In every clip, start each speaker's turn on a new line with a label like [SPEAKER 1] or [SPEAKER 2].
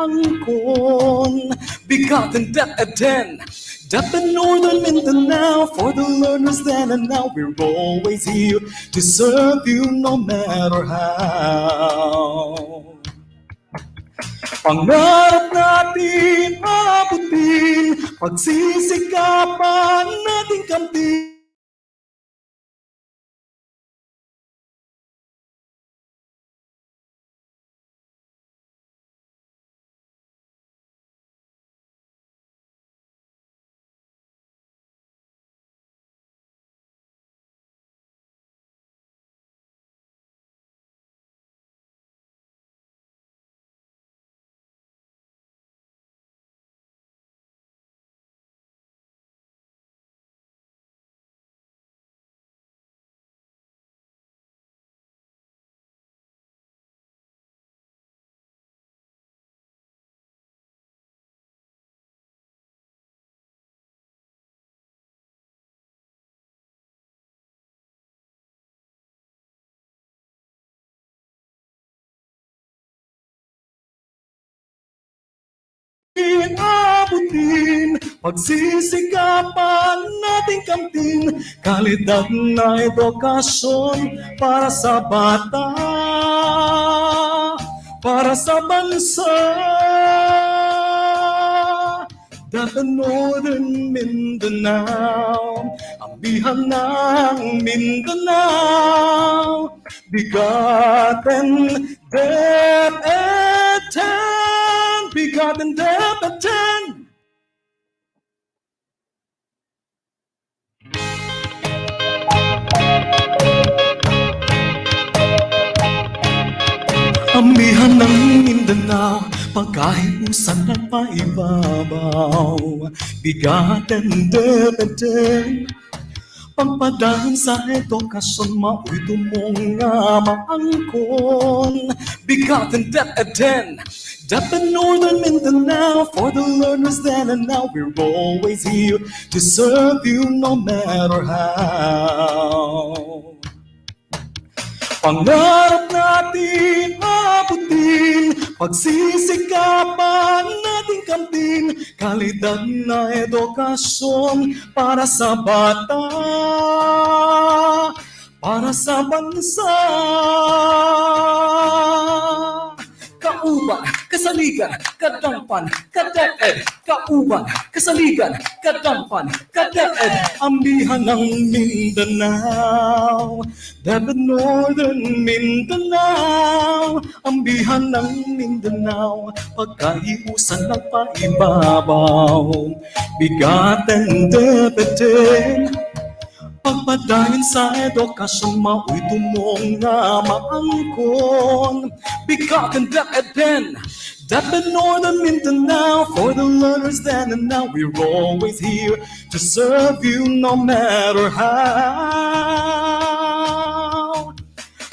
[SPEAKER 1] maangkon. Bigat and DepEd, DepEd Northern Mindanao, for the learners then and now. We're always here to serve you no matter how. Pangarap natin abutin, pagsisikapan natin kamtin. Abutin, pagsisikapan nating kamtin, kalidad na edukasyon para sa bata, para sa bansa. DepEd Northern Mindanao, ang bihan ng Mindanao. Bigatin DepEd, bigatin DepEd. Amihan ng Mindanao, pagkahiusan at paibabaw. Bigatin DepEd, pagpadaan sa edukasyon, mao'y tumong nga maangkon. Bigatin DepEd, DepEd Northern Mindanao, for the learners then and now. We're always here to serve you no matter how. Pangarap natin abutin, pagsisikapan natin kamtin, kalidad na edukasyon para sa bata, para sa bansa. Kauban, Kasaligan, Kadampan, DepEd. Kauban, Kasaligan, Kadampan, DepEd. Ambihan ng Mindanao, DepEd Northern Mindanao. Ambihan ng Mindanao, pagkahiusan ng paibabaw. Bigatin DepEd, pagpadayon sa edukasyon, mao'y tumong nga maangkon. Bigatin DepEd, DepEd Northern Mindanao, for the learners then and now. We're always here to serve you no matter how.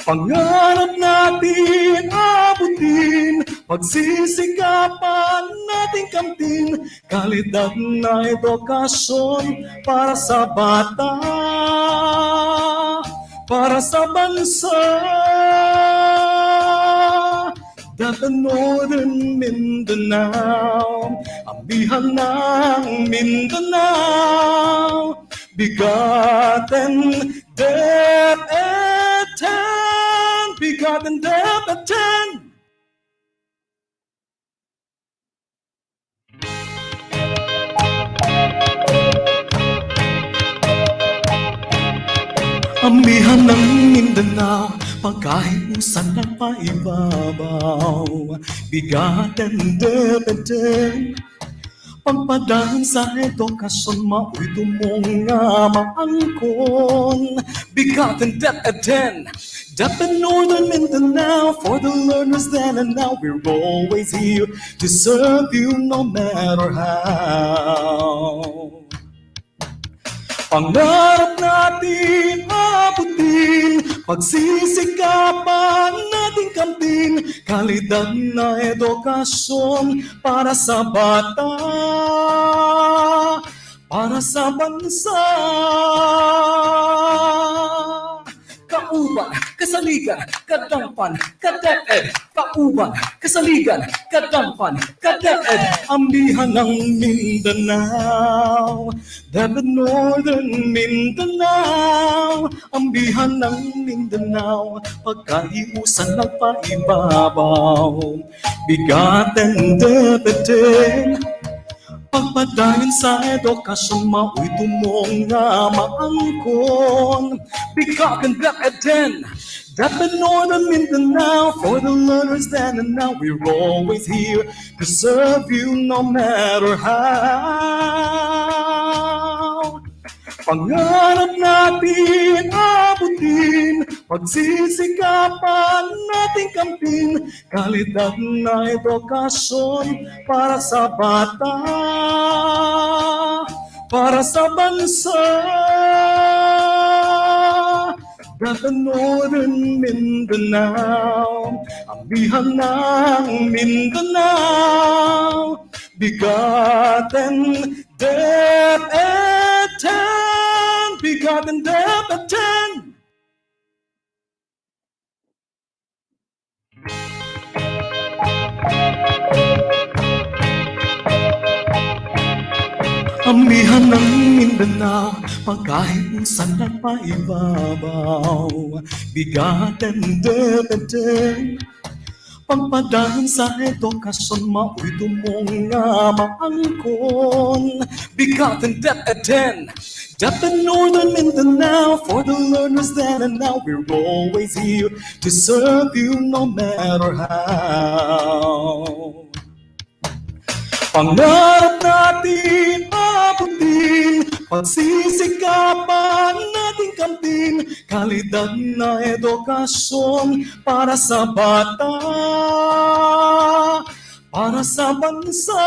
[SPEAKER 1] Pangarap natin abutin, pagsisikapan natin kamtin, kalidad na edukasyon para sa bata, para sa bansa. DepEd Northern Mindanao, ambihan ng Mindanao. Bigatin DepEd, bigatin DepEd. Amihan ng Mindanao, pagkahiusan at paibabaw. Bigatin DepEd, pagpadaan sa edukasyon, mao'y tumong nga maangkon. Bigatin DepEd, DepEd Northern Mindanao, for the learners then and now. We're always here to serve you no matter how. Pangarap natin abutin, pagsisikapan natin kamtin, kalidad na edukasyon para sa bata, para sa bansa. Kauban, Kasaligan, Kadampan, ka-DepEd. Kauban, Kasaligan, Kadampan, ka-DepEd. Amihan ng Mindanao, DepEd Northern Mindanao. Ambihan ng Mindanao, pagkaiusan ng paibabaw. Bigatin DepEd, pagpadayon sa edukasyon, mao'y tumong nga maangkon. Bigatin DepEd, DepEd Northern Mindanao, for the learners then and now. We're always here to serve you no matter how. Pangarap natin abutin, pagsisikapan nating kamtin, kalidad na edukasyon para sa bata, para sa bansa. DepEd Northern Mindanao, ambihan ng Mindanao. Bigatin DepEd, bigatin DepEd. Amihan ng Mindanao, pagkaiusan na paibabaw. Bigatin DepEd, pagpadayon sa edukasyon, mao'y tumong nga maangkon. Bigatin DepEd, DepEd Northern Mindanao, for the learners then and now. We're always here to serve you no matter how. Pangarap natin abutin, pagsisikapan nating kamtin, kalidad na edukasyon para sa bata, para sa bansa.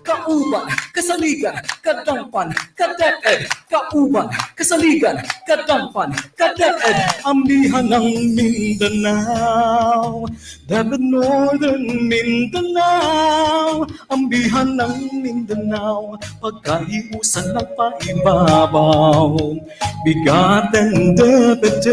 [SPEAKER 1] Kauban, Kasaligan, Kadampan, ka-DepEd. Kauban, Kasaligan, Kadampan, ka-DepEd. Ambihan ng Mindanao, DepEd Northern Mindanao. Ambihan ng Mindanao, pagkaiusan ng paibabaw. Bigatin DepEd,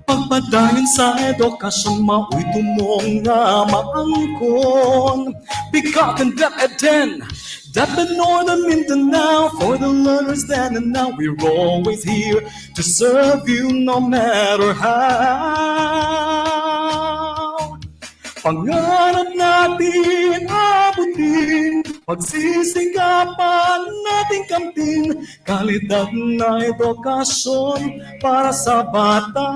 [SPEAKER 1] pagpadayon sa edukasyon, mao'y tumong nga maangkon. Bigatin DepEd, DepEd Northern Mindanao, for the learners then and now. We're always here to serve you no matter how. Pangarap natin abutin, pagsisikapan nating kamtin, kalidad na edukasyon para sa bata,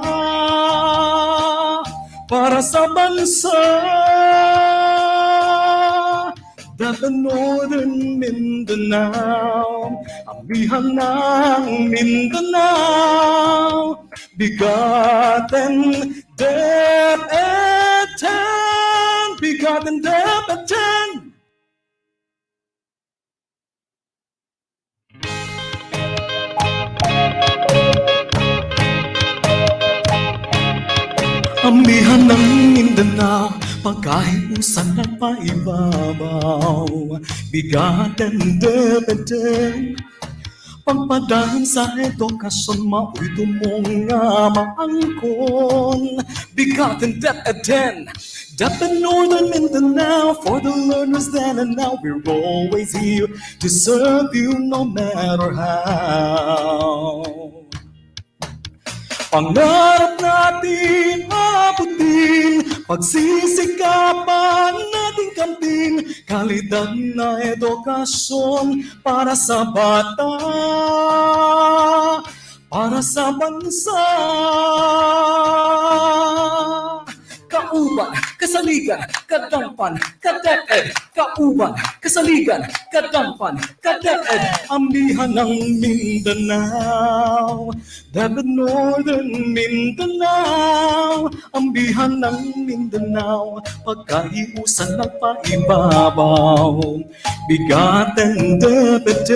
[SPEAKER 1] para sa bansa. DepEd Northern Mindanao, ambihan ng Mindanao. Bigatin DepEd, bigatin DepEd. Amihan ng Mindanao, pagkaiusan na paibabaw. Bigatin DepEd, pagpadayon sa edukasyon, mao'y tumong nga maangkon. Bigatin DepEd, DepEd Northern Mindanao, for the learners then and now. We're always here to serve you no matter how. Pangarap natin abutin, pagsisikapan nating kamtin, kalidad na edukasyon para sa bata, para sa bansa. Kauban, Kasaligan, Kadampan, ka-DepEd. Kauban, Kasaligan, Kadampan, ka-DepEd. Ambihan ng Mindanao, DepEd Northern Mindanao. Ambihan ng Mindanao, pagkaiusan ng paibabaw. Bigatin DepEd,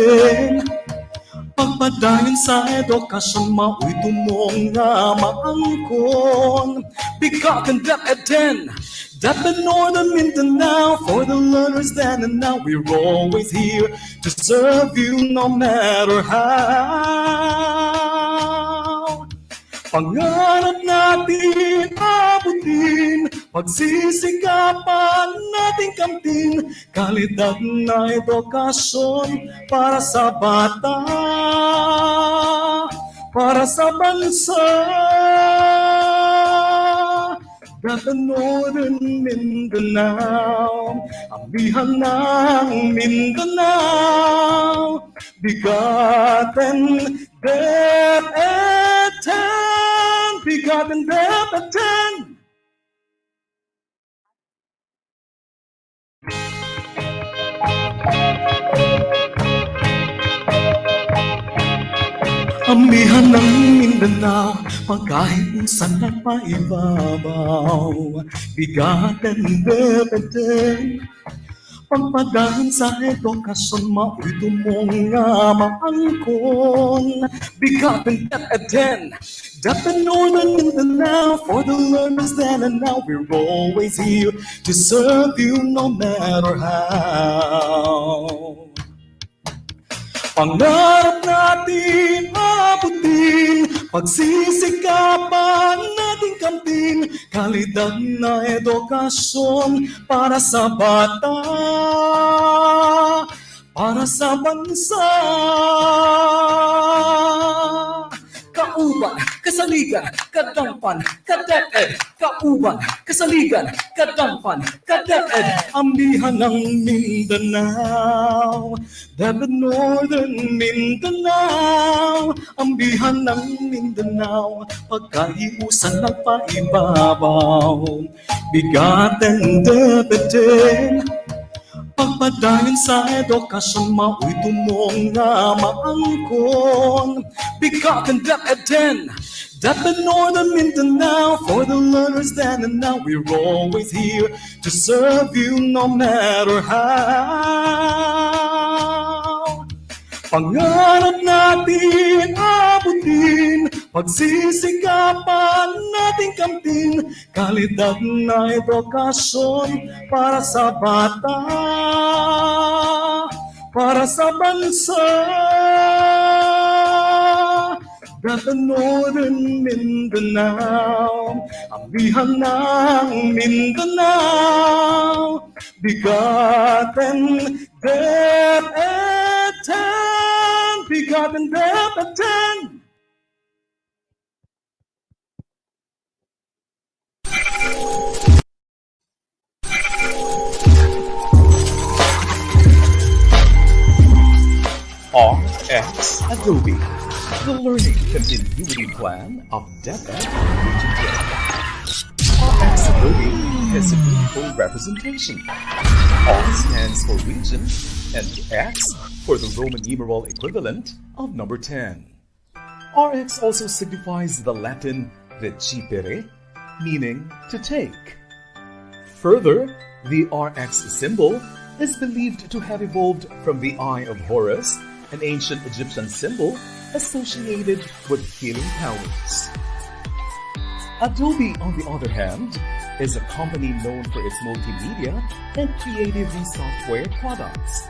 [SPEAKER 1] pagpadayon sa edukasyon, mao'y tumong nga maangkon. Bigatin DepEd, DepEd Northern Mindanao, for the learners then and now, we're always here to serve you no matter how. Pangarap natin abutin, pagsisikapan nating kamtin, kalidad na edukasyon para sa bata, para sa bansa. DepEd Northern Mindanao, amihan ng Mindanao, bigatin DepEd 10, bigatin DepEd 10. Amihan ng Mindanao, pagkahiusan na paibabaw, bigatin DepEd 10. Pagpadahan sa edukasyon, mao'y tumong nga maangkon, bigatin DepEd 10. DepEd Northern Mindanao, for the learners then and now, we're always here to serve you no matter how. Pangarap natin abutin, pagsisikapan nating kamtin, kalidad na edukasyon para sa bata, para sa bansa. Kauban, Kasaligan, Kadampan, DepEd. Kauban, Kasaligan, Kadampan, DepEd. Amihan ng Mindanao, DepEd Northern Mindanao, amihan ng Mindanao, pagkahiusan ng paibabaw, bigatin DepEd 10. Pagpadayon sa edukasyon, mao'y tumong nga maangkon, bigatin DepEd 10. DepEd Northern Mindanao, for the learners then and now, we're always here to serve you no matter how. Pangarap natin abutin, pagsisikapan nating kamtin, kalidad na edukasyon para sa bata, para sa bansa. DepEd Northern Mindanao, amihan ng Mindanao, bigatin DepEd 10, bigatin DepEd 10.
[SPEAKER 2] RX Adobe, the Learning Continuity Plan of DepEd Region 10. RX Adobe has a meaningful representation. R stands for region and X for the Roman numeral equivalent of number 10. RX also signifies the Latin recipere, meaning to take. Further, the RX symbol is believed to have evolved from the Eye of Horus, an ancient Egyptian symbol associated with healing powers. Adobe, on the other hand, is a company known for its multimedia and creative software products.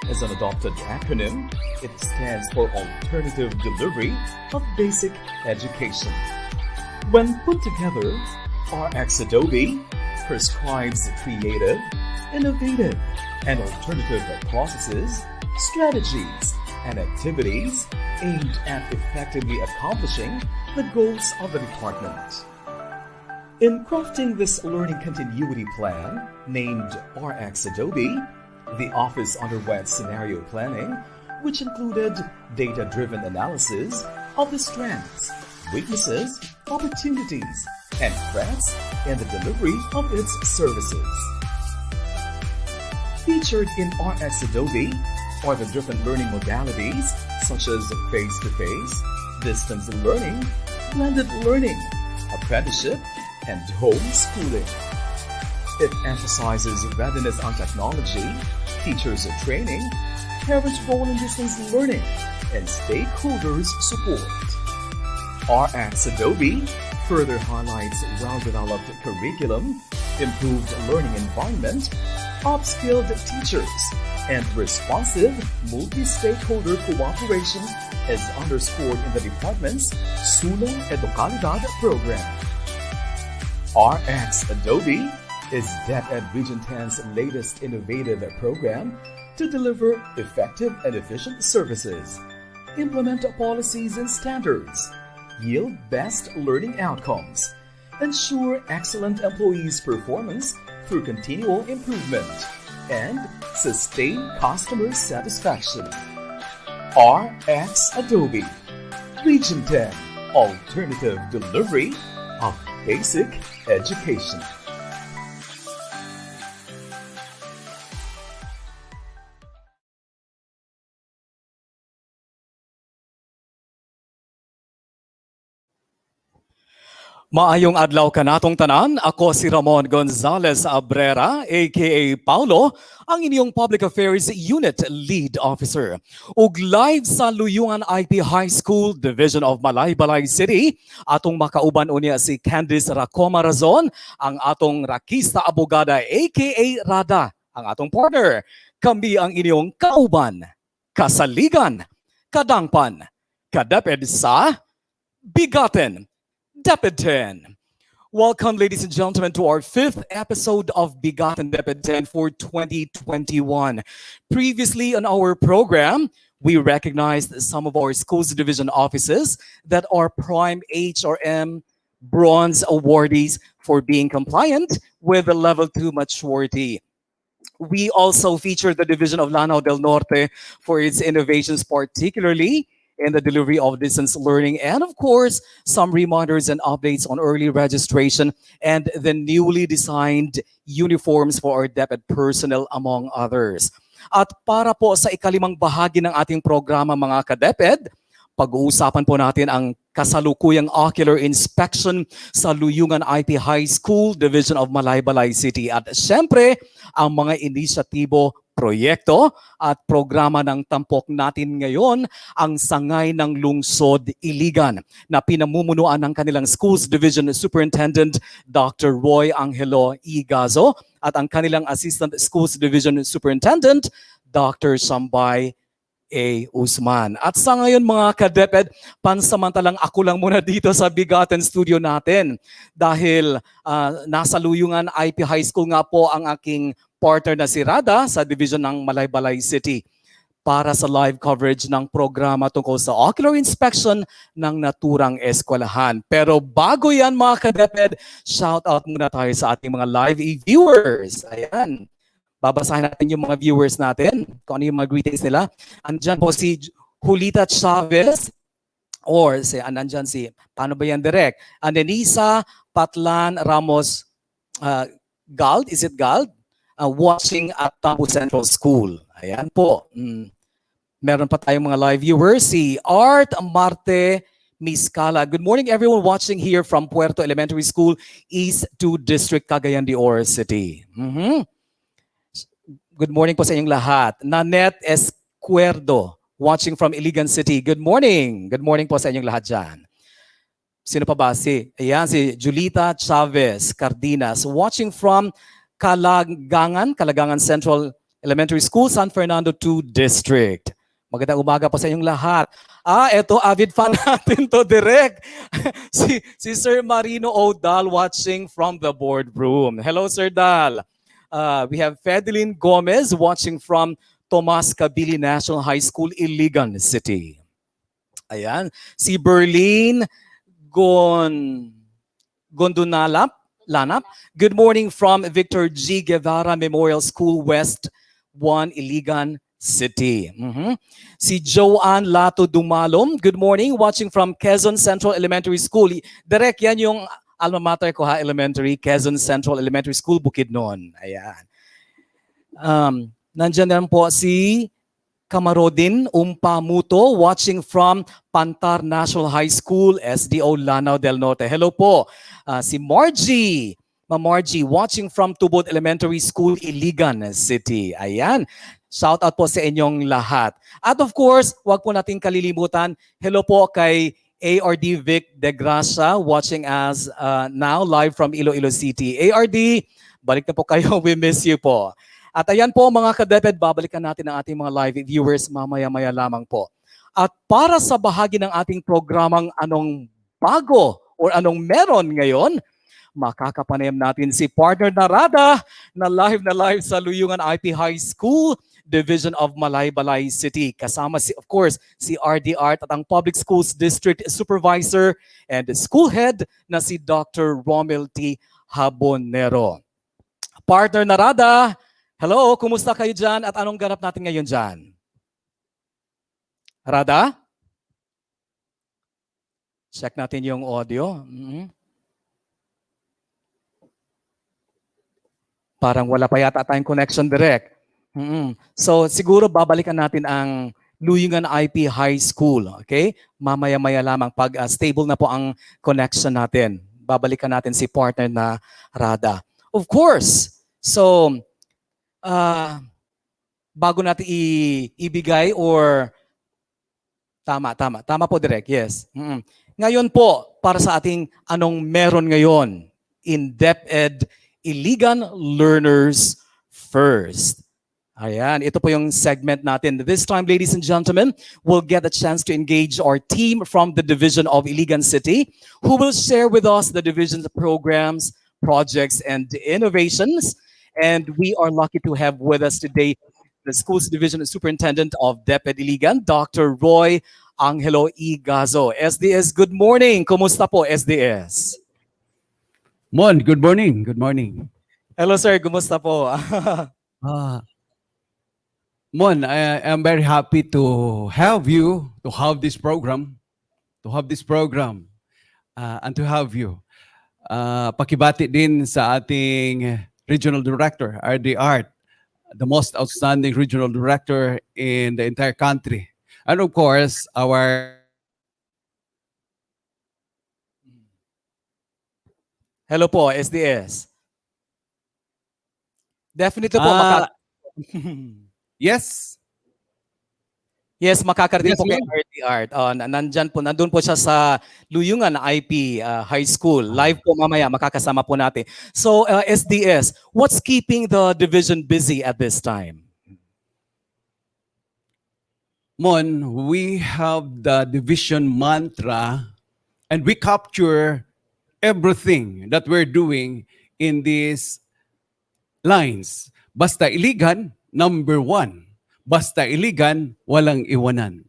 [SPEAKER 2] As an adopted acronym, it stands for Alternative Delivery of Basic Education. When put together, RX Adobe prescribes creative, innovative, and alternative processes, strategies, and activities aimed at effectively accomplishing the goals of the department. In crafting this learning continuity plan, named RX Adobe, the office underwent scenario planning, which included data-driven analysis of the strengths, weaknesses, opportunities, and threats in the delivery of its services. Featured in RX Adobe are the different learning modalities such as face-to-face, distance learning, blended learning, apprenticeship, and homeschooling. It emphasizes readiness on technology, teachers training, parents' role in distance learning, and stakeholders' support. RX Adobe further highlights well-developed curriculum, improved learning environment, upskilled teachers, and responsive multi-stakeholder cooperation is underscored in the department's Sulong Educalidad program. RX Adobe is DepEd Region 10's latest innovative program to deliver effective and efficient services, implement policies and standards, yield best learning outcomes, ensure excellent employees' performance through continual improvement, and sustain customer satisfaction. RX Adobe, Region 10, alternative delivery of basic education.
[SPEAKER 1] Maayong adlaw kanatong tanan, ako si Ramon Gonzalez Abrera, aka Paulo, ang inyong Public Affairs Unit Lead Officer. Ug live sa Luyungan IP High School, Division of Malaybalay City, atong makauban unya si Candice Racoma Razon, ang atong rakista abogada aka Rada, ang atong partner. Kami ang inyong kauban, kasaligan, kadangpan, kadeped sa bigaten. DepEd 10. Welcome, ladies and gentlemen, to our 5th episode of Bigaten DepEd 10 for 2021. Previously on our program, we recognized some of our schools division offices that are prime HRM bronze awardees for being compliant with the level 2 maturity. We also featured the division of Lanao del Norte for its innovations, particularly in the delivery of distance learning, and of course, some reminders and updates on early registration and the newly designed uniforms for our DepEd personnel, among others. At para po sa ikalimang bahagi ng ating programa, mga ka-DepEd, pag-uusapan po natin ang kasalukuyang ocular inspection sa Luyungan IP High School, Division of Malaybalay City. At syempre, ang mga inisyatibo, proyekto at programa ng tampok natin ngayon, ang Sangay ng Lungsod Iligan, na pinamumunuan ng kanilang Schools Division Superintendent Dr. Roy Angelo Igazo at ang kanilang Assistant Schools Division Superintendent Dr. Sambay A. Usman. At sa ngayon, mga ka-DepEd, pansamantalang ako lang muna dito sa Bigaten Studio natin dahil nasa Luyungan IP High School nga po ang aking partner na si Rada sa division ng Malaybalay City para sa live coverage ng programa tungkol sa ocular inspection ng naturang eskwelahan. Pero bago yan, mga ka-DepEd, shout out muna tayo sa ating mga live viewers. Ayan. Babasahin natin yung mga viewers natin, kung ano yung mga greetings nila. Andyan po si Julita Chavez, or andyan si, paano ba yan direct? Andenisa Patlan Ramos Gald, is it Gald? Watching at Tambo Central School. Ayan po. Meron pa tayong mga live viewers. Si Art Marte Miscala. Good morning everyone watching here from Puerto Elementary School, East 2 District, Cagayan de Oro City. Good morning po sa inyong lahat. Nanette Escuerdo, watching from Iligan City. Good morning. Good morning po sa inyong lahat dyan. Sino pa ba? Si Julita Chavez Cardenas, watching from Kalagangan Central Elementary School, San Fernando 2 District. Magandang umaga po sa inyong lahat. Eto, avid fan natin to direct. si Sir Marino O'Dal watching from the boardroom. Hello, Sir Dal. We have Fedeline Gomez watching from Tomas Cabili National High School, Iligan City. Ayan. Si Berlin Gondunalap. Lanap. Good morning from Victor G. Guevara Memorial School, West 1, Iligan City. Si Joanne Lato Dumalom, good morning, watching from Quezon Central Elementary School. Direct yan yung alma mater ko ha, elementary, Quezon Central Elementary School, Bukidnon. Ayan. Nandyan naman po si Kamarodin Umpamuto, watching from Pantar National High School, SDO Lanao del Norte. Hello po. Si Margie, Margie, watching from Tubod Elementary School, Iligan City. Ayan. Shout out po sa inyong lahat. At of course, wag po nating kalilimutan, hello po kay ARD Vic De Gracia watching us now live from Iloilo City. ARD, balik na po kayo. We miss you po. At ayan po mga ka-DepEd, babalikan natin ang ating mga live viewers mamaya-maya lamang po. At para sa bahagi ng ating programang Anong Bago or Anong Meron ngayon, makakapanayam natin si partner na Rada na live sa Luyungan IP High School, Division of Malaybalay City. Kasama si, of course, si RD Art at ang Public Schools District Supervisor and School Head na si Dr. Romel T. Habonero. Partner na Rada, hello, kumusta kayo dyan at anong ganap natin ngayon dyan? Rada? Check natin yung audio. Parang wala pa yata tayong connection direct. So siguro babalikan natin ang Luyungan IP High School. Okay? Mamaya-maya lamang pag stable na po ang connection natin. Babalikan natin si partner na Rada. Of course. So, bago natin ibigay or tama po direct. Yes. Ngayon po, para sa ating anong meron ngayon in DepEd Iligan Learners First. Ayan, ito po yung segment natin. This time, ladies and gentlemen, we'll get a chance to engage our team from the Division of Iligan City, who will share with us the division's programs, projects, and innovations. And we are lucky to have with us today the Schools Division Superintendent of DepEd Iligan, Dr. Roy Angelo E. Gazo. SDS, good morning. Kumusta po, SDS?
[SPEAKER 3] Good morning. Good morning.
[SPEAKER 1] Hello, sir. Kumusta po?
[SPEAKER 3] I am very happy to have you, to have this program, and to have you. Pakibati din sa ating Regional Director, RD Art, the most outstanding Regional Director in the entire country. And of course, our...
[SPEAKER 1] Hello po, SDS. Definitely po,
[SPEAKER 3] Yes.
[SPEAKER 1] Yes, makakarating
[SPEAKER 3] Yes,
[SPEAKER 1] po kay
[SPEAKER 3] ma'am.
[SPEAKER 1] RD Art. Nandun po siya sa Luyungan IP High School. Live po mamaya, makakasama po natin. So, SDS, what's keeping the division busy at this time?
[SPEAKER 3] We have the division mantra and we capture everything that we're doing in these lines. Basta Iligan, number one. Basta Iligan, walang iwanan.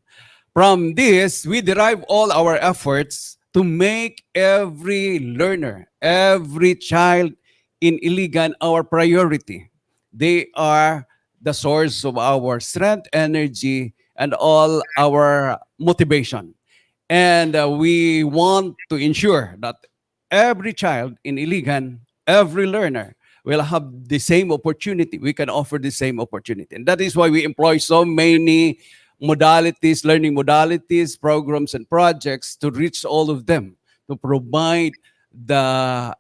[SPEAKER 3] From this, we derive all our efforts to make every learner, every child in Iligan our priority. They are the source of our strength, energy, and all our motivation. And we want to ensure that every child in Iligan, every learner will have the same opportunity. We can offer the same opportunity. And that is why we employ so many modalities, learning modalities, programs, and projects to reach all of them, to provide the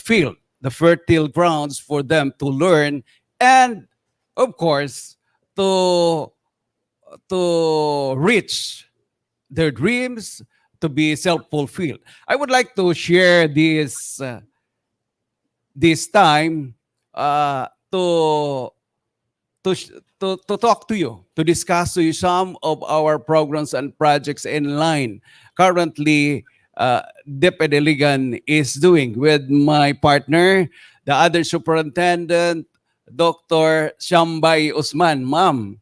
[SPEAKER 3] field, the fertile grounds for them to learn, and of course, to reach their dreams, to be self-fulfilled. I would like to share this time to talk to you, to discuss to you some of our programs and projects in line currently DepEd Iligan is doing with my partner, the other superintendent, Dr. Shambay Usman. Ma'am,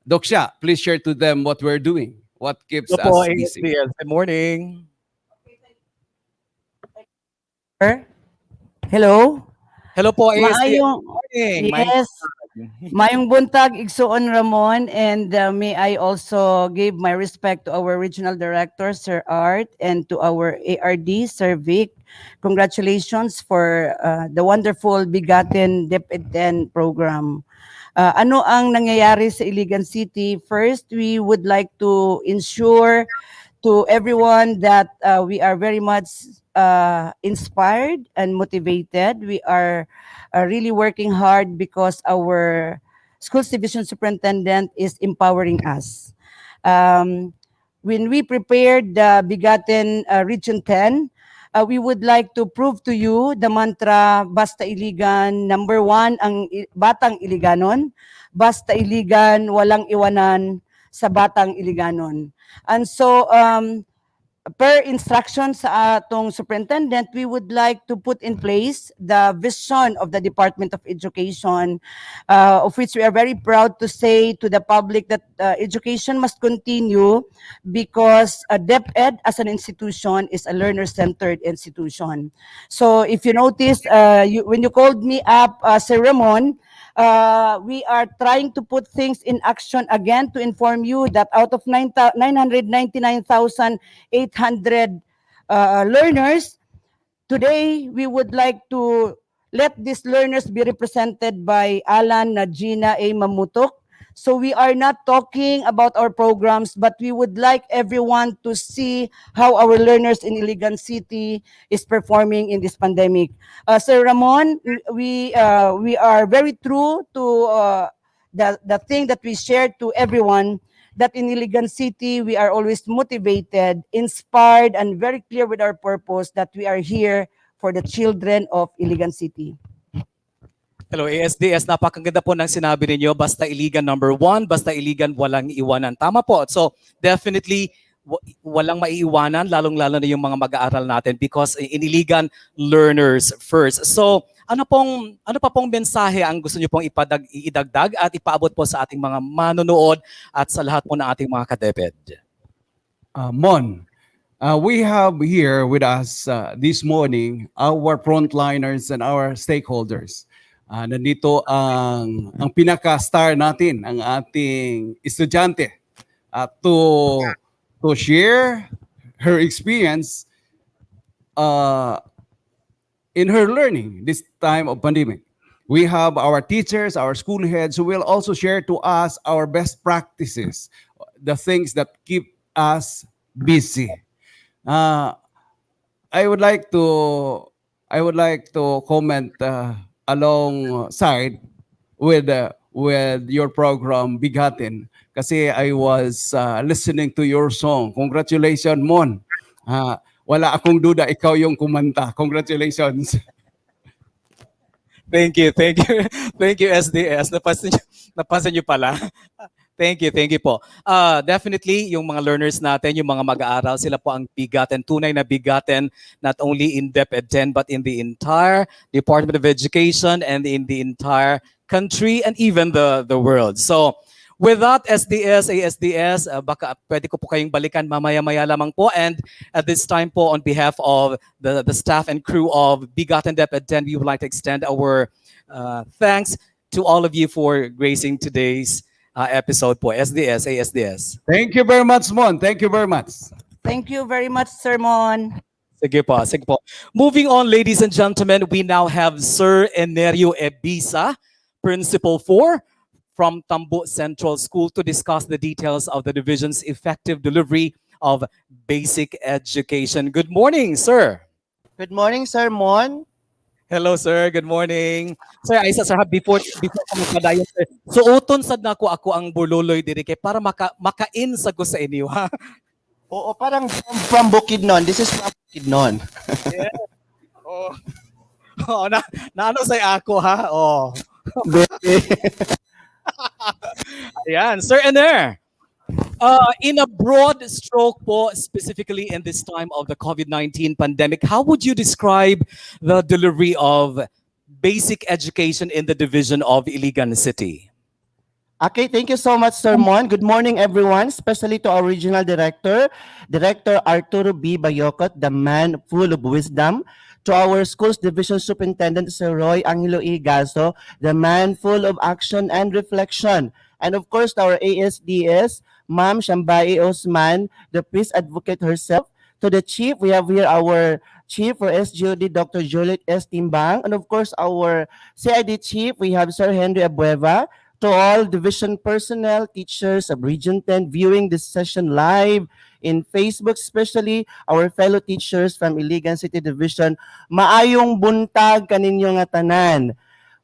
[SPEAKER 3] Doc Shah, please share to them what we're doing, what keeps
[SPEAKER 1] Hello po,
[SPEAKER 3] us busy.
[SPEAKER 1] SDS. Good morning.
[SPEAKER 4] Hello.
[SPEAKER 1] Hello po, SDS.
[SPEAKER 4] Maayong,
[SPEAKER 1] Good morning.
[SPEAKER 4] yes, Mayong buntag, Igsoon Ramon, and may I also give my respect to our regional director, Sir Art, and to our ARD, Sir Vic. Congratulations for the wonderful Bigatin DepEd 10 program. Ano ang nangyayari sa Iligan City? First, we would like to ensure to everyone that we are very much inspired and motivated. We are really working hard because our schools division superintendent is empowering us. when we prepared the Bigaten Region 10, we would like to prove to you the mantra Basta Iligan, number one, ang Batang Iliganon. Basta Iligan, walang iwanan sa Batang Iliganon. And so, per instruction sa atong superintendent, we would like to put in place the vision of the Department of Education, of which we are very proud to say to the public that education must continue because DepEd as an institution is a learner-centered institution. So if you notice, when you called me up, Sir Ramon, we are trying to put things in action again to inform you that out of 999,800 learners, today we would like to let these learners be represented by Alan Gina A. Mamutok. So we are not talking about our programs, but we would like everyone to see how our learners in Iligan City is performing in this pandemic. Sir Ramon, we are very true to the thing that we shared to everyone, that in Iligan City, we are always motivated, inspired, and very clear with our purpose that we are here for the children of Iligan City.
[SPEAKER 1] Hello, ASDS. Napakaganda po ng sinabi ninyo. Basta Iligan number one, basta Iligan walang iwanan. Tama po. So, definitely, walang maiiwanan, lalong-lalo na yung mga mag-aaral natin because in Iligan, learners first. So, ano pa pong mensahe ang gusto niyo pong idagdag at ipaabot po sa ating mga manonood at sa lahat po ng ating mga ka-DepEd?
[SPEAKER 3] Mon, we have here with us this morning our frontliners and our stakeholders. Nandito ang pinaka-star natin, ang ating estudyante, to share her experience in her learning this time of pandemic. We have our teachers, our school heads who will also share to us our best practices, the things that keep us busy. I would like to comment alongside with your program Bigatin kasi I was listening to your song. Congratulations, Mon. Wala akong duda ikaw yung kumanta. Congratulations.
[SPEAKER 1] Thank you. Thank you, SDS. Napansin niyo pala. Thank you po. Definitely, yung mga learners natin, yung mga mag-aaral, sila po ang bigatin, tunay na bigatin, not only in DepEd 10, but in the entire Department of Education and in the entire country and even the world. So, with that, SDS, ASDS, baka pwede ko po kayong balikan mamaya-maya lamang po. And at this time po, on behalf of the staff and crew of Bigatin DepEd 10, we would like to extend our thanks to all of you for gracing today's episode po. SDS, ASDS.
[SPEAKER 3] Thank you very much, Mon. Thank you very much.
[SPEAKER 4] Thank you very much, Sir Mon.
[SPEAKER 1] Sige po. Moving on, ladies and gentlemen, we now have Sir Enerio Ebisa, Principal 4 from Tambo Central School, to discuss the details of the division's effective delivery of basic education. Good morning, sir.
[SPEAKER 5] Good morning, Sir Mon.
[SPEAKER 1] Hello, sir. Good morning. Sir, Aisa, sir, before ko magpadayon, sir, suoton sad na ako ang bululoy diri kay para makain sa ko sa inyo, ha?
[SPEAKER 5] Oo, parang from Bukidnon. This is from Bukidnon.
[SPEAKER 1] Yeah. Oh, na ano sa ako, ha? Oh. Ayan, Sir Ener. In a broad stroke po, specifically in this time of the COVID-19 pandemic, how would you describe the delivery of basic education in the division of Iligan City?
[SPEAKER 5] Okay, thank you so much, Sir Mon. Good morning, everyone, especially to our regional director, Director Arturo B. Bayocot, the man full of wisdom. To our schools division superintendent, Sir Roy Angelo Igazo, the man full of action and reflection. And of course, to our ASDS, Ma'am Shambai Osman, the priest advocate herself. To the chief, we have here our chief for SGOD, Dr. Juliet S. Timbang. And of course, our CID chief, we have Sir Henry Abueva. To all division personnel, teachers of Region 10 viewing this session live in Facebook, especially our fellow teachers from Iligan City Division, maayong buntag kaninyo nga tanan.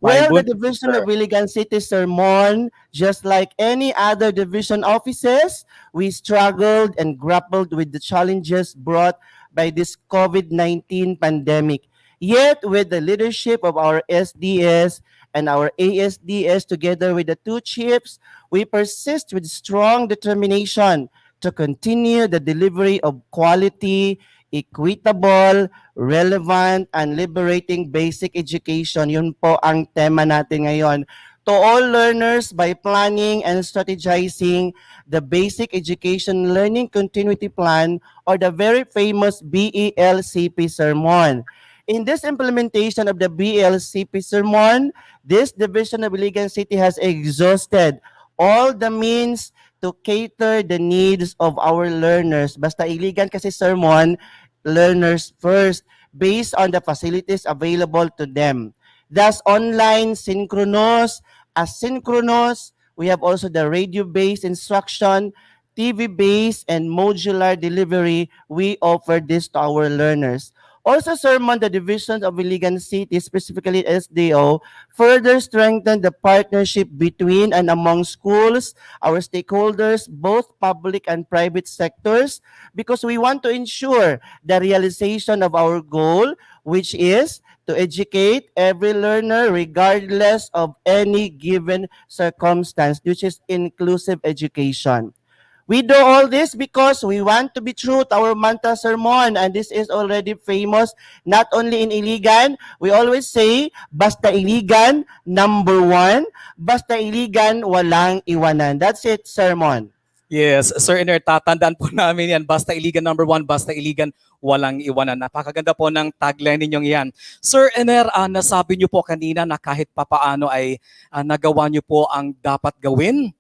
[SPEAKER 5] Well, the
[SPEAKER 3] buntag,
[SPEAKER 5] Division
[SPEAKER 3] sir.
[SPEAKER 5] of Iligan City Sermon, just like any other division offices, we struggled and grappled with the challenges brought by this COVID-19 pandemic. Yet, with the leadership of our SDS and our ASDS together with the two chiefs, we persist with strong determination to continue the delivery of quality, equitable, relevant, and liberating basic education. Yun po ang tema natin ngayon. To all learners by planning and strategizing the Basic Education Learning Continuity Plan or the very famous BELCP sermon. In this implementation of the BLCP sermon, this division of Iligan City has exhausted all the means to cater the needs of our learners. Basta Iligan kasi sermon, learners first based on the facilities available to them. Thus, online, synchronous, asynchronous, we have also the radio-based instruction, TV-based, and modular delivery. We offer this to our learners. Also, sermon, the divisions of Iligan City, specifically SDO, further strengthen the partnership between and among schools, our stakeholders, both public and private sectors, because we want to ensure the realization of our goal, which is to educate every learner regardless of any given circumstance, which is inclusive education. We do all this because we want to be true to our mantra sermon, and this is already famous not only in Iligan. We always say, basta Iligan, number one. Basta Iligan, walang iwanan. That's it, sermon.
[SPEAKER 1] Yes, Sir Iner, tatandaan po namin yan. Basta Iligan number one, basta Iligan, walang iwanan. Napakaganda po ng tagline ninyong yan. Sir Iner, nasabi niyo po kanina na kahit papaano ay nagawa niyo po ang dapat gawin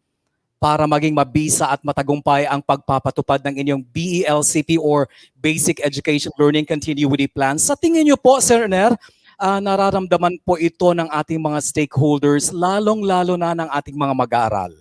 [SPEAKER 1] para maging mabisa at matagumpay ang pagpapatupad ng inyong BELCP or Basic Education Learning Continuity Plan. Sa tingin niyo po, Sir Ner, nararamdaman po ito ng ating mga stakeholders, lalong-lalo na ng ating mga mag-aaral?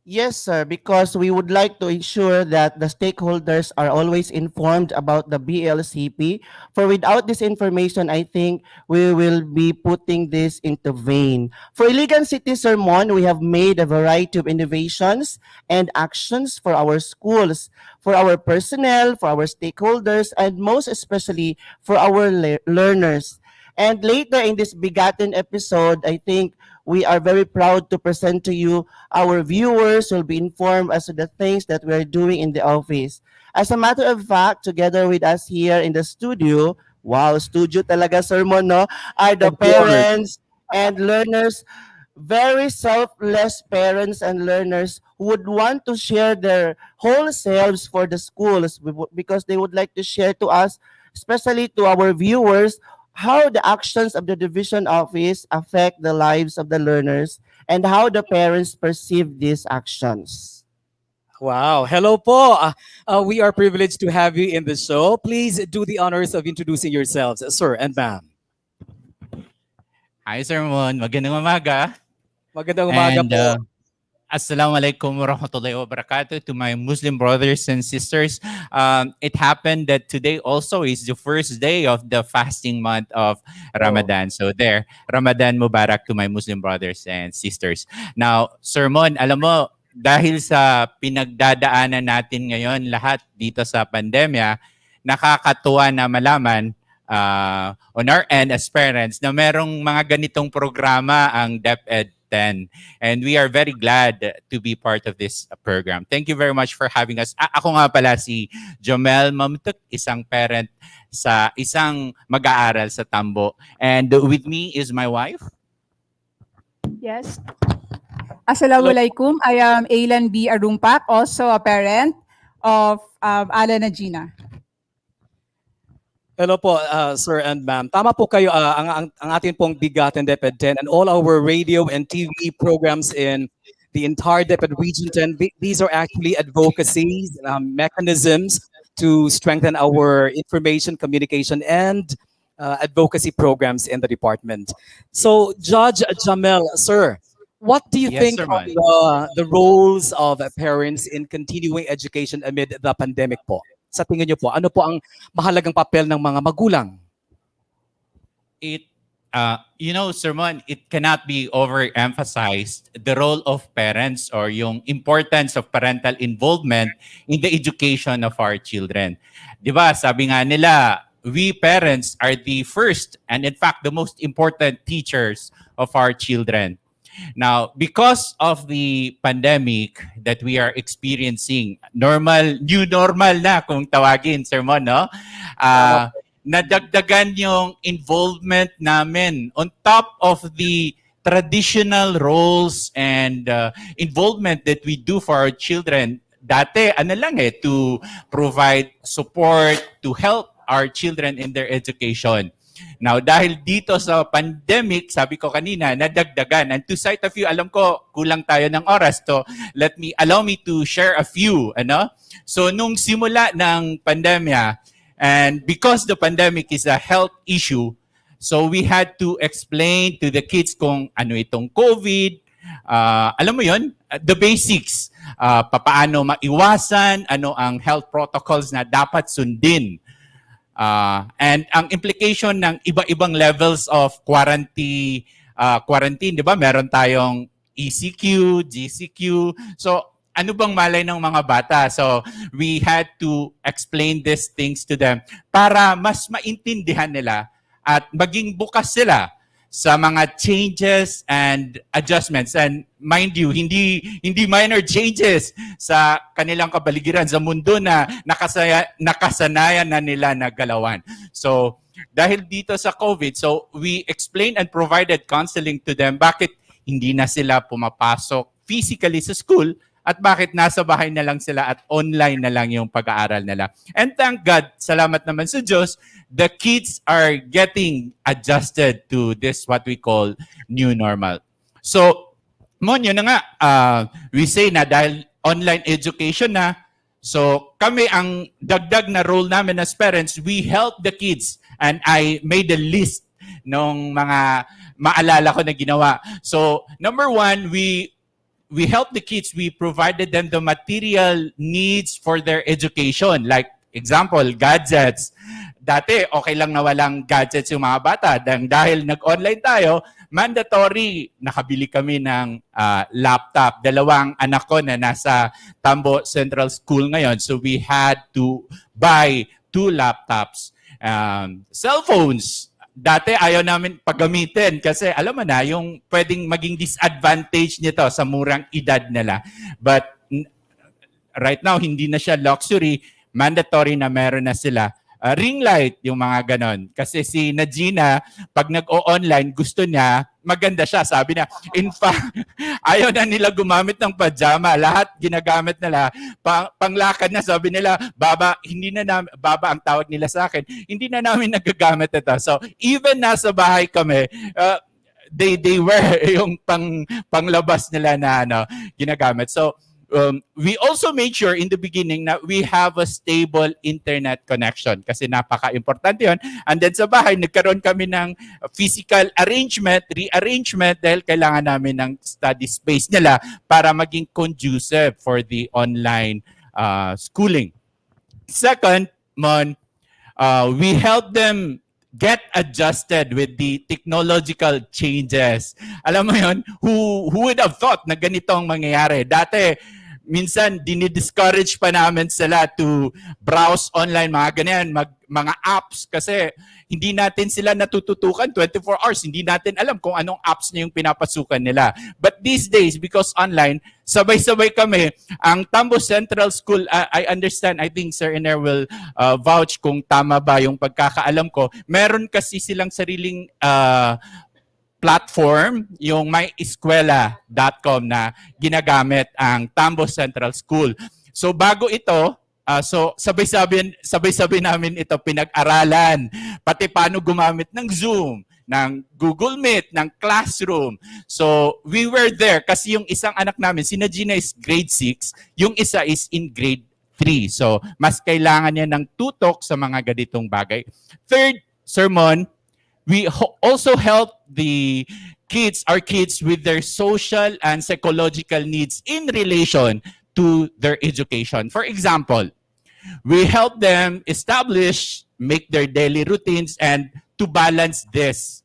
[SPEAKER 5] Yes, sir, because we would like to ensure that the stakeholders are always informed about the BLCP. For without this information, I think we will be putting this into vain. For Iligan City Sermon, we have made a variety of innovations and actions for our schools, for our personnel, for our stakeholders, and most especially for our learners. And later in this begotten episode, I think we are very proud to present to you. Our viewers will be informed as to the things that we are doing in the office. As a matter of fact, together with us here in the studio, wow, studio talaga sermon, no? Are the
[SPEAKER 1] Of course.
[SPEAKER 5] parents and learners, very selfless parents and learners who would want to share their whole selves for the schools because they would like to share to us, especially to our viewers, how the actions of the division office affect the lives of the learners and how the parents perceive these actions.
[SPEAKER 1] Wow. Hello po. We are privileged to have you in the show. Please do the honors of introducing yourselves, sir and ma'am.
[SPEAKER 6] Hi, Sir Mon. Magandang umaga.
[SPEAKER 1] Magandang umaga
[SPEAKER 6] And
[SPEAKER 1] po.
[SPEAKER 6] Assalamualaikum warahmatullahi wabarakatuh to my Muslim brothers and sisters. It happened that today also is the first day of the fasting month of Ramadan. So there, Ramadan Mubarak to my Muslim brothers and sisters. Now, Sir Mon, alam mo, dahil sa pinagdadaanan natin ngayon lahat dito sa pandemya, nakakatuwa na malaman on our end as parents na merong mga ganitong programa ang DepEd 10. And we are very glad to be part of this program. Thank you very much for having us. Ako nga pala si Jomel Mamtuk, isang parent sa isang mag-aaral sa Tambo. And with me is my wife.
[SPEAKER 7] Yes. Assalamualaikum. I am Ailan B. Arumpak, also a parent of Alan and Gina.
[SPEAKER 1] Hello po, sir and ma'am. Tama po kayo, ang ating pong bigatin DepEd 10 and all our radio and TV programs in the entire DepEd Region 10, these are actually advocacies, mechanisms to strengthen our information, communication, and advocacy programs in the department. So, Judge Jamel, sir, what do you
[SPEAKER 6] Yes,
[SPEAKER 1] think
[SPEAKER 6] sir,
[SPEAKER 1] of
[SPEAKER 6] man.
[SPEAKER 1] the roles of parents in continuing education amid the pandemic po? Sa tingin niyo po, ano po ang mahalagang papel ng mga magulang?
[SPEAKER 6] It Sermon, it cannot be overemphasized the role of parents or yung importance of parental involvement in the education of our children. Di ba, sabi nga nila, we parents are the first and in fact the most important teachers of our children. Now, because of the pandemic that we are experiencing, new normal na kung tawagin, Sermon, no? Nadagdagan yung involvement namin on top of the traditional roles and involvement that we do for our children. Dati, to provide support, to help our children in their education. Now, dahil dito sa pandemic, sabi ko kanina, nadagdagan. And to cite a few, alam ko, kulang tayo ng oras to. Allow me to share a few. So, nung simula ng pandemya, and because the pandemic is a health issue, so we had to explain to the kids kung ano itong COVID, alam mo yon, the basics, papaano maiwasan, ano ang health protocols na dapat sundin. And ang implication ng iba-ibang levels of quarantine, di ba? Meron tayong ECQ, GCQ. So, ano bang malay ng mga bata? So, we had to explain these things to them para mas maintindihan nila at maging bukas sila sa mga changes and adjustments. And mind you, hindi minor changes sa kanilang kabaligiran, sa mundo na nakasanayan na nila na galawan. So, dahil dito sa COVID, so we explained and provided counseling to them bakit hindi na sila pumapasok physically sa school at bakit nasa bahay na lang sila at online na lang yung pag-aaral nila. And thank God, salamat naman sa Diyos, the kids are getting adjusted to this what we call new normal. So, yun na nga, we say na dahil online education na, so kami ang dagdag na role namin as parents, we help the kids. And I made a list ng mga maalala ko na ginawa. So, number one, we help the kids. We provided them the material needs for their education. Like, example, gadgets. Dati, okay lang na walang gadgets yung mga bata. Dahil nag-online tayo, mandatory, nakabili kami ng laptop. Dalawang anak ko na nasa Tambo Central School ngayon. So we had to buy 2 laptops. Cell phones. Dati ayaw namin paggamitin kasi alam mo na yung pwedeng maging disadvantage nito sa murang edad nila. But right now, hindi na siya luxury. Mandatory na meron na sila. Ring light, yung mga ganon. Kasi si Najina, pag nag-o-online, gusto niya, maganda siya. Sabi na, in fact, ayaw na nila gumamit ng pajama. Lahat ginagamit nila. Panglakad na, sabi nila, Baba, Baba ang tawag nila sa akin, hindi na namin nagagamit ito. So, even nasa bahay kami, they wear yung panglabas nila na ginagamit. So, we also made sure in the beginning na we have a stable internet connection kasi napaka-importante yun. And then sa bahay, nagkaroon kami ng physical rearrangement dahil kailangan namin ng study space nila para maging conducive for the online schooling. Second, we help them get adjusted with the technological changes. Alam mo yun, who would have thought na ganito ang mangyayari? Dati, minsan dinidiscourage pa namin sila to browse online, mga ganyan, mga apps kasi hindi natin sila natututukan 24 hours. Hindi natin alam kung anong apps na yung pinapasukan nila. But these days, because online, sabay-sabay kami. Ang Tambo Central School, I understand, I think Sir Iner will vouch kung tama ba yung pagkakaalam ko. Meron kasi silang sariling platform, yung myeskwela.com na ginagamit ang Tambo Central School. So bago ito, so sabay-sabay namin ito pinag-aralan, pati paano gumamit ng Zoom, ng Google Meet, ng Classroom. So we were there kasi yung isang anak namin, si Najina is grade 6, yung isa is in grade 3. So mas kailangan niya ng tutok sa mga ganitong bagay. Third sermon, we also help our kids with their social and psychological needs in relation to their education. For example, we help them make their daily routines and to balance this.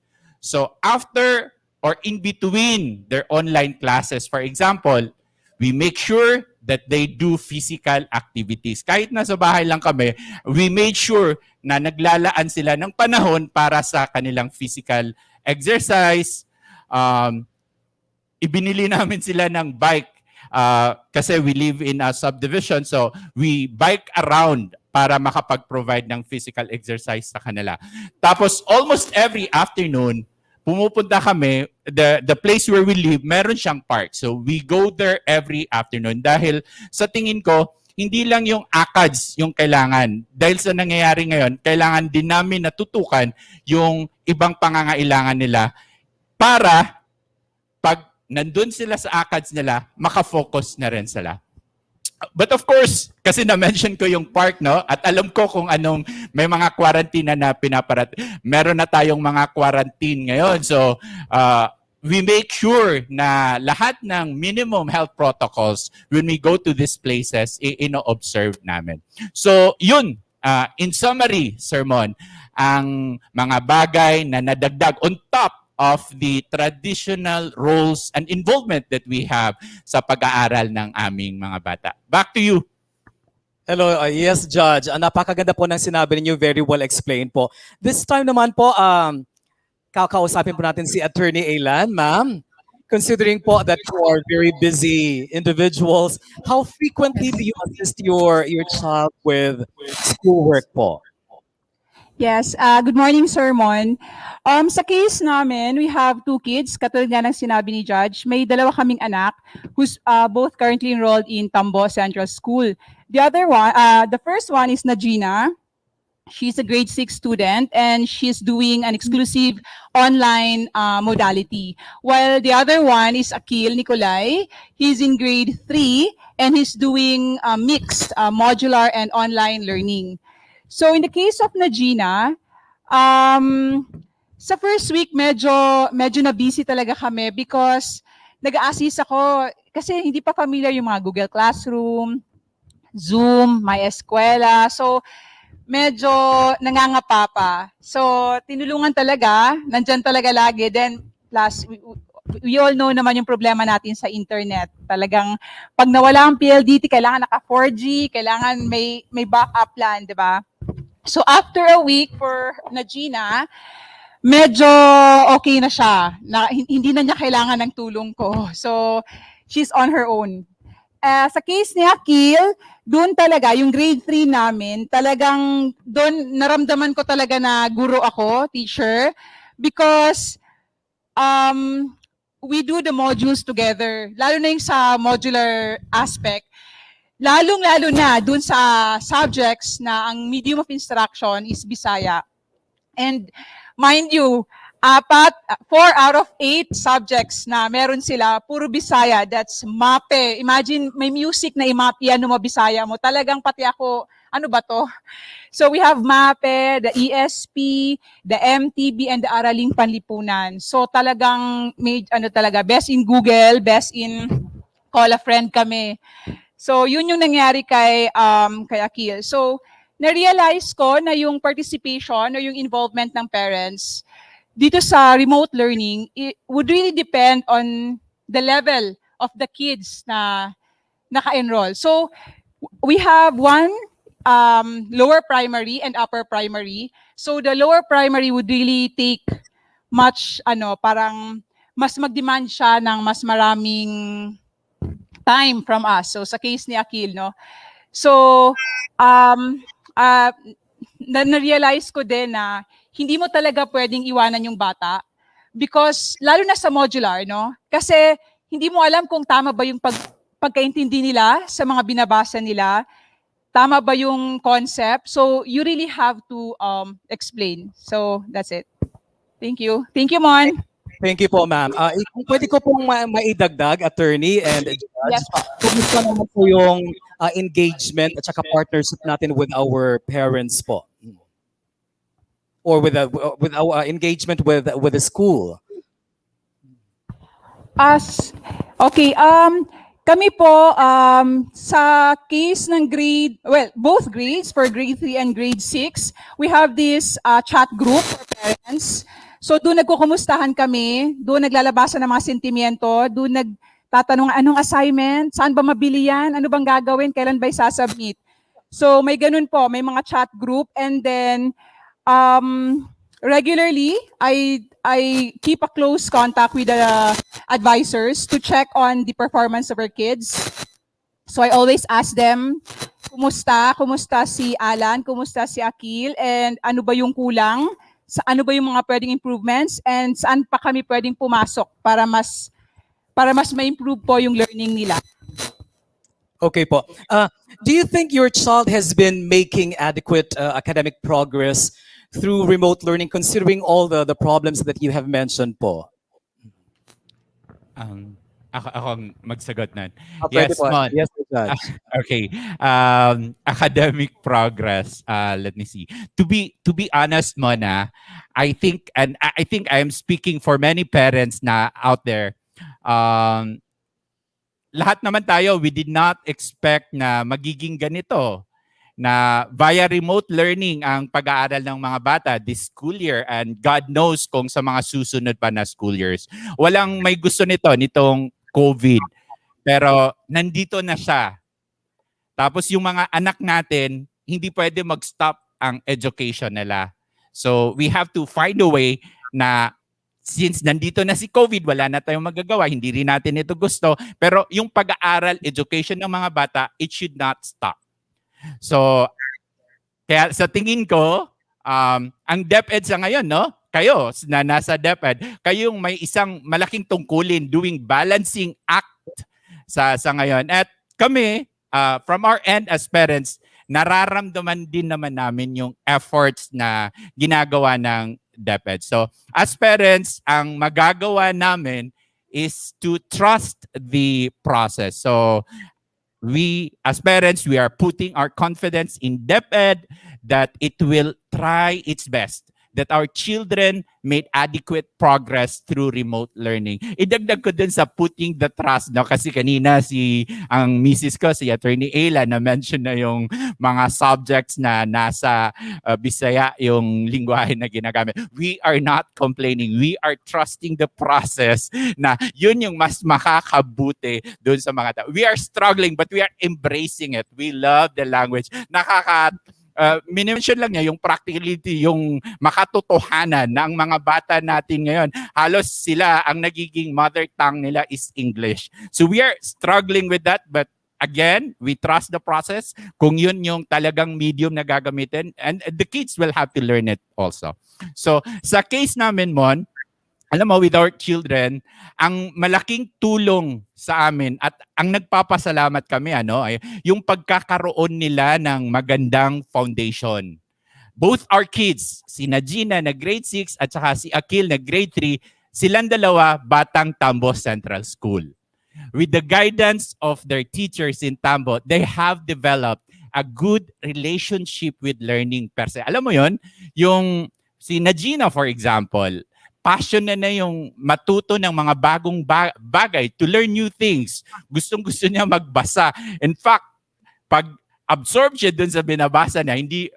[SPEAKER 6] So after or in between their online classes, for example, we make sure that they do physical activities. Kahit nasa bahay lang kami, we made sure na naglalaan sila ng panahon para sa kanilang physical exercise. Ibinili namin sila ng bike kasi we live in a subdivision, so we bike around para makapag-provide ng physical exercise sa kanila. Tapos almost every afternoon, pumupunta kami, the place where we live, meron siyang park. So we go there every afternoon dahil sa tingin ko, hindi lang yung ACADS yung kailangan. Dahil sa nangyayari ngayon, kailangan din namin natutukan yung ibang pangangailangan nila para pag nandun sila sa ACADS nila, makafocus na rin sila. But of course, kasi na-mention ko yung park, no? At alam ko kung anong may mga quarantine na pinaparat. Meron na tayong mga quarantine ngayon. So, we make sure na lahat ng minimum health protocols when we go to these places, ino-observe namin. So, yun. In summary, Sermon, ang mga bagay na nadagdag on top of the traditional roles and involvement that we have sa pag-aaral ng aming mga bata. Back to you.
[SPEAKER 1] Hello, yes, Judge. Napakaganda po ng sinabi niyo, very well explained po. This time naman po, kakausapin po natin si Attorney Ailan, ma'am. Considering po that you are very busy individuals, how frequently do you assist your child with schoolwork po?
[SPEAKER 7] Yes, good morning, Sermon. Sa case namin, we have 2 kids, katulad nga ng sinabi ni Judge. May 2 kaming anak who's both currently enrolled in Tambo Central School. The first one is Najina. She's a grade 6 student and she's doing an exclusive online modality. While the other one is Akil Nicolay. He's in grade 3 and he's doing mixed modular and online learning. So in the case of Najina, sa first week medyo na busy talaga kami because nag-a-assist ako kasi hindi pa familiar yung mga Google Classroom, Zoom, My Eskwela. So medyo nangangapa pa. So tinulungan talaga, nandyan talaga lagi. Then plus we all know naman yung problema natin sa internet. Talagang pag nawala ang PLDT, kailangan naka 4G, kailangan may backup plan, di ba? So after a week for Najina, medyo okay na siya. Hindi na niya kailangan ng tulong ko. So she's on her own. Sa case ni Akil, doon talaga, yung grade 3 namin, talagang doon naramdaman ko talaga na guro ako, teacher, because we do the modules together. Lalo na yung sa modular aspect. Lalong-lalo na dun sa subjects na ang medium of instruction is Bisaya. And mind you, 4 out of 8 subjects na meron sila, puro Bisaya. That's MAPE. Imagine, may music na i-MAPE yan ng mga Bisaya mo. Talagang pati ako, ano ba to? So we have MAPE, the ESP, the MTB, and the Araling Panlipunan. So talagang, best in Google, best in Call a Friend kami. So, yun yung nangyari kay Akil. So, na-realize ko na yung participation o yung involvement ng parents dito sa remote learning, it would really depend on the level of the kids na naka-enroll. So, we have one lower primary and upper primary. So, the lower primary would really take much, parang mas mag-demand siya ng mas maraming time from us. So sa case ni Akil, no. So na-realize ko din na hindi mo talaga pwedeng iwanan yung bata because lalo na sa modular, no. Kasi hindi mo alam kung tama ba yung pagkaintindi nila sa mga binabasa nila, tama ba yung concept. So you really have to explain. So that's it. Thank you. Thank you, Mon.
[SPEAKER 1] Thank you po, ma'am. Kung pwede ko pong maidagdag, attorney and judge,
[SPEAKER 7] Yes, po.
[SPEAKER 1] kumusta naman po yung engagement at saka partnership natin with our parents po? Or with our engagement with the school?
[SPEAKER 7] Okay, kami po sa case ng both grades for grade 3 and grade 6, we have this chat group for parents. So doon nagkukumustahan kami, doon naglalabasan ng mga sentimiento, doon nagtatanong anong assignment, saan ba mabili yan, ano bang gagawin, kailan ba isasubmit. So may ganun po, may mga chat group, and then regularly I keep a close contact with the advisors to check on the performance of our kids. So I always ask them, kumusta si Alan, kumusta si Akil, and ano ba yung kulang, ano ba yung mga pwedeng improvements, and saan pa kami pwedeng pumasok para mas ma-improve po yung learning nila.
[SPEAKER 1] Okay po. Do you think your child has been making adequate academic progress through remote learning, considering all the problems that you have mentioned po?
[SPEAKER 6] Ako ang magsagot nun.
[SPEAKER 1] Pwede
[SPEAKER 6] Yes,
[SPEAKER 1] po.
[SPEAKER 6] Mon.
[SPEAKER 1] Yes, Judge.
[SPEAKER 6] Okay. Academic progress. Let me see. To be honest, Mona, I think I am speaking for many parents na out there. Lahat naman tayo, we did not expect na magiging ganito, na via remote learning ang pag-aaral ng mga bata this school year, and God knows kung sa mga susunod pa na school years. Walang may gusto nitong COVID. Pero nandito na siya. Tapos yung mga anak natin, hindi pwede mag-stop ang education nila. So we have to find a way na since nandito na si COVID, wala na tayong magagawa, hindi rin natin ito gusto, pero yung pag-aaral, education ng mga bata, it should not stop. So, kaya sa tingin ko, ang DepEd sa ngayon, no? Kayo na nasa DepEd, kayong may isang malaking tungkulin doing balancing act sa ngayon. At kami, from our end as parents, nararamdaman din naman namin yung efforts na ginagawa ng DepEd. So, as parents, ang magagawa namin is to trust the process. So, we, as parents, we are putting our confidence in DepEd that it will try its best, that our children made adequate progress through remote learning. Idagdag ko din sa putting the trust, no? Kasi kanina ang misis ko, si Attorney Ayla, na-mention na yung mga subjects na nasa Bisaya yung lingwahe na ginagamit. We are not complaining. We are trusting the process na yun yung mas makakabuti dun sa mga tao. We are struggling but we are embracing it. We love the language. Minention lang niya yung practicality, yung makatotohanan ng mga bata natin ngayon. Halos sila, ang nagiging mother tongue nila is English. So we are struggling with that, but again, we trust the process. Kung yun yung talagang medium na gagamitin, and the kids will have to learn it also. So sa case namin, Mon, alam mo, with our children, ang malaking tulong sa amin at ang nagpapasalamat kami, ay yung pagkakaroon nila ng magandang foundation. Both our kids, si Najina na grade 6 at saka si Akil na grade 3, silang dalawa Batang Tambo Central School. With the guidance of their teachers in Tambo, they have developed a good relationship with learning per se. Alam mo yon, yung si Najina, for example, passion na yung matuto ng mga bagong bagay, to learn new things. Gustong-gusto niya magbasa. In fact, pag absorb siya dun sa binabasa niya, hindi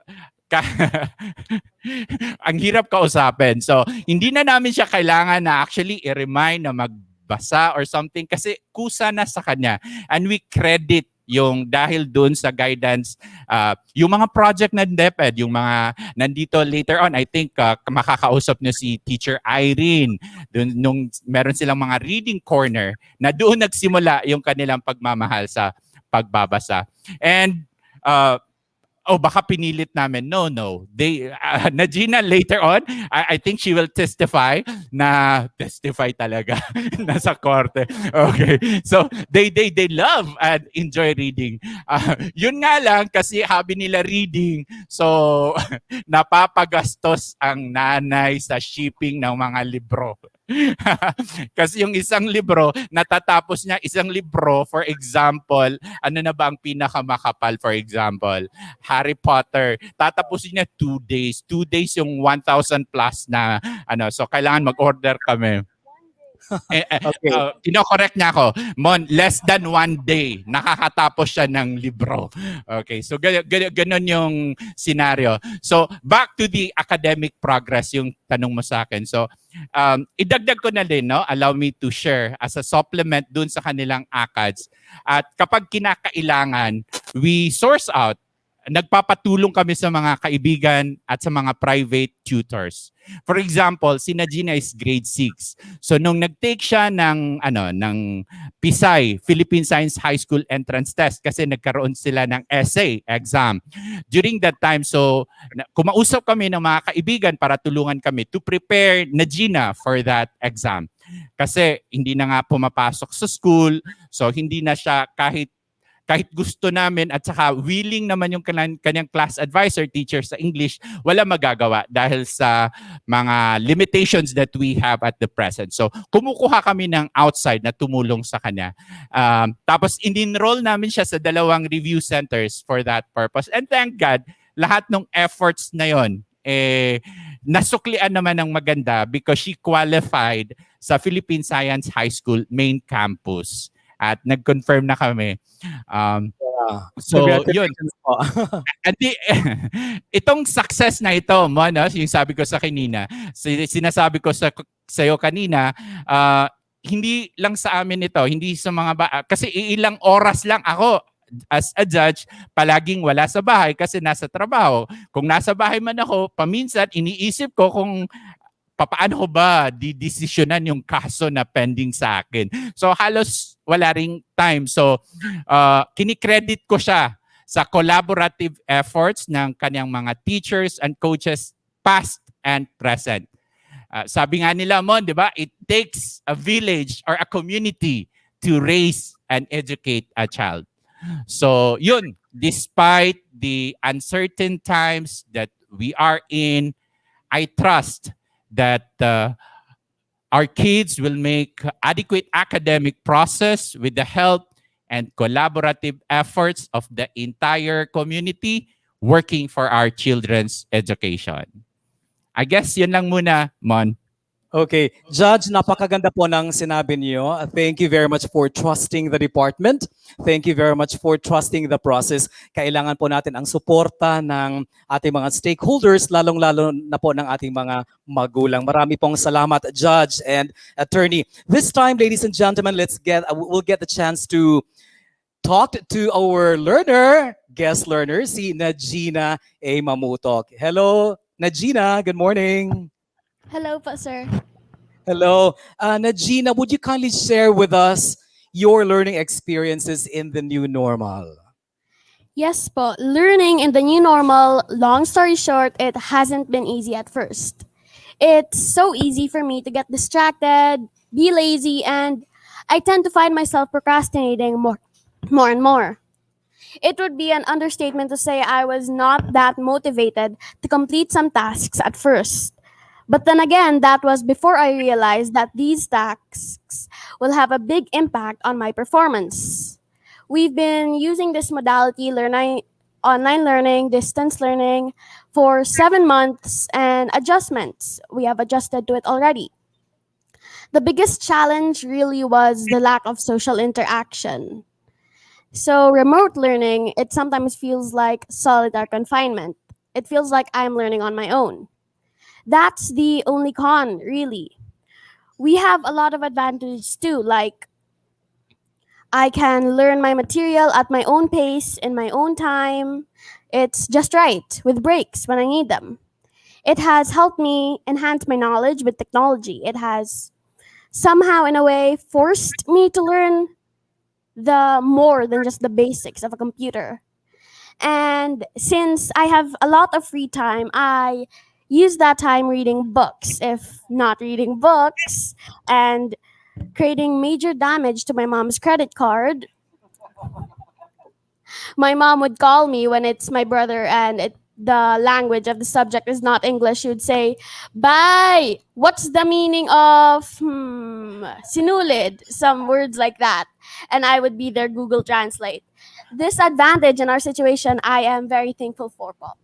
[SPEAKER 6] ang hirap kausapin. So, hindi na namin siya kailangan na actually i-remind na magbasa or something kasi kusa na sa kanya. And we credit yung dahil dun sa guidance, yung mga project ng DepEd, yung mga nandito later on, I think makakausap niyo si Teacher Irene, dun, nung meron silang mga reading corner, na doon nagsimula yung kanilang pagmamahal sa pagbabasa. And baka pinilit namin. No. They, Najina later on, I think she will testify talaga nasa korte. Okay. So, they love and enjoy reading. Yun nga lang, kasi habi nila reading. So, napapagastos ang nanay sa shipping ng mga libro. Kasi yung isang libro, natatapos niya isang libro, for example, ano na ba ang pinakamakapal, for example, Harry Potter, tatapusin niya 2 days. 2 days yung 1,000 plus na, so kailangan mag-order kami.
[SPEAKER 1] Okay.
[SPEAKER 6] Kino-correct niya ako. Mon, less than 1 day, nakakatapos siya ng libro. Okay, so ganun yung scenario. So, back to the academic progress, yung tanong mo sa akin. So, idagdag ko na din, no? Allow me to share as a supplement dun sa kanilang ACADS. At kapag kinakailangan, we source out, nagpapatulong kami sa mga kaibigan at sa mga private tutors. For example, si Gina is grade 6. So nung nag-take siya ng PSI, Philippine Science High School Entrance Test, kasi nagkaroon sila ng essay exam. During that time, so kumausap kami ng mga kaibigan para tulungan kami to prepare Gina for that exam. Kasi hindi na nga pumapasok sa school, so hindi na siya kahit gusto namin at saka willing naman yung kanyang class advisor, teacher sa English, wala magagawa dahil sa mga limitations that we have at the present. So, kumukuha kami ng outside na tumulong sa kanya. Tapos, in-enroll namin siya sa 2 review centers for that purpose. And thank God, lahat ng efforts na yon nasuklian naman ng maganda because she qualified sa Philippine Science High School main campus. At nag-confirm na kami. So, yun. At itong success na ito, yung sabi ko sa kanina, sinasabi ko sa iyo kanina, hindi lang sa amin ito, hindi sa mga kasi ilang oras lang ako as a judge, palaging wala sa bahay kasi nasa trabaho. Kung nasa bahay man ako, paminsan iniisip ko kung paano ko ba didesisyonan yung kaso na pending sa akin. So halos wala ring time. So kinikredit ko siya sa collaborative efforts ng kanyang mga teachers and coaches past and present. Sabi nga nila, Mon, di ba? It takes a village or a community to raise and educate a child. So yun, despite the uncertain times that we are in, I trust that our kids will make adequate academic process with the help and collaborative efforts of the entire community working for our children's education. I guess yun lang muna, Mon.
[SPEAKER 1] Okay. Judge, napakaganda po ng sinabi niyo. Thank you very much for trusting the department. Thank you very much for trusting the process. Kailangan po natin ang suporta ng ating mga stakeholders, lalong-lalo na po ng ating mga magulang. Marami pong salamat, Judge and Attorney. This time, ladies and gentlemen, we'll get the chance to talk to our guest learner, si Gina A. Mamutok. Hello, Gina. Good morning.
[SPEAKER 8] Hello po, sir.
[SPEAKER 1] Hello. Gina, would you kindly share with us your learning experiences in the new normal?
[SPEAKER 8] Yes po, learning in the new normal, long story short, it hasn't been easy at first. It's so easy for me to get distracted, be lazy, and I tend to find myself procrastinating more and more. It would be an understatement to say I was not that motivated to complete some tasks at first. But then again, that was before I realized that these tasks will have a big impact on my performance. We've been using this modality, online learning, distance learning, for 7 months, and adjustments. We have adjusted to it already. The biggest challenge really was the lack of social interaction. So remote learning, it sometimes feels like solitary confinement. It feels like I'm learning on my own. That's the only con, really. We have a lot of advantages too, like I can learn my material at my own pace, in my own time. It's just right, with breaks when I need them. It has helped me enhance my knowledge with technology. It has somehow, in a way, forced me to learn the more than just the basics of a computer. And since I have a lot of free time, I use that time reading books, if not reading books, and creating major damage to my mom's credit card. My mom would call me when it's my brother and the language of the subject is not English. She would say, "Bye, what's the meaning of sinulid?" Some words like that. And I would be their Google Translate. This advantage in our situation, I am very thankful for po.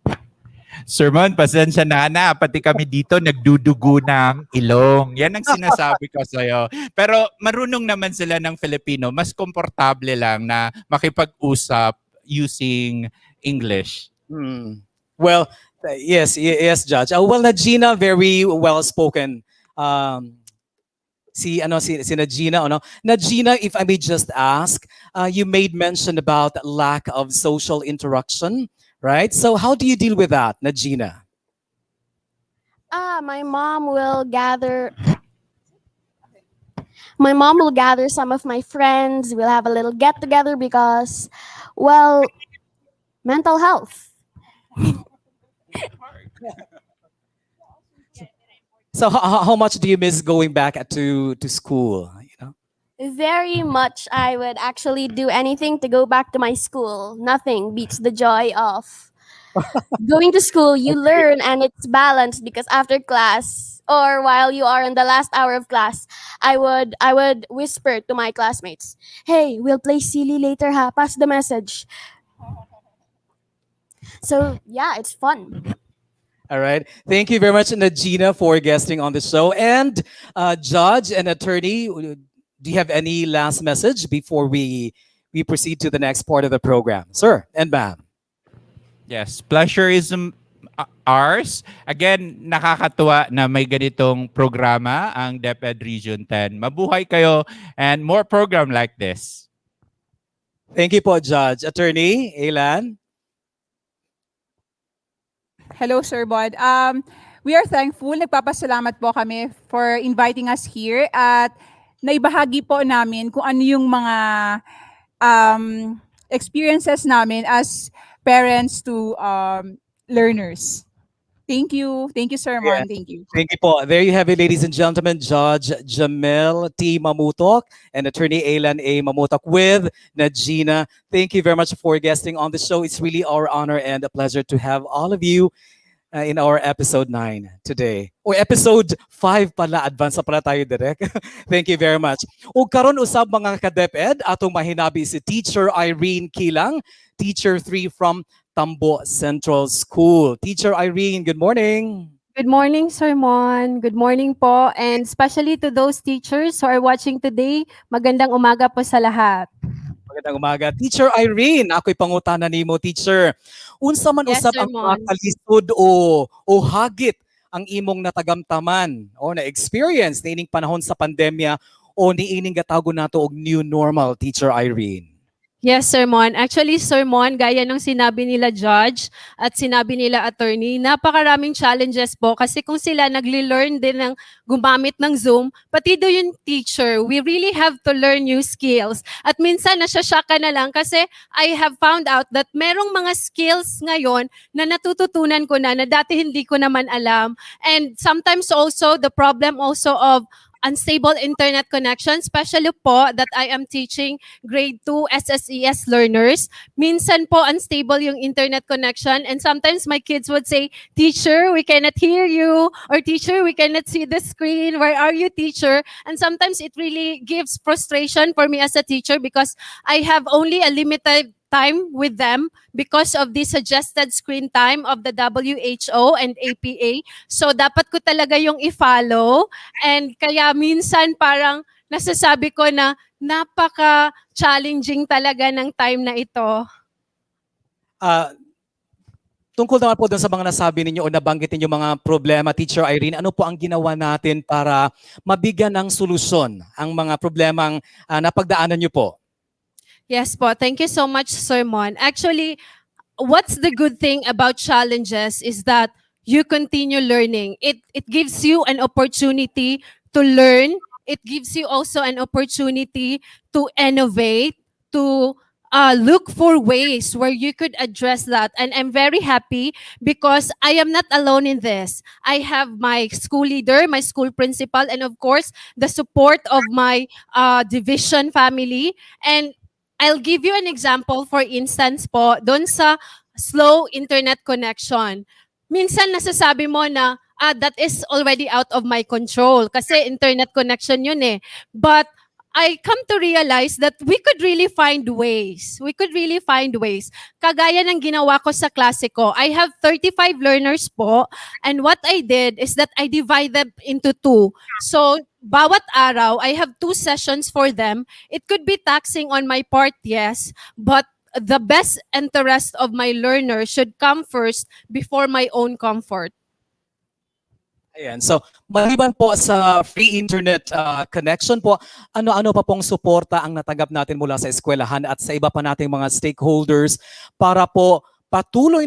[SPEAKER 6] Sir Mon, pasensya na, pati kami dito nagdudugo ng ilong. Yan ang sinasabi ko sa'yo. Pero marunong naman sila ng Filipino. Mas komportable lang na makipag-usap using English.
[SPEAKER 1] Well, yes, Judge. Well, Gina, very well spoken. Si Gina, Gina, if I may just ask, you made mention about lack of social interaction, right? So how do you deal with that, Gina?
[SPEAKER 8] My mom will gather. My mom will gather some of my friends. We'll have a little get together because, well, mental health.
[SPEAKER 1] So how much do you miss going back to school?
[SPEAKER 8] Very much. I would actually do anything to go back to my school. Nothing beats the joy of going to school. You learn and it's balanced because after class or while you are in the last hour of class, I would whisper to my classmates, "Hey, we'll play silly later, ha? Pass the message." So yeah, it's fun.
[SPEAKER 1] All right. Thank you very much, Gina, for guesting on the show. And Judge and Attorney, do you have any last message before we proceed to the next part of the program? Sir and ma'am.
[SPEAKER 6] Yes, pleasure is ours. Again, nakakatuwa na may ganitong programa ang DepEd Region 10. Mabuhay kayo and more program like this.
[SPEAKER 1] Thank you po, Judge. Attorney, Elan.
[SPEAKER 7] Hello, Sir Bod. We are thankful. Nagpapasalamat po kami for inviting us here at naibahagi po namin kung ano yung mga experiences namin as parents to learners. Thank you. Thank you, Sir Mon. Thank you.
[SPEAKER 1] Thank you po. There you have it, ladies and gentlemen. Judge Jamel T. Mamutok and Attorney Elan A. Mamutok with Gina. Thank you very much for guesting on the show. It's really our honor and a pleasure to have all of you in our episode 9 today. Or episode 5 pala, advance pala tayo direct. Thank you very much. Ug karon usab mga ka-DepEd, atong mahinabi si Teacher Irene Kilang, Teacher 3 from Tambo Central School. Teacher Irene, good morning.
[SPEAKER 9] Good morning, Sir Mon. Good morning po. And especially to those teachers who are watching today, magandang umaga po sa lahat.
[SPEAKER 1] Magandang umaga. Teacher Irene, ako'y pangutana nimo, teacher. Unsa man
[SPEAKER 9] Yes,
[SPEAKER 1] usab
[SPEAKER 9] Sir
[SPEAKER 1] ang
[SPEAKER 9] Mon.
[SPEAKER 1] mga kalisod o hagit ang imong natagamtaman o na-experience niining panahon sa pandemya o niining gatago nato og new normal, Teacher Irene?
[SPEAKER 9] Yes, Sir Mon. Actually, Sir Mon, gaya ng sinabi nila Judge at sinabi nila Attorney, napakaraming challenges po kasi kung sila nagli-learn din ng gumamit ng Zoom, pati do yung teacher, we really have to learn new skills. At minsan, nasyashock ka na lang kasi I have found out that merong mga skills ngayon na natututunan ko na dati hindi ko naman alam. And sometimes also, the problem also of unstable internet connection, especially po that I am teaching grade 2 SSES learners. Minsan po unstable yung internet connection and sometimes my kids would say, "Teacher, we cannot hear you," or "Teacher, we cannot see the screen. Where are you, teacher?" And sometimes it really gives frustration for me as a teacher because I have only a limited time with them because of the suggested screen time of the WHO and APA. So dapat ko talaga yung i-follow and kaya minsan parang nasasabi ko na napaka-challenging talaga ng time na ito.
[SPEAKER 1] Tungkol naman po dun sa mga nasabi ninyo o nabanggit ninyo mga problema, Teacher Irene, ano po ang ginawa natin para mabigyan ng solusyon ang mga problemang napagdaanan nyo po?
[SPEAKER 9] Yes po. Thank you so much, Sir Mon. Actually, what's the good thing about challenges is that you continue learning. It gives you an opportunity to learn. It gives you also an opportunity to innovate, to look for ways where you could address that. And I'm very happy because I am not alone in this. I have my school leader, my school principal, and of course, the support of my division family. And I'll give you an example, for instance po, doon sa slow internet connection. Minsan nasasabi mo na, that is already out of my control kasi internet connection yun eh. But I come to realize that we could really find ways. We could really find ways. Kagaya ng ginawa ko sa klase ko. I have 35 learners po, and what I did is that I divide them into two. So, bawat araw, I have 2 sessions for them. It could be taxing on my part, yes, but the best interest of my learner should come first before my own comfort.
[SPEAKER 1] Ayan. So, maliban po sa free internet connection po, ano-ano pa pong suporta ang natanggap natin mula sa eskwelahan at sa iba pa nating mga stakeholders para po patuloy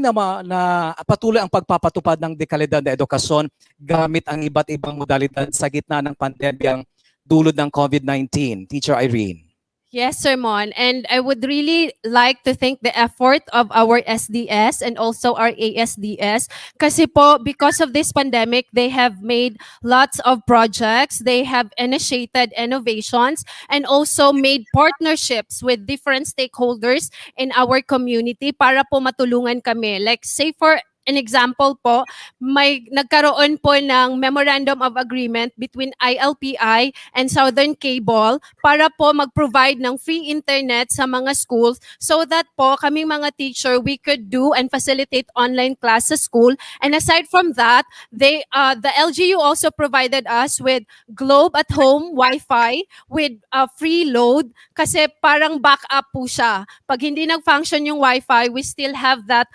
[SPEAKER 1] patuloy ang pagpapatupad ng dekalidad na edukasyon gamit ang iba't ibang modalidad sa gitna ng pandemyang dulot ng COVID-19. Teacher Irene.
[SPEAKER 9] Yes, Sir Mon. And I would really like to thank the effort of our SDS and also our ASDS. Kasi po, because of this pandemic, they have made lots of projects. They have initiated innovations and also made partnerships with different stakeholders in our community para po matulungan kami. Like, say for an example po, may nagkaroon po ng Memorandum of Agreement between ILPI and Southern Cable para po mag-provide ng free internet sa mga schools so that po kaming mga teacher, we could do and facilitate online class sa school. And aside from that, the LGU also provided us with Globe at Home Wi-Fi with free load kasi parang backup po siya. Pag hindi nag-function yung Wi-Fi, we still have that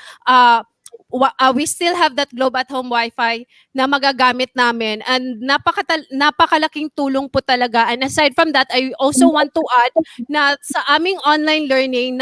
[SPEAKER 9] Globe at Home Wi-Fi na magagamit namin, and napakalaking tulong po talaga. And aside from that, I also want to add na sa aming online learning,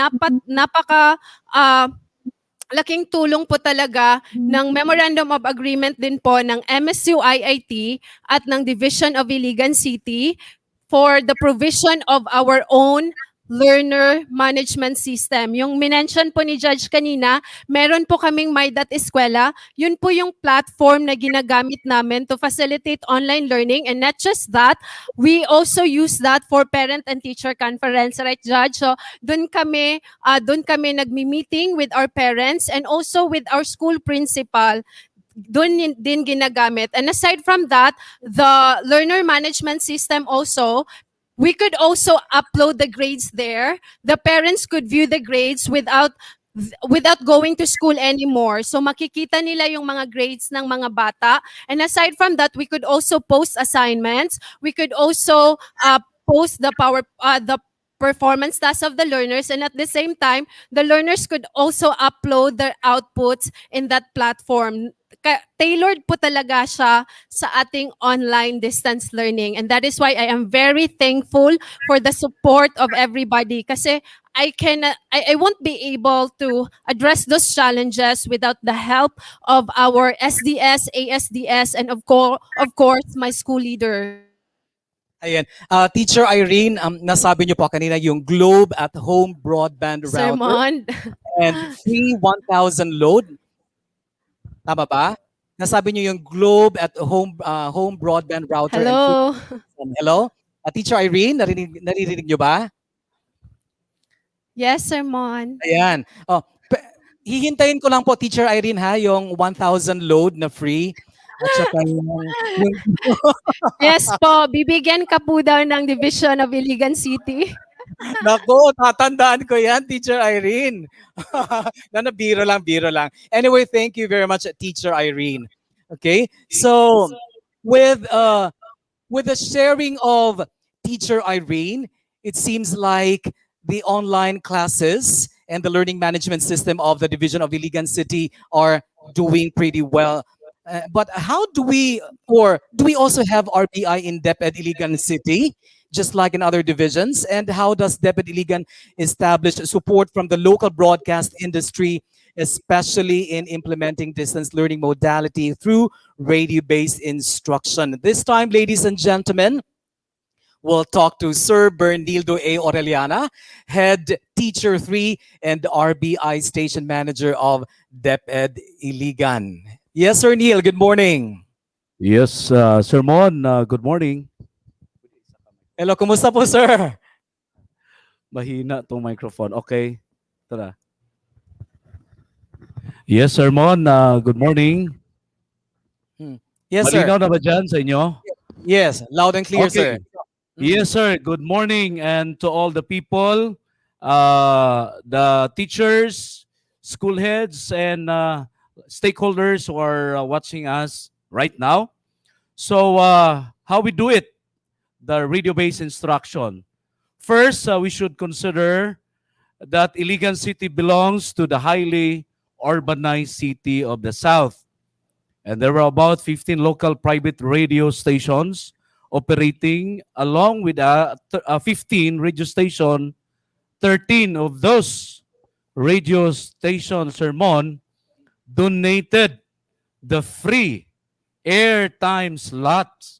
[SPEAKER 9] laking tulong po talaga ng Memorandum of Agreement din po ng MSU IIT at ng Division of Iligan City for the provision of our own learner management system. Yung minention po ni Judge kanina, meron po kaming My.Eskwela. Yun po yung platform na ginagamit namin to facilitate online learning. And not just that, we also use that for parent and teacher conference, right, Judge? So, doon kami nagmi-meeting with our parents and also with our school principal. Doon din ginagamit. And aside from that, the learner management system also, we could also upload the grades there. The parents could view the grades without going to school anymore. So makikita nila yung mga grades ng mga bata. And aside from that, we could also post assignments. We could also post the performance tasks of the learners, and at the same time, the learners could also upload their outputs in that platform. Tailored po talaga siya sa ating online distance learning, and that is why I am very thankful for the support of everybody kasi I won't be able to address those challenges without the help of our SDS, ASDS, and of course my school leader.
[SPEAKER 1] Ayan. Teacher Irene, nasabi niyo po kanina yung Globe at Home broadband router
[SPEAKER 9] Sermon.
[SPEAKER 1] and free 1,000 load. Tama ba? Nasabi niyo yung Globe at Home broadband router.
[SPEAKER 9] Hello.
[SPEAKER 1] Hello? Teacher Irene, naririnig niyo ba?
[SPEAKER 9] Yes, Sermon.
[SPEAKER 1] Ayan. Hihintayin ko lang po, Teacher Irene, ha, yung 1,000 load na free. At saka yung
[SPEAKER 9] Yes po, bibigyan ka po daw ng Division of Iligan City.
[SPEAKER 1] Nako, tatandaan ko yan, Teacher Irene. Biro lang. Anyway, thank you very much, Teacher Irene. Okay, so with the sharing of Teacher Irene, it seems like the online classes and the learning management system of the Division of Iligan City are doing pretty well. But how do we also have RBI in DepEd Iligan City, just like in other divisions? And how does DepEd Iligan establish support from the local broadcast industry, especially in implementing distance learning modality through radio-based instruction? This time, ladies and gentlemen, we'll talk to Sir Bernildo A. Orellana, Head Teacher 3 and RBI Station Manager of DepEd Iligan. Yes, Sir Neil, good morning.
[SPEAKER 10] Yes, Sir Mon, good morning.
[SPEAKER 1] Hello, kumusta po, sir?
[SPEAKER 10] Mahina tong microphone. Okay, tara. Yes, Sir Mon, good morning.
[SPEAKER 1] Yes, sir.
[SPEAKER 10] Malinaw na ba dyan sa inyo?
[SPEAKER 1] Yes, loud and clear, sir.
[SPEAKER 10] Yes, sir. Good morning, and to all the people, the teachers, school heads, and stakeholders who are watching us right now. So, how we do it? The radio-based instruction. First, we should consider that Iligan City belongs to the highly urbanized city of the South. And there were about 15 local private radio stations operating along with 15 radio station. 13 of those radio station sermon donated the free airtime slots.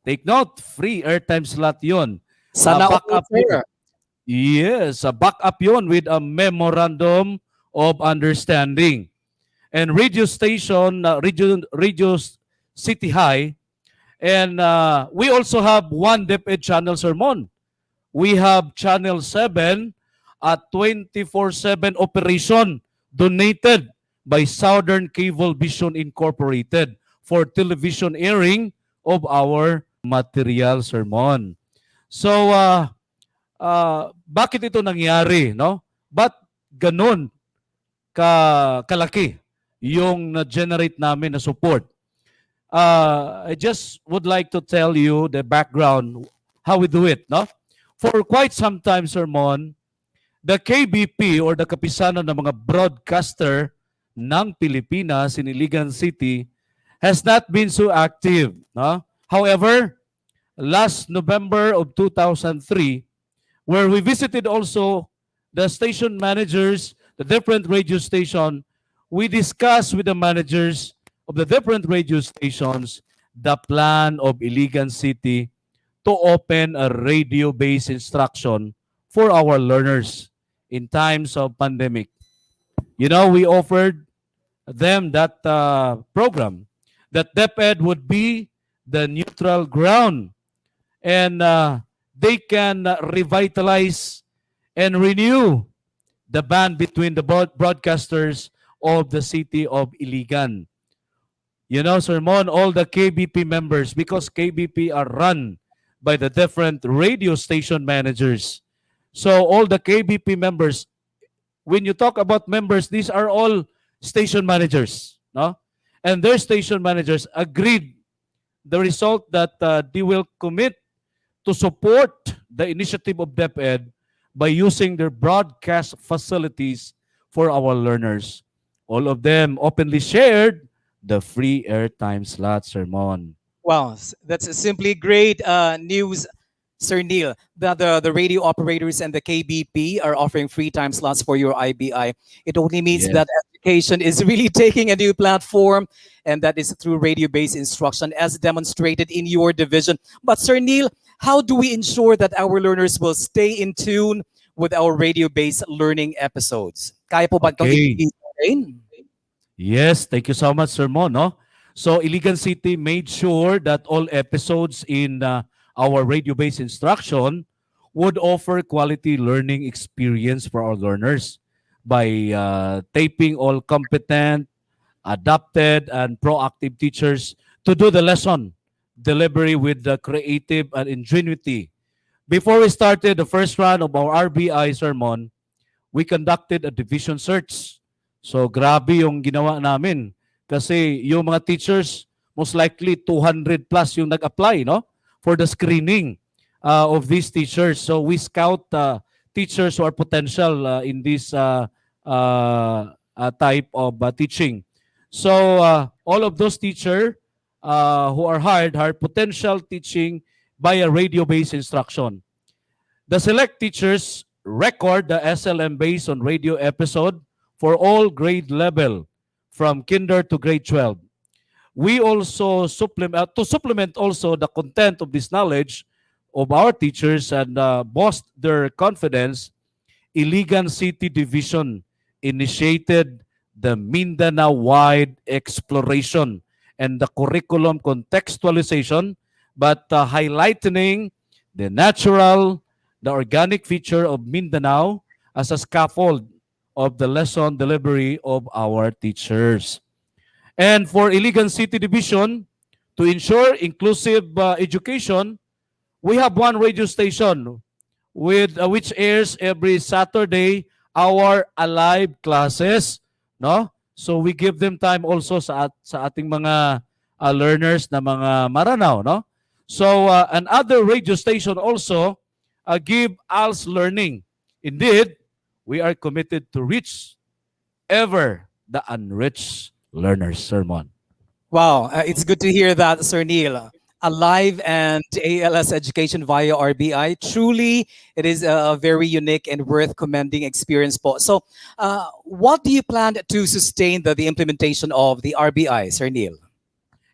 [SPEAKER 10] Take note, free airtime slot yon.
[SPEAKER 1] Sana
[SPEAKER 10] Back
[SPEAKER 1] all,
[SPEAKER 10] up
[SPEAKER 1] sir.
[SPEAKER 10] Yes, back up yon with a memorandum of understanding. And radio station, radio City High, and we also have one DepEd channel sermon. We have Channel 7 at 24/7 operation donated by Southern Cable Vision Incorporated for television airing of our material sermon. So, bakit ito nangyari, no? Ba't ganun kalaki yung na-generate namin na support? I just would like to tell you the background, how we do it, no? For quite some time, Sermon, the KBP or the Kapisanan ng mga broadcaster ng Pilipinas in Iligan City has not been so active, no? However, last November of 2003, where we visited also the station managers, the different radio station, we discussed with the managers of the different radio stations the plan of Iligan City to open a radio-based instruction for our learners in times of pandemic. You know, we offered them that program, that DepEd would be the neutral ground, and they can revitalize and renew the band between the broadcasters of the city of Iligan. You know, Sermon, all the KBP members, because KBP are run by the different radio station managers. So all the KBP members, when you talk about members, these are all station managers, no? And their station managers agreed the result that they will commit to support the initiative of DepEd by using their broadcast facilities for our learners. All of them openly shared the free airtime slot sermon.
[SPEAKER 1] Wow, that's simply great news, Sir Neil. The radio operators and the KBP are offering free time slots for your IBI. It only means
[SPEAKER 10] Yes.
[SPEAKER 1] that education is really taking a new platform, and that is through radio-based instruction as demonstrated in your division. But Sir Neil, how do we ensure that our learners will stay in tune with our radio-based learning episodes? Kaya po ba itong
[SPEAKER 10] Okay.
[SPEAKER 1] i-explain?
[SPEAKER 10] Yes, thank you so much, Sir Mo. No? So Iligan City made sure that all episodes in our radio-based instruction would offer quality learning experience for our learners by taping all competent, adapted, and proactive teachers to do the lesson delivery with the creative and ingenuity. Before we started the first round of our RBI sermon, we conducted a division search. So grabe yung ginawa namin kasi yung mga teachers, most likely 200 plus yung nag-apply, no, for the screening of these teachers. So we scout teachers who are potential in this type of teaching. So all of those teachers who are hired potential teaching by a radio-based instruction. The select teachers record the SLM based on radio episode for all grade level from kinder to grade 12. We also supplement also the content of this knowledge of our teachers and boost their confidence. Iligan City Division initiated the Mindanao-wide exploration and the curriculum contextualization, but highlighting the natural, the organic feature of Mindanao as a scaffold of the lesson delivery of our teachers. And for Iligan City Division, to ensure inclusive education, we have one radio station with which airs every Saturday our alive classes, no? So we give them time also sa ating mga learners na mga maranaw, no? So another radio station also give us learning. Indeed, we are committed to reach ever the unreached learners sermon.
[SPEAKER 1] Wow, it's good to hear that, Sir Neil. Alive and ALS education via RBI. Truly, it is a very unique and worth commending experience po. So, what do you plan to sustain the implementation of the RBI, Sir Neil?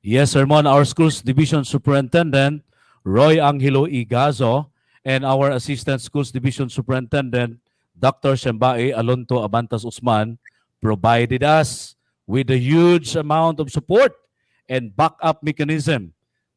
[SPEAKER 10] Yes, Sermon, our school's division superintendent, Roy Angelo Igazo, and our assistant schools division superintendent, Dr. Shembae Alonto Abantas Usman, provided us with a huge amount of support and backup mechanism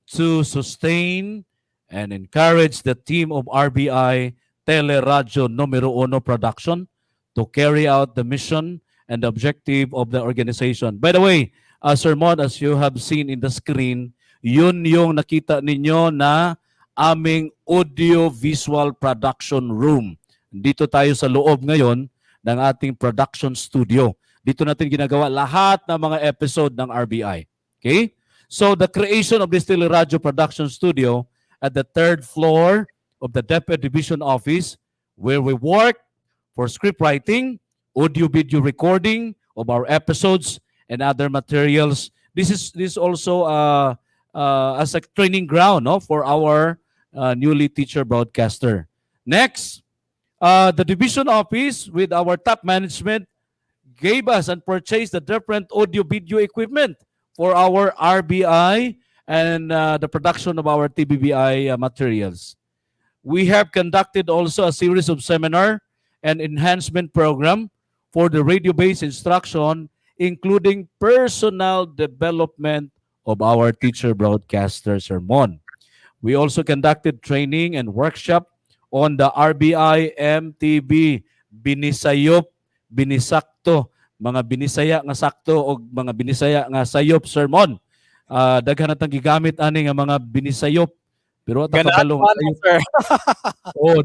[SPEAKER 10] to sustain and encourage the team of RBI Teleradyo Numero Uno production to carry out the mission and the objective of the organization. By the way, Sermon, as you have seen in the screen, yun yung nakita ninyo na aming audio-visual production room. Dito tayo sa loob ngayon ng ating production studio. Dito natin ginagawa lahat ng mga episode ng RBI. Okay? So the creation of this Teleradio production studio at the third floor of the DepEd Division Office, where we work for script writing, audio-video recording of our episodes, and other materials. This is also as a training ground, no, for our newly teacher broadcaster. Next, the division office with our top management gave us and purchased the different audio-video equipment for our RBI and the production of our TBBI materials. We have conducted also a series of seminar and enhancement program for the radio-based instruction, including personal development of our teacher broadcaster sermon. We also conducted training and workshop on the RBI MTB Binisayop, Binisakto, mga binisaya nga sakto o mga binisaya nga sayop sermon. Daghan natang gigamit ani nga mga binisayop. Pero ta kabalong
[SPEAKER 1] sir.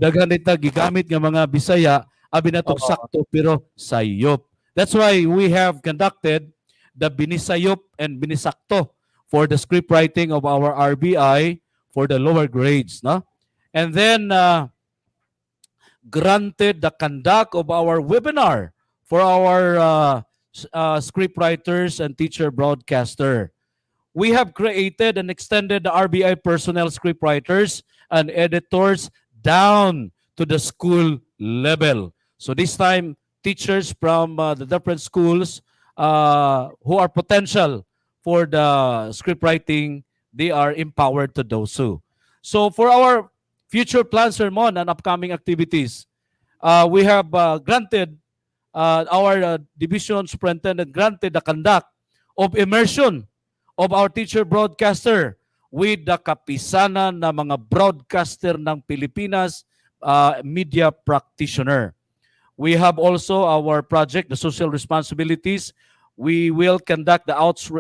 [SPEAKER 10] daghan nita gigamit nga mga Bisaya abi natok sakto pero sayop. That's why we have conducted the Binisayop and Binisakto for the script writing of our RBI for the lower grades, no? And then granted the conduct of our webinar for our script writers and teacher broadcaster. We have created and extended the RBI personnel script writers and editors down to the school level. So this time, teachers from the different schools who are potential for the script writing, they are empowered to do so. So for our future plans, sermon, and upcoming activities, we have granted our division superintendent granted the conduct of immersion of our teacher broadcaster with the kapisanan na mga broadcaster ng Pilipinas, media practitioner. We have also our project, the social responsibilities. We will conduct the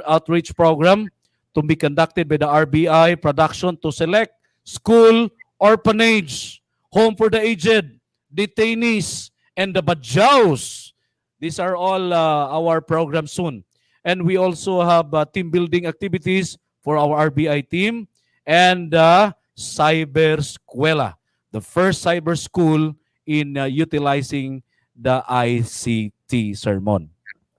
[SPEAKER 10] outreach program to be conducted by the RBI production to select school, orphanage, home for the aged, detainees, and the badyaws. These are all our programs soon. And we also have team building activities for our RBI team and Cyber Eskwela, the first cyber school in utilizing the ICT sermon.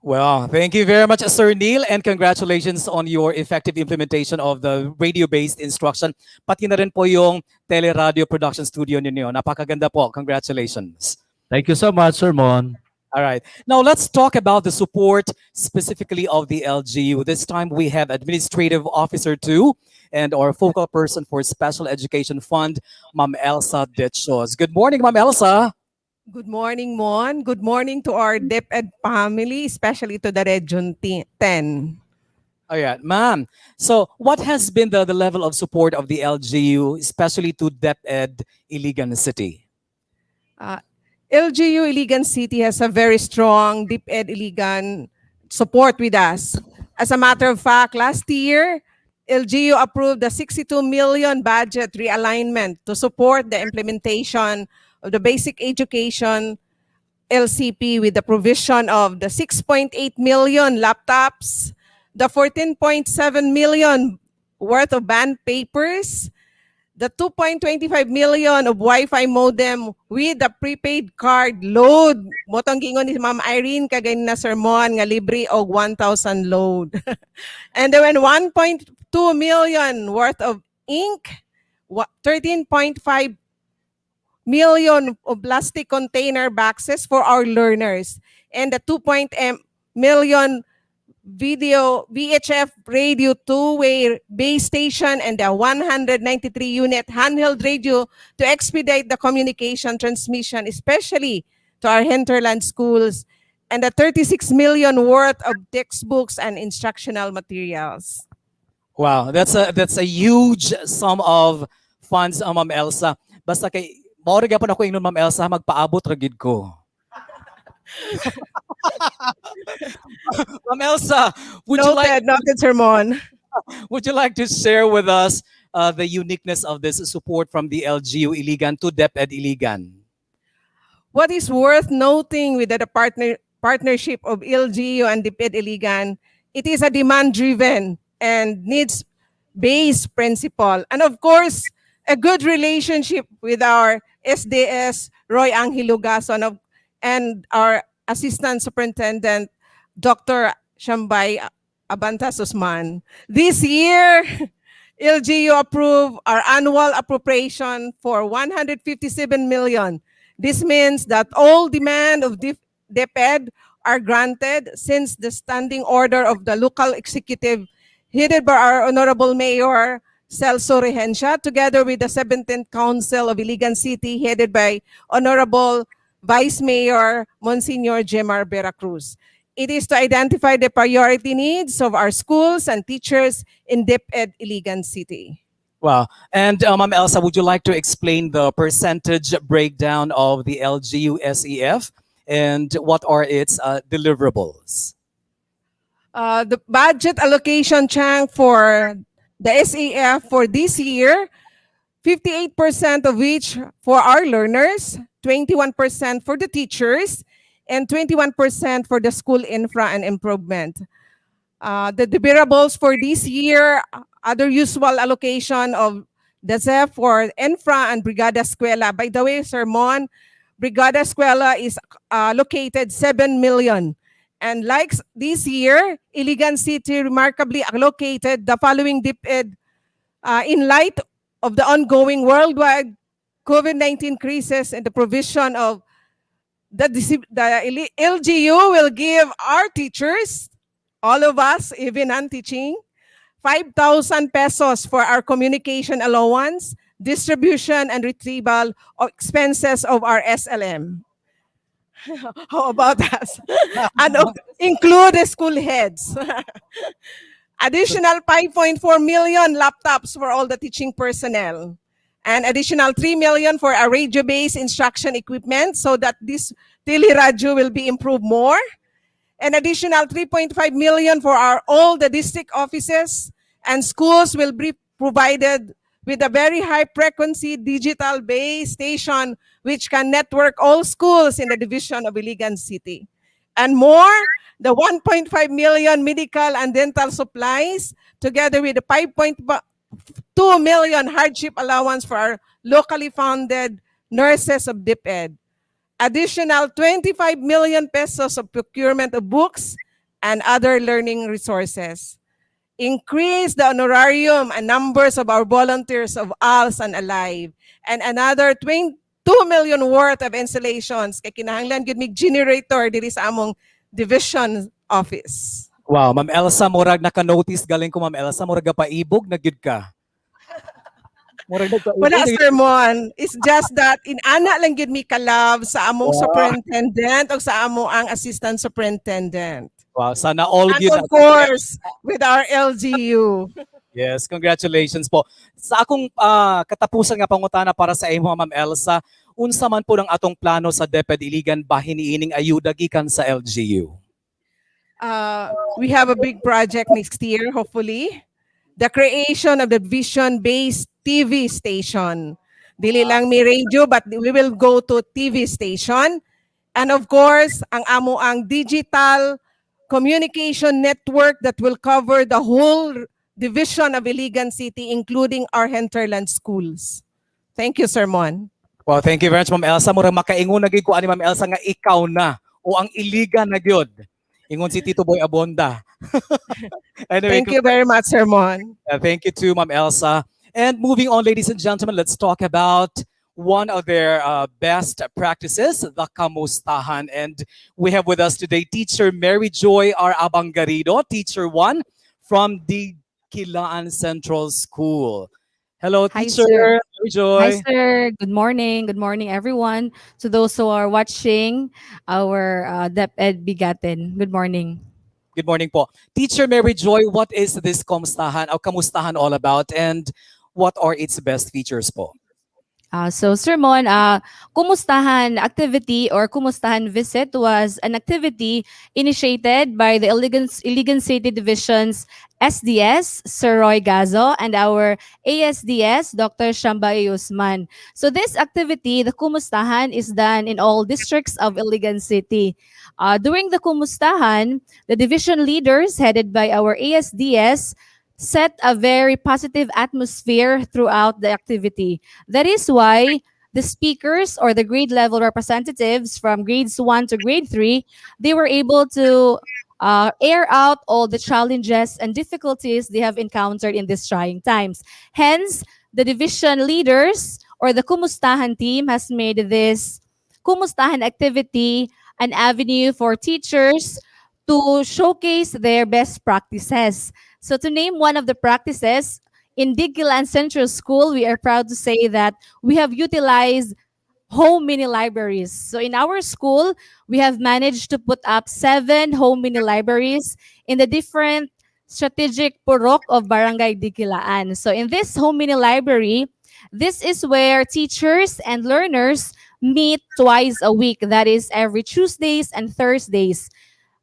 [SPEAKER 1] Well, thank you very much, Sir Neil, and congratulations on your effective implementation of the radio-based instruction. Pati na rin po yung teleradio production studio ninyo. Napakaganda po. Congratulations.
[SPEAKER 10] Thank you so much, sermon.
[SPEAKER 1] All right. Now let's talk about the support specifically of the LGU. This time we have Administrative Officer 2 and our focal person for Special Education Fund, Ma'am Elsa Ditchos. Good morning, Ma'am Elsa.
[SPEAKER 11] Good morning, Mon. Good morning to our DepEd family, especially to the Region 10.
[SPEAKER 1] All right, ma'am. So what has been the level of support of the LGU, especially to DepEd Iligan City?
[SPEAKER 11] LGU Iligan City has a very strong DepEd Iligan support with us. As a matter of fact, last year, LGU approved the 62 million budget realignment to support the implementation of the basic education LCP with the provision of the 6.8 million laptops, the 14.7 million worth of band papers, the 2.25 million of Wi-Fi modem with the prepaid card load. Motong gingon ni Ma'am Irene kagay na sermon nga libre og 1,000 load. And then 1.2 million worth of ink, 13.5 million of plastic container boxes for our learners, and the 2.0 million video VHF radio two-way base station and the 193 unit handheld radio to expedite the communication transmission, especially to our hinterland schools, and the 36 million worth of textbooks and instructional materials.
[SPEAKER 1] Wow, that's a huge sum of funds, Ma'am Elsa. Basta kay mao ra gyapon ako ingnon, Ma'am Elsa, magpaabot ra gid ko. Ma'am Elsa,
[SPEAKER 11] Noted, sermon.
[SPEAKER 1] would you like to share with us the uniqueness of this support from the LGU Iligan to DepEd Iligan?
[SPEAKER 11] What is worth noting with the partnership of LGU and DepEd Iligan, it is a demand-driven and needs-based principle. And of course, a good relationship with our SDS, Roy Anghilugason, and our Assistant Superintendent, Dr. Shambay Abantas Usman. This year, LGU approved our annual appropriation for 157 million. This means that all demand of DepEd are granted since the standing order of the local executive headed by our Honorable Mayor Celso Regencia, together with the 17th Council of Iligan City headed by Honorable Vice Mayor Monsignor Jemar Veracruz. It is to identify the priority needs of our schools and teachers in DepEd Iligan City.
[SPEAKER 1] Wow. And Ma'am Elsa, would you like to explain the percentage breakdown of the LGU SEF and what are its deliverables?
[SPEAKER 11] The budget allocation chunk for the SAF for this year, 58% of which for our learners, 21% for the teachers, and 21% for the school infra and improvement. The deliverables for this year, other usual allocation of the ZEF for infra and Brigada Escuela. By the way, Sermon, Brigada Escuela is allocated 7 million. And like this year, Iligan City remarkably allocated the following DepEd in light of the ongoing worldwide COVID-19 crisis and the provision of the LGU will give our teachers, all of us, even non-teaching, 5,000 pesos for our communication allowance, distribution and retrieval of expenses of our SLM. How about us? And include the school heads. Additional 5.4 million laptops for all the teaching personnel. And additional 3 million for our radio-based instruction equipment so that this teleradio will be improved more. An additional 3.5 million for all the district offices and schools will be provided with a very high frequency digital base station which can network all schools in the division of Iligan City. And more, the 1.5 million medical and dental supplies together with the 5.2 million hardship allowance for our locally founded nurses of DepEd. Additional 25 million pesos of procurement of books and other learning resources. Increase the honorarium and numbers of our volunteers of ALS and Alive. And another 22 million worth of installations. Kay kinahanglan gid mig generator diri sa among division office.
[SPEAKER 1] Wow, Ma'am Elsa, murag naka-notice galing ko, Ma'am Elsa, murag paibog na gid ka.
[SPEAKER 11] Wala, sermon. It's just that inana lang gid mi kalab sa among superintendent o sa amo ang assistant superintendent.
[SPEAKER 1] Wow, sana all
[SPEAKER 11] And
[SPEAKER 1] yun.
[SPEAKER 11] of course, with our LGU.
[SPEAKER 1] Yes, congratulations po. Sa akong katapusan nga pangutana para sa imo, Ma'am Elsa, unsa man po ng atong plano sa DepEd Iligan bahin niining ayuda gikan sa LGU?
[SPEAKER 11] We have a big project next year, hopefully. the creation of the vision-based TV station. Dili lang may radio, but we will go to TV station. And of course, ang amo ang digital communication network that will cover the whole division of Iligan City, including our hinterland schools. Thank you, Sir Mon.
[SPEAKER 1] Well, thank you very much, Ma'am Elsa. Murang makaingon na gid ko ani Ma'am Elsa nga ikaw na o ang Iligan na gyud. Ingon si Tito Boy Abonda. Anyway,
[SPEAKER 11] Thank you very much, Sir Mon.
[SPEAKER 1] thank you to Ma'am Elsa. And moving on, ladies and gentlemen, let's talk about one of their best practices, the Kamustahan. And we have with us today Teacher Mary Joy R. Abangarido, Teacher 1 from the Kilaan Central School. Hello,
[SPEAKER 12] Hi,
[SPEAKER 1] Teacher
[SPEAKER 12] sir.
[SPEAKER 1] Mary Joy.
[SPEAKER 12] Hi, sir. Good morning. Good morning, everyone. To those who are watching our DepEd Bigatin. Good morning.
[SPEAKER 1] Good morning po. Teacher Mary Joy, what is this Kamustahan all about, and what are its best features po?
[SPEAKER 12] So, Sir Mon, Kumustahan activity or Kumustahan visit was an activity initiated by the Iligan City Division's SDS, Sir Roy Gazo, and our ASDS, Dr. Shamba Usman. So this activity, the Kumustahan, is done in all districts of Iligan City. During the Kumustahan, the division leaders headed by our ASDS set a very positive atmosphere throughout the activity. That is why the speakers or the grade level representatives from grades 1 to grade 3, they were able to air out all the challenges and difficulties they have encountered in these trying times. Hence, the division leaders or the Kumustahan team has made this Kumustahan activity an avenue for teachers to showcase their best practices. So to name one of the practices, in Digilan Central School, we are proud to say that we have utilized home mini libraries. So in our school, we have managed to put up 7 home mini libraries in the different strategic purok of Barangay Digilaan. So in this home mini library, this is where teachers and learners meet twice a week. That is every Tuesdays and Thursdays.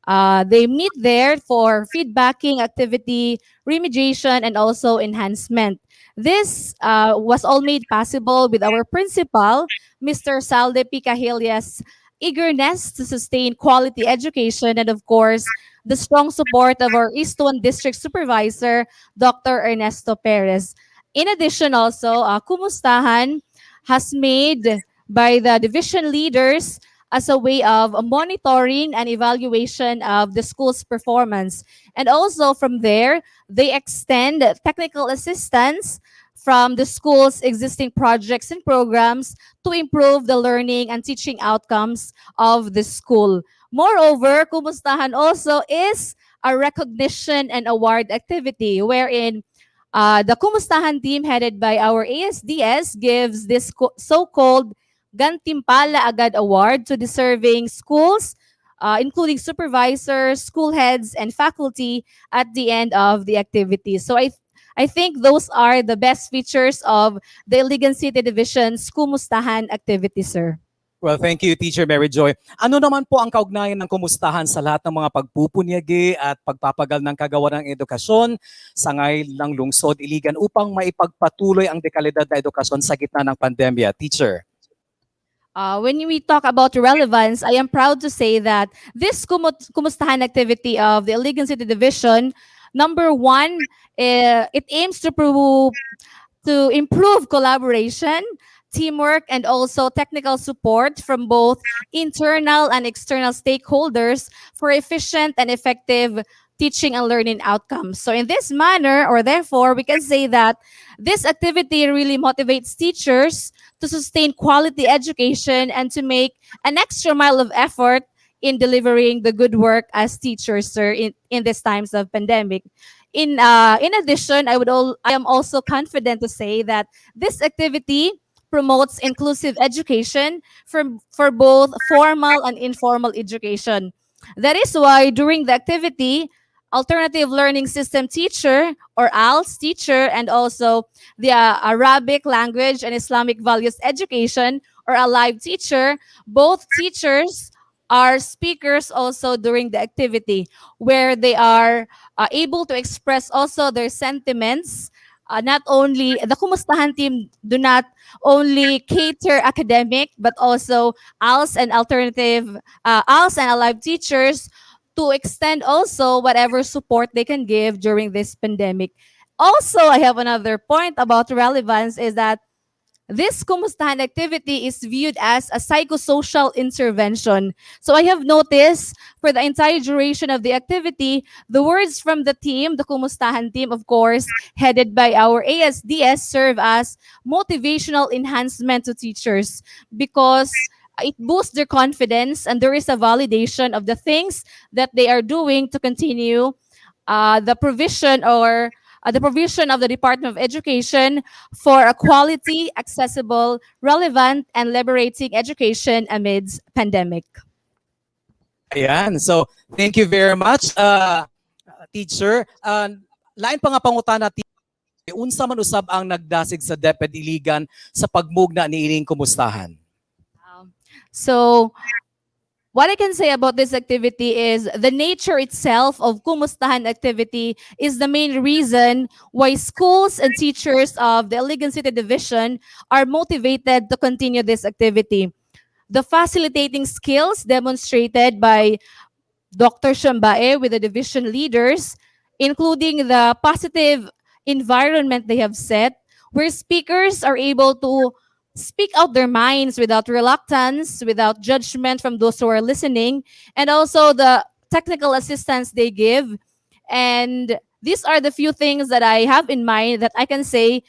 [SPEAKER 12] They meet there for feedbacking activity, remediation, and also enhancement. This was all made possible with our principal, Mr. Salde Picahilia's eagerness to sustain quality education, and of course, the strong support of our East 1 District Supervisor, Dr. Ernesto Perez. In addition also, Kumustahan has made by the division leaders as a way of monitoring and evaluation of the school's performance. And also from there, they extend technical assistance from the school's existing projects and programs to improve the learning and teaching outcomes of the school. Moreover, Kumustahan also is a recognition and award activity wherein the Kumustahan team headed by our ASDS gives this so-called Gantimpala Agad Award to deserving schools, including supervisors, school heads, and faculty at the end of the activity. So I think those are the best features of the Iligan City Division's Kumustahan activity, sir.
[SPEAKER 1] Well, thank you, Teacher Mary Joy. Ano naman po ang kaugnayan ng Kumustahan sa lahat ng mga pagpupunyagi at pagpapagal ng kagawaran ng edukasyon sa ngayon ng lungsod Iligan upang maipagpatuloy ang dekalidad na edukasyon sa gitna ng pandemya? Teacher.
[SPEAKER 12] When we talk about relevance, I am proud to say that this Kumustahan activity of the Iligan City Division, number one, it aims to improve collaboration, teamwork, and also technical support from both internal and external stakeholders for efficient and effective teaching and learning outcomes. So in this manner, or therefore, we can say that this activity really motivates teachers to sustain quality education and to make an extra mile of effort in delivering the good work as teachers, sir, in these times of pandemic. In addition, I am also confident to say that this activity promotes inclusive education for both formal and informal education. That is why during the activity, Alternative Learning System teacher or ALS teacher and also the Arabic language and Islamic values education or ALIVE teacher, both teachers our speakers also during the activity, where they are able to express also their sentiments. Not only the Kumustahan team do not only cater academic, but also ALS and alternative, ALS and alive teachers to extend also whatever support they can give during this pandemic. Also, I have another point about relevance is that this kumustahan activity is viewed as a psychosocial intervention. So I have noticed for the entire duration of the activity, the words from the team, the kumustahan team, of course, headed by our ASDS, serve as motivational enhancement to teachers because it boosts their confidence and there is a validation of the things that they are doing to continue the provision of the Department of Education for a quality, accessible, relevant, and liberating education amidst pandemic.
[SPEAKER 1] Ayan. So, thank you very much, teacher. Lain pa nga pangutana, unsa man usab ang nagdasig sa DepEd Iligan sa pagmugna ni ining kumustahan?
[SPEAKER 12] So, what I can say about this activity is the nature itself of Kumustahan activity is the main reason why schools and teachers of the Iligan City Division are motivated to continue this activity. The facilitating skills demonstrated by Dr. Shambae with the division leaders, including the positive environment they have set, where speakers are able to speak out their minds without reluctance, without judgment from those who are listening, and also the technical assistance they give. And these are the few things that I have in mind that I can say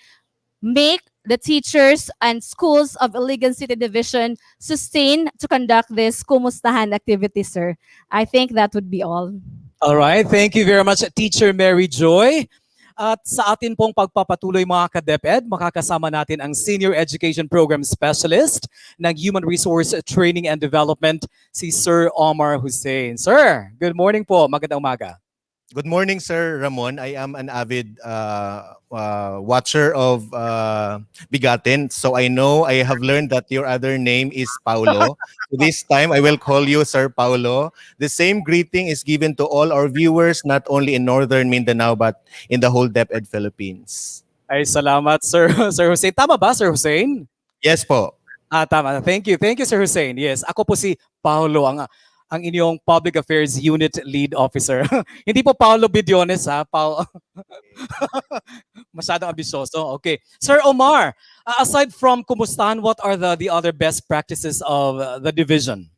[SPEAKER 12] make the teachers and schools of Iligan City Division sustain to conduct this Kumustahan activity, sir. I think that would be all.
[SPEAKER 1] All right. Thank you very much, Teacher Mary Joy. At sa atin pong pagpapatuloy mga ka-DepEd, makakasama natin ang Senior Education Program Specialist ng Human Resource Training and Development, si Sir Omar Hussein. Sir, good morning po. Magandang umaga.
[SPEAKER 13] Good morning, Sir Ramon. I am an avid watcher of Bigatin. So I know I have learned that your other name is Paulo. So this time I will call you Sir Paulo. The same greeting is given to all our viewers, not only in Northern Mindanao, but in the whole DepEd Philippines.
[SPEAKER 1] Ay, salamat, Sir, Sir Hussein. Tama ba, Sir Hussein?
[SPEAKER 13] Yes po.
[SPEAKER 1] Tama. Thank you. Thank you, Sir Hussein. Yes, ako po si Paulo, ang inyong Public Affairs Unit Lead Officer. Hindi po Paulo Bidiones, ha? Masyadong ambisyoso. Okay. Sir Omar, aside from Kumustahan, what are the other best practices of the division?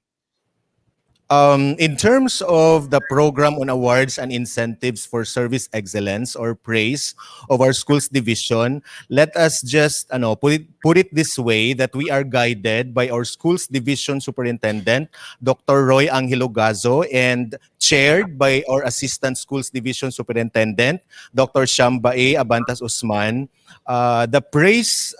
[SPEAKER 13] In terms of the program on awards and incentives for service excellence or praise of our schools division, let us just put it this way that we are guided by our schools division superintendent, Dr. Roy Angelo Gazo, and chaired by our assistant schools division superintendent, Dr. Shambae Abantas Usman. The praise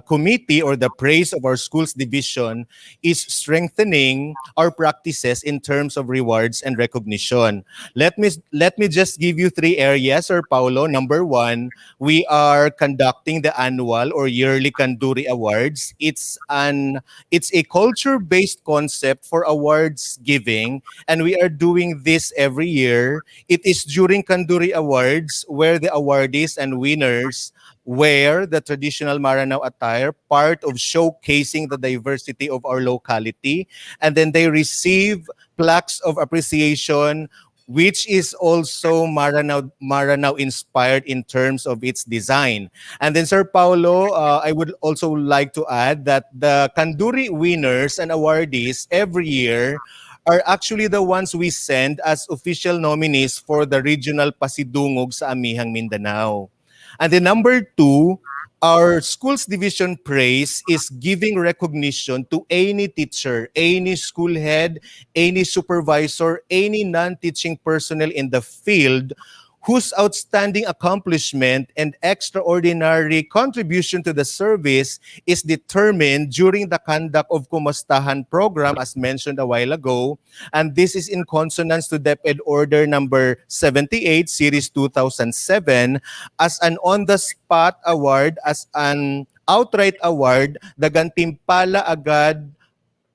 [SPEAKER 13] committee or the praise of our schools division is strengthening our practices in terms of rewards and recognition. Let me just give you three areas, Sir Paulo. Number one, we are conducting the annual or yearly Kanduri Awards. It's a culture-based concept for awards giving, and we are doing this every year. It is during Kanduri Awards where the awardees and winners wear the traditional Maranao attire, part of showcasing the diversity of our locality. And then they receive plaques of appreciation, which is also Maranao inspired in terms of its design. And then, Sir Paulo, I would also like to add that the Kanduri winners and awardees every year are actually the ones we send as official nominees for the regional Pasidungog sa Amihang Mindanao. And then number two, our schools division praise is giving recognition to any teacher, any school head, any supervisor, any non-teaching personnel in the field whose outstanding accomplishment and extraordinary contribution to the service is determined during the conduct of Kumustahan program, as mentioned a while ago. And this is in consonance to DepEd Order number 78, Series 2007, as an on-the-spot award, as an outright award. The Gantimpala Agad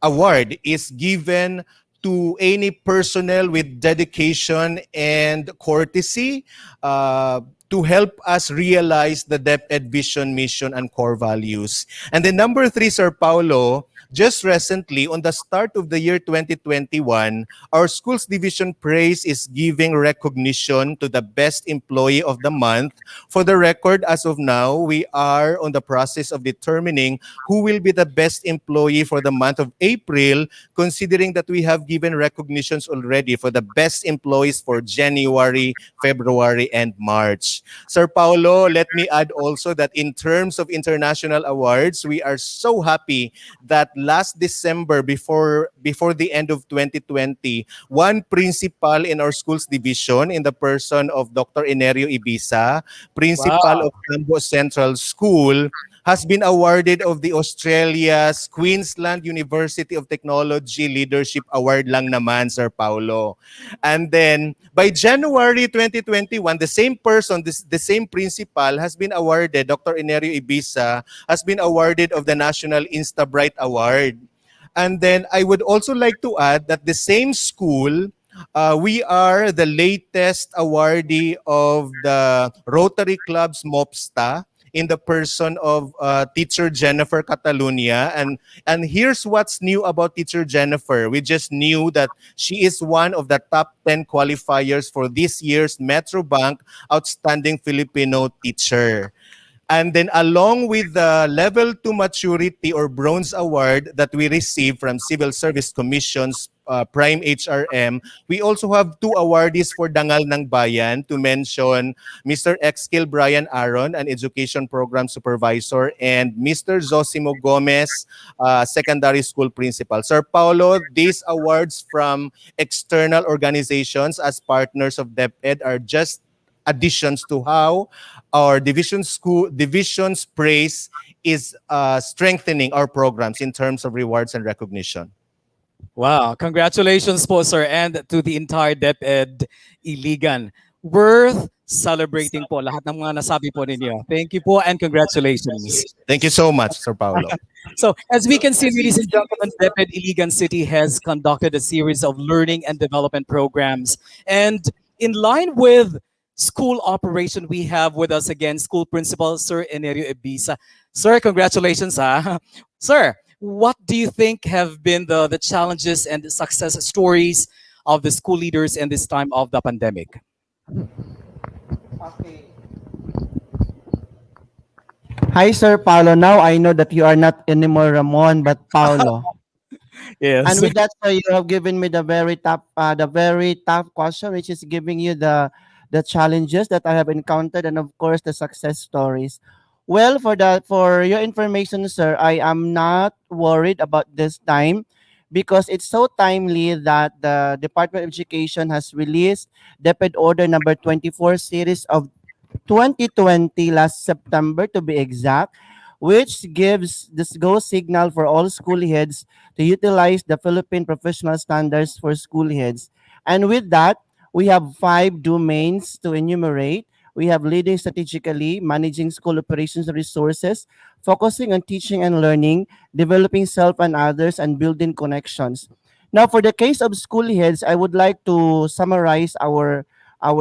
[SPEAKER 13] Award is given to any personnel with dedication and courtesy to help us realize the DepEd vision, mission, and core values. And then number three, Sir Paulo, just recently, on the start of the year 2021, our schools division praise is giving recognition to the best employee of the month. For the record, as of now, we are on the process of determining who will be the best employee for the month of April, considering that we have given recognitions already for the best employees for January, February, and March. Sir Paulo, let me add also that in terms of international awards, we are so happy that last December, before the end of 2020, one principal in our schools division, in the person of Dr. Enerio Ibiza, principal of Cambo Central School, has been awarded of the Australia's Queensland University of Technology Leadership Award lang naman, Sir Paulo. And then, by January 2021, the same person, the same principal has been awarded, Dr. Enerio Ibiza, has been awarded of the National InstaBright Award. And then, I would also like to add that the same school, we are the latest awardee of the Rotary Club's MOPSTA, in the person of teacher Jennifer Catalunya. And here's what's new about teacher Jennifer. We just knew that she is one of the top 10 qualifiers for this year's Metrobank Outstanding Filipino Teacher. And then along with the Level 2 Maturity or Bronze Award that we received from Civil Service Commission's Prime HRM, we also have two awardees for Dangal ng Bayan, to mention Mr. Exkil Brian Aaron, an Education Program Supervisor, and Mr. Zosimo Gomez, Secondary School Principal. Sir Paulo, these awards from external organizations as partners of DepEd are just additions to how our division's praise is strengthening our programs in terms of rewards and recognition.
[SPEAKER 1] Wow, congratulations po, sir, and to the entire DepEd Iligan. Worth celebrating po lahat ng mga nasabi po ninyo. Thank you po and congratulations.
[SPEAKER 13] Thank you so much, Sir Paulo.
[SPEAKER 1] So, as we can see, ladies and gentlemen, DepEd Iligan City has conducted a series of learning and development programs. And in line with school operation, we have with us again school principal, Sir Enerio Ibiza. Sir, congratulations. Sir, what do you think have been the challenges and the success stories of the school leaders in this time of the pandemic?
[SPEAKER 5] Okay. Hi, Sir Paulo. Now I know that you are not anymore Ramon, but Paulo.
[SPEAKER 1] Yes.
[SPEAKER 5] And with that, sir, you have given me the very tough question, which is giving you the challenges that I have encountered, and of course the success stories. Well, for your information, sir, I am not worried about this time because it's so timely that the Department of Education has released DepEd Order number 24 series of 2020 last September to be exact, which gives this go signal for all school heads to utilize the Philippine professional standards for school heads. And with that, we have 5 domains to enumerate. We have leading strategically, managing school operations and resources, focusing on teaching and learning, developing self and others, and building connections. Now, for the case of school heads, I would like to summarize our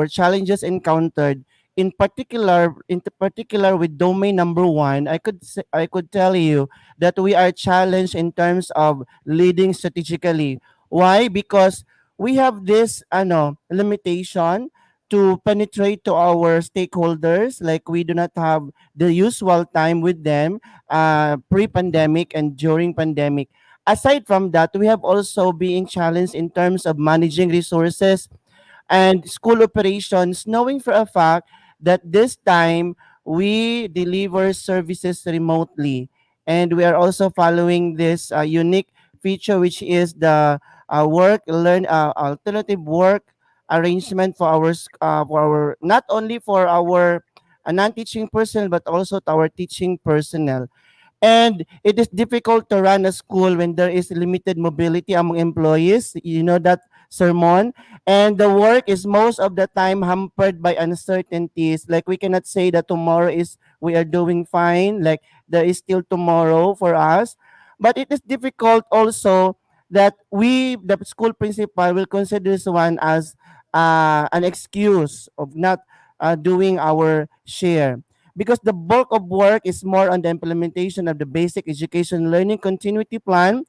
[SPEAKER 5] challenges encountered. In particular with domain number 1, I could tell you that we are challenged in terms of leading strategically. Why? Because we have this limitation to penetrate to our stakeholders. Like, we do not have the usual time with them pre-pandemic and during pandemic. Aside from that, we have also being challenged in terms of managing resources and school operations, knowing for a fact that this time we deliver services remotely. And we are also following this unique feature, which is the alternative work arrangement for our not only for our non-teaching personnel but also to our teaching personnel. And it is difficult to run a school when there is limited mobility among employees. You know that, Sermon. And the work is most of the time hampered by uncertainties. Like, we cannot say that tomorrow is we are doing fine. Like, there is still tomorrow for us. But it is difficult also that we, the school principal, will consider this one as an excuse of not doing our share. Because the bulk of work is more on the implementation of the basic education learning continuity plan,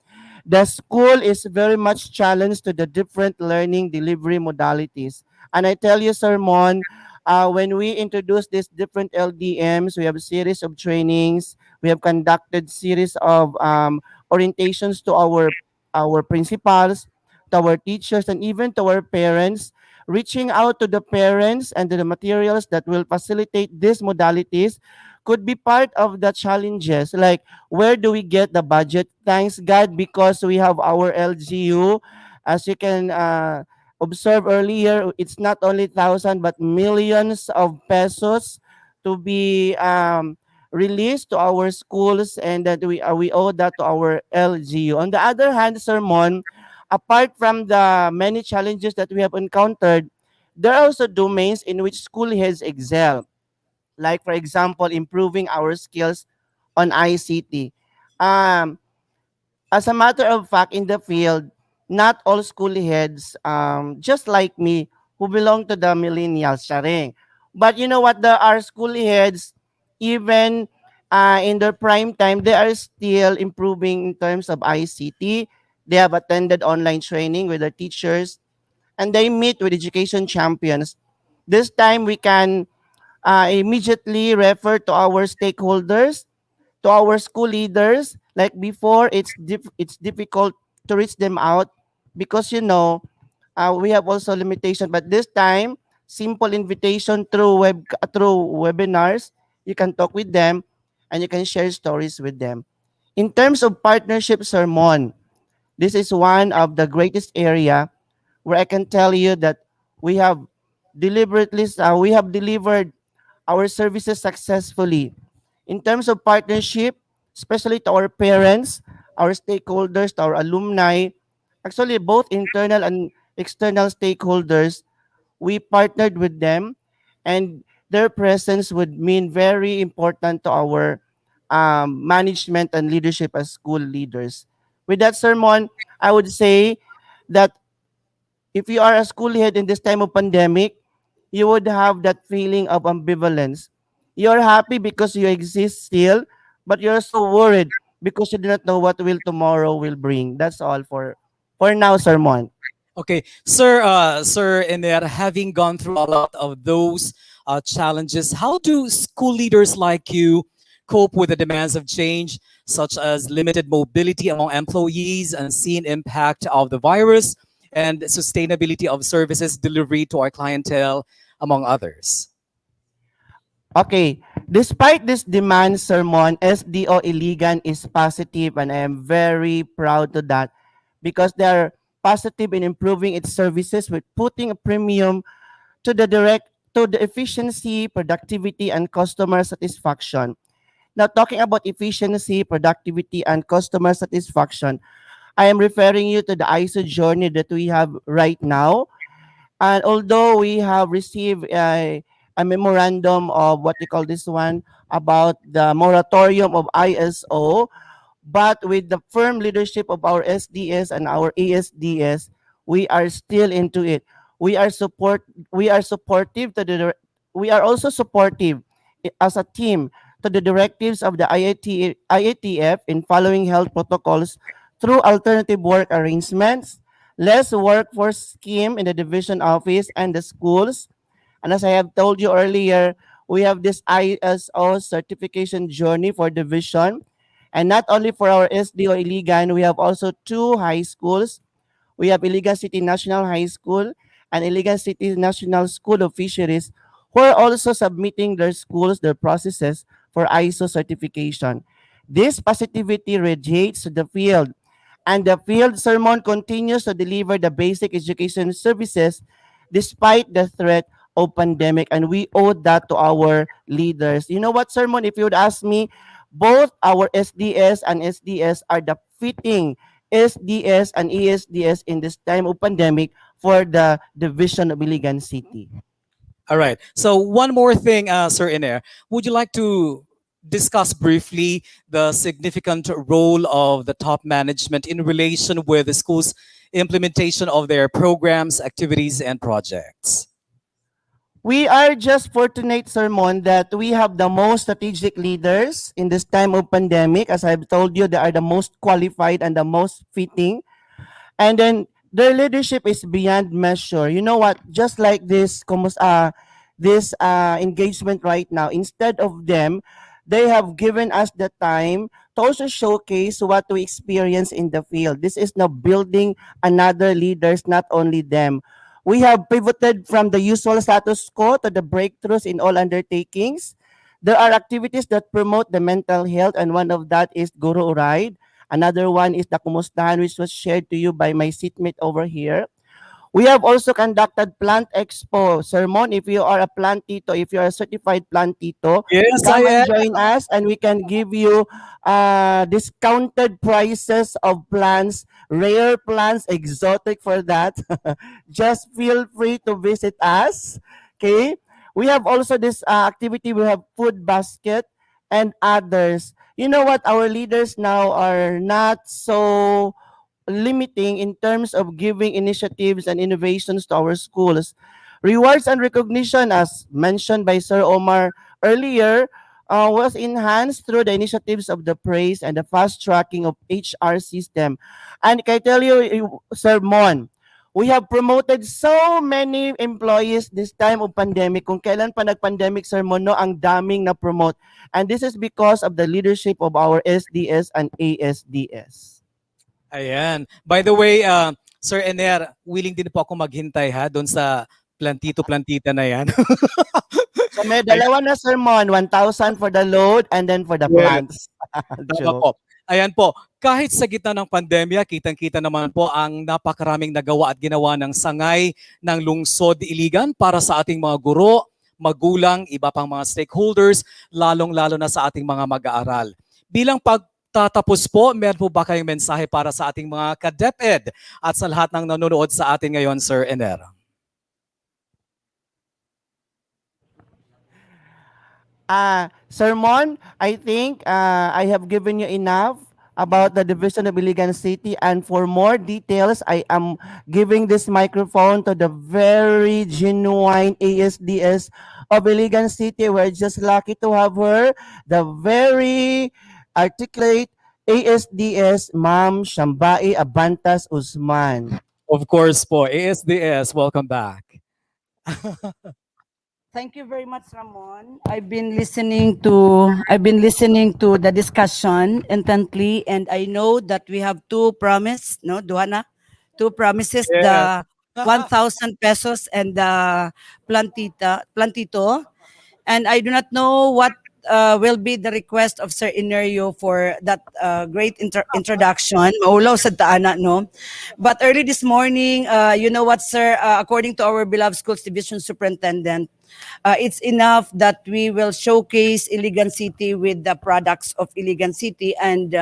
[SPEAKER 5] the school is very much challenged to the different learning delivery modalities. And I tell you, Sir Mon, when we introduce these different LDMs, we have a series of trainings, we have conducted series of orientations to our principals, to our teachers, and even to our parents, reaching out to the parents and to the materials that will facilitate these modalities could be part of the challenges. Like, where do we get the budget? Thanks God, because we have our LGU. As you can observe earlier, it's not only thousand but millions of pesos to be released to our schools, and that we owe that to our LGU. On the other hand, Sermon, apart from the many challenges that we have encountered, there are also domains in which school has excelled, like for example improving our skills on ICT. Um, as a matter of fact, in the field, not all school heads, just like me, who belong to the millennials, sharing. But you know what? There are school heads, even in their prime time, they are still improving in terms of ICT. They have attended online training with their teachers, and they meet with education champions. This time, we can immediately refer to our stakeholders, to our school leaders. Like before, it's difficult to reach them out because we have also limitation. But this time, simple invitation through webinars. You can talk with them, and you can share stories with them. In terms of partnership sermon, this is one of the greatest area where I can tell you that we have we have delivered our services successfully. In terms of partnership, especially to our parents, our stakeholders, to our alumni, actually both internal and external stakeholders, we partnered with them, and their presence would mean very important to our management and leadership as school leaders. With that sermon, I would say that if you are a school head in this time of pandemic, you would have that feeling of ambivalence. You're happy because you exist still, but you're so worried because you do not know what will tomorrow will bring. That's all for now, Sermon.
[SPEAKER 1] Okay, sir, and that having gone through a lot of those challenges, how do school leaders like you cope with the demands of change, such as limited mobility among employees, unseen impact of the virus, and sustainability of services delivery to our clientele, among others?
[SPEAKER 5] Okay, despite this demand sermon, SDO Iligan is positive, and I am very proud to that because they are positive in improving its services with putting a premium to the efficiency, productivity, and customer satisfaction. Now, talking about efficiency, productivity, and customer satisfaction, I am referring you to the ISO journey that we have right now. And although we have received a memorandum of what they call this one about the moratorium of ISO, but with the firm leadership of our SDS and our ASDS, we are still into it. We are support. We are supportive to the. We are also supportive as a team to the directives of the IATF in following health protocols through alternative work arrangements, less workforce scheme in the division office and the schools. And as I have told you earlier, we have this ISO certification journey for division. And not only for our SDO Iligan, we have also two high schools. We have Iligan City National High School and Iligan City National School of Fisheries, who are also submitting their schools, their processes for ISO certification. This positivity radiates to the field, and the field sermon continues to deliver the basic education services despite the threat of pandemic, and we owe that to our leaders. You know what, sermon, if you would ask me, both our SDS and SDS are the fitting SDS and ESDS in this time of pandemic for the division of Iligan City.
[SPEAKER 1] All right. So one more thing, Sir Iner, would you like to discuss briefly the significant role of the top management in relation with the school's implementation of their programs, activities, and projects.
[SPEAKER 5] We are just fortunate, Sir Mon, that we have the most strategic leaders in this time of pandemic. As I've told you, they are the most qualified and the most fitting. And then their leadership is beyond measure. You know what? Just like this engagement right now, instead of them, they have given us the time to also showcase what we experience in the field. This is now building another leaders, not only them. We have pivoted from the usual status quo to the breakthroughs in all undertakings. There are activities that promote the mental health, and one of that is Guru Ride. Another one is the Kumustahan, which was shared to you by my seatmate over here. We have also conducted Plant Expo. Sermon, if you are a plantito, if you are a certified plantito,
[SPEAKER 1] Yes,
[SPEAKER 5] come
[SPEAKER 1] I
[SPEAKER 5] and
[SPEAKER 1] am.
[SPEAKER 5] join us and we can give you discounted prices of plants, rare plants, exotic for that. Just feel free to visit us. Okay. We have also this activity. We have food basket and others. You know what? Our leaders now are not so limiting in terms of giving initiatives and innovations to our schools. Rewards and recognition, as mentioned by Sir Omar earlier, was enhanced through the initiatives of the praise and the fast tracking of HR system. And can I tell you, Sir Mon, we have promoted so many employees this time of pandemic. Kung kailan pa nag-pandemic, Sir Mon, no, ang daming na-promote. And this is because of the leadership of our SDS and ASDS.
[SPEAKER 1] Ayan. By the way, Sir Ener, willing din po ako maghintay ha doon sa plantito-plantita na yan.
[SPEAKER 5] So may dalawa na sermon, 1,000 for the load and then for the
[SPEAKER 1] Yes.
[SPEAKER 5] plants.
[SPEAKER 1] Tama po. Ayan po, kahit sa gitna ng pandemya, kitang-kita naman po ang napakaraming nagawa at ginawa ng sangay ng lungsod Iligan para sa ating mga guro, magulang, iba pang mga stakeholders, lalong-lalo na sa ating mga mag-aaral. Bilang pagtatapos po, meron po ba kayong mensahe para sa ating mga ka-DepEd at sa lahat ng nanonood sa atin ngayon, Sir Ener?
[SPEAKER 5] Sermon, I think I have given you enough about the division of Iligan City, and for more details, I am giving this microphone to the very genuine ASDS of Iligan City. We're just lucky to have her, the very articulate ASDS, Ma'am Shambai Abantas Usman.
[SPEAKER 1] Of course po, ASDS, welcome back.
[SPEAKER 4] Thank you very much, Ramon. I've been listening to the discussion intently, and I know that we have two promise, no, Duhana? Two promises,
[SPEAKER 1] Yes.
[SPEAKER 4] the 1,000 pesos and the plantito. And I do not know what will be the request of Sir Inerio for that great introduction. Maulaw sa taana, no? But early this morning, you know what, sir? According to our beloved Schools Division Superintendent, it's enough that we will showcase Iligan City with the products of Iligan City, and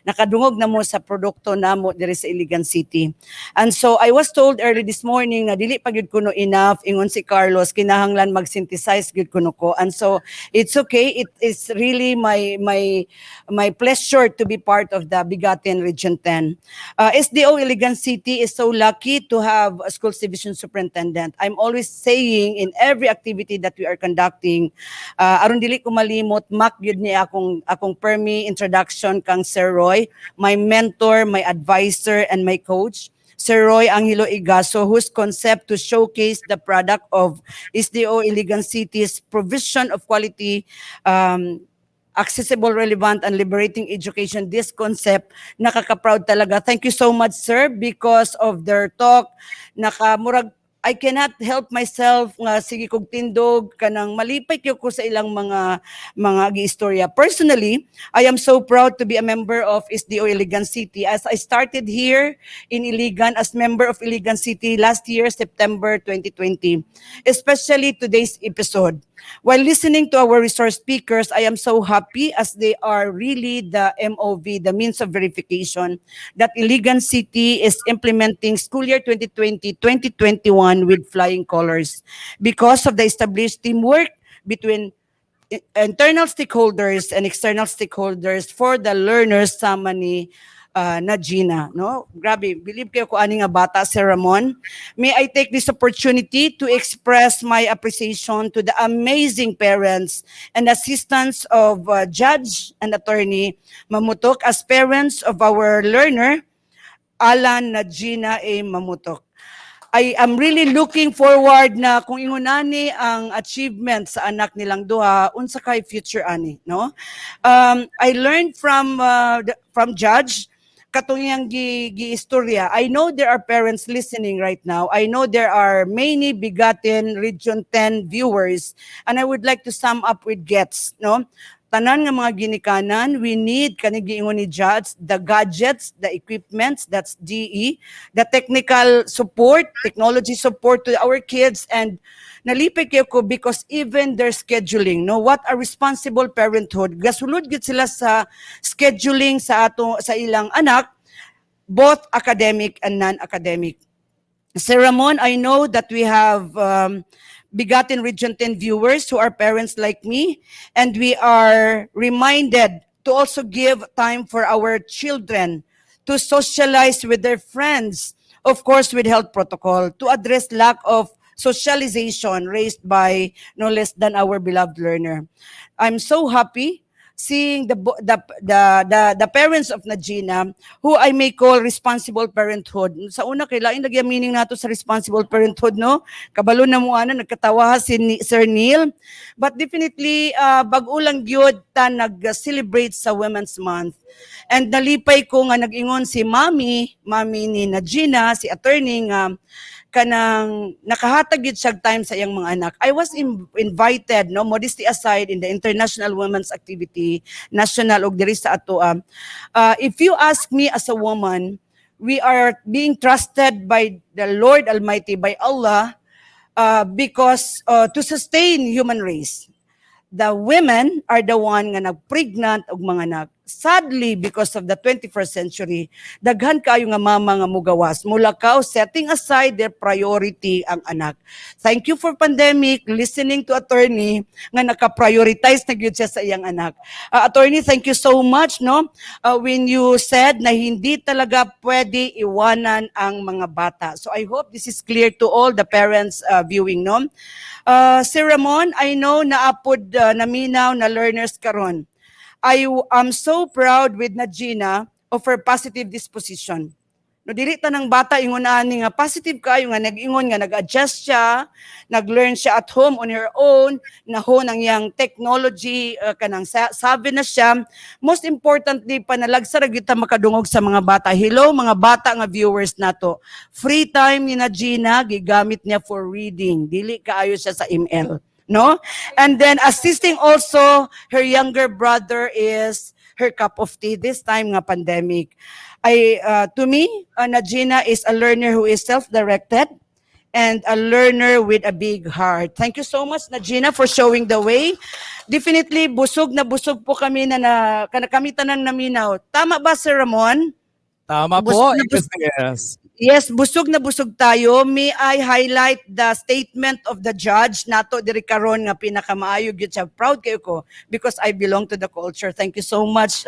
[SPEAKER 4] nakadungog na mo sa produkto namo diri sa Iligan City. And so I was told early this morning na dili pa gyud kuno enough, ingon si Carlos, kinahanglan mag-synthesize gyud kuno ko. And so it's okay. It is really my pleasure to be part of the Bigatin Region 10. SDO Iligan City is so lucky to have a Schools Division Superintendent. I'm always saying in every activity that we are conducting, aron dili ko malimot, mak yun ni akong permi introduction kang Sir Roy, my mentor, my advisor, and my coach. Sir Roy Angelo Igaso, whose concept to showcase the product of SDO Iligan City's provision of quality, accessible, relevant, and liberating education. This concept, nakaka-proud talaga. Thank you so much, sir, because of their talk. Nakamurag, I cannot help myself nga sige kog tindog kanang malipay ko sa ilang mga giistorya. Personally, I am so proud to be a member of SDO Iligan City, as I started here in Iligan as member of Iligan City last year, September 2020. Especially today's episode. While listening to our resource speakers, I am so happy as they are really the MOV, the means of verification, that Iligan City is implementing school year 2020-2021 with flying colors because of the established teamwork between internal stakeholders and external stakeholders for the learners sama ni na Gina, no? Grabe, believe kayo ko ani nga bata si Ramon. May I take this opportunity to express my appreciation to the amazing parents and assistants of Judge and Attorney Mamutok as parents of our learner, Alan na Gina A. Mamutok. I am really looking forward na kung ingunani ang achievement sa anak nilang duha unsa kay future ani, no? I learned from Judge katong iyang gi-istorya. I know there are parents listening right now. I know there are many bigatin Region 10 viewers, and I would like to sum up with gets, no? Tanan nga mga ginikanan, we need kanig giingon ni Judge, the gadgets, the equipments, that's DE, the technical support, technology support to our kids, and nalipay kayo ko because even their scheduling, no, what a responsible parenthood. Gasulod gid sila sa scheduling sa ilang anak, both academic and non-academic. Sir Ramon, I know that we have bigatin Region 10 viewers who are parents like me, and we are reminded to also give time for our children to socialize with their friends, of course with health protocol, to address lack of socialization raised by no less than our beloved learner. I'm so happy seeing the parents of Najina, who I may call responsible parenthood. Sa una, kailangan lagyan meaning nato sa responsible parenthood, no? Kabalo na mo ana, nagkatawa si Sir Neil. But definitely, bag-ulang gyud ta nag-celebrate sa Women's Month. And nalipay ko nga nag-ingon si mami ni Najina, si attorney nga, kanang nakahatag gid siya time sa iyang mga anak. I was invited, no, modesty aside, in the International Women's Activity National og diri sa atoa. If you ask me as a woman, we are being trusted by the Lord Almighty, by Allah, because to sustain human race. The women are the one nga nagpregnant og mga anak. Sadly, because of the 21st century, daghan kayo nga mama nga mugawas. Mulakaw, setting aside their priority ang anak. Thank you for pandemic, listening to attorney nga naka-prioritize na gyud siya sa iyang anak. Attorney, thank you so much, no? When you said na hindi talaga pwede iwanan ang mga bata. So I hope this is clear to all the parents viewing, no? Sir Ramon, I know naapod naminaw na learners karon. I am so proud with Najina of her positive disposition. No, dili tanang bata ingon ani nga positive kayo nga nag-ingon nga nag-adjust siya, nag-learn siya at home on her own, nahon ang yang technology, kanang sabi na siya. Most importantly, panalagsa ra gyud ta makadungog sa mga bata. Hello mga bata nga viewers nato. Free time ni Najina gigamit niya for reading. Dili kaayo siya sa email. No? And then assisting also her younger brother is her cup of tea this time nga pandemic. To me, Najina is a learner who is self-directed and a learner with a big heart. Thank you so much, Najina, for showing the way. Definitely, busog na busog po kami na kami tanang naminaw. Tama ba, Sir Ramon?
[SPEAKER 1] Tama po, yes.
[SPEAKER 4] Yes, busog na busog tayo. May I highlight the statement of the judge nato diri karon nga pinakamaayo gyud siya. Proud kayo ko because I belong to the culture. Thank you so much,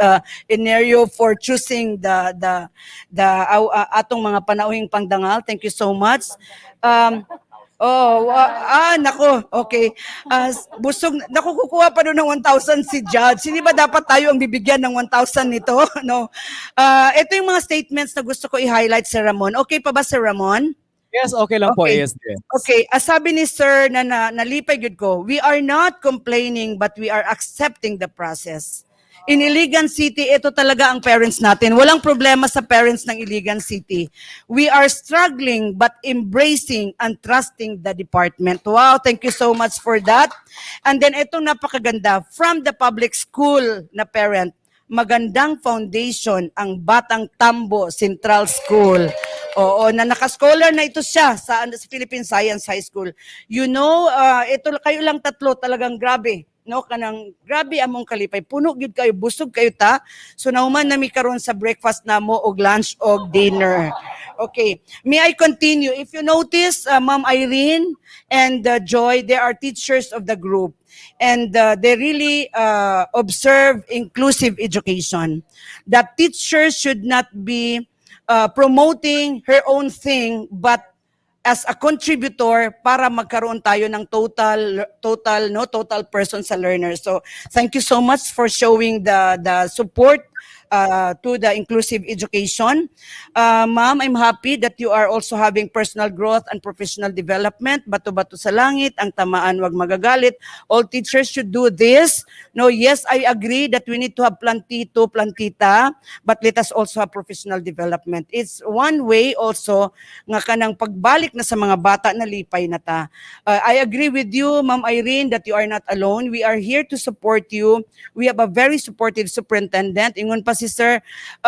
[SPEAKER 4] Enerio, for choosing the atong mga panauhing pangdangal. Thank you so much. Nako, okay. Busog, nakukuha pa doon ng 1,000 si Judge. Hindi ba dapat tayo ang bibigyan ng 1,000 nito? No. Ito yung mga statements na gusto ko i-highlight, Sir Ramon. Okay pa ba, Sir Ramon?
[SPEAKER 1] Yes, okay lang po, yes.
[SPEAKER 4] Okay, sabi ni Sir na nalipay gud ko, we are not complaining but we are accepting the process. In Iligan City, ito talaga ang parents natin. Walang problema sa parents ng Iligan City. We are struggling but embracing and trusting the department. Wow, thank you so much for that. And then itong napakaganda, from the public school na parent, magandang foundation ang Batang Tambo Central School. Oo, na naka-scholar na ito siya sa Philippine Science High School. You know, ito kayo lang tatlo talagang grabe. No, kanang grabe among kalipay, puno gyud kayo, busog kayo ta. So nauman nami karon sa breakfast namo og lunch og dinner. Okay. May I continue? If you notice, Ma'am Irene and Joy, they are teachers of the group. And they really observe inclusive education. That teachers should not be promoting her own thing, but as a contributor para magkaroon tayo ng total person sa learner. So thank you so much for showing the support to the inclusive education. Ma'am, I'm happy that you are also having personal growth and professional development. Bato-bato sa langit, ang tamaan wag magagalit. All teachers should do this. No, yes, I agree that we need to have plantito, plantita, but let us also have professional development. It's one way also nga kanang pagbalik na sa mga bata na lipay na ta. I agree with you, Ma'am Irene, that you are not alone. We are here to support you. We have a very supportive superintendent. Ingon pa si sir,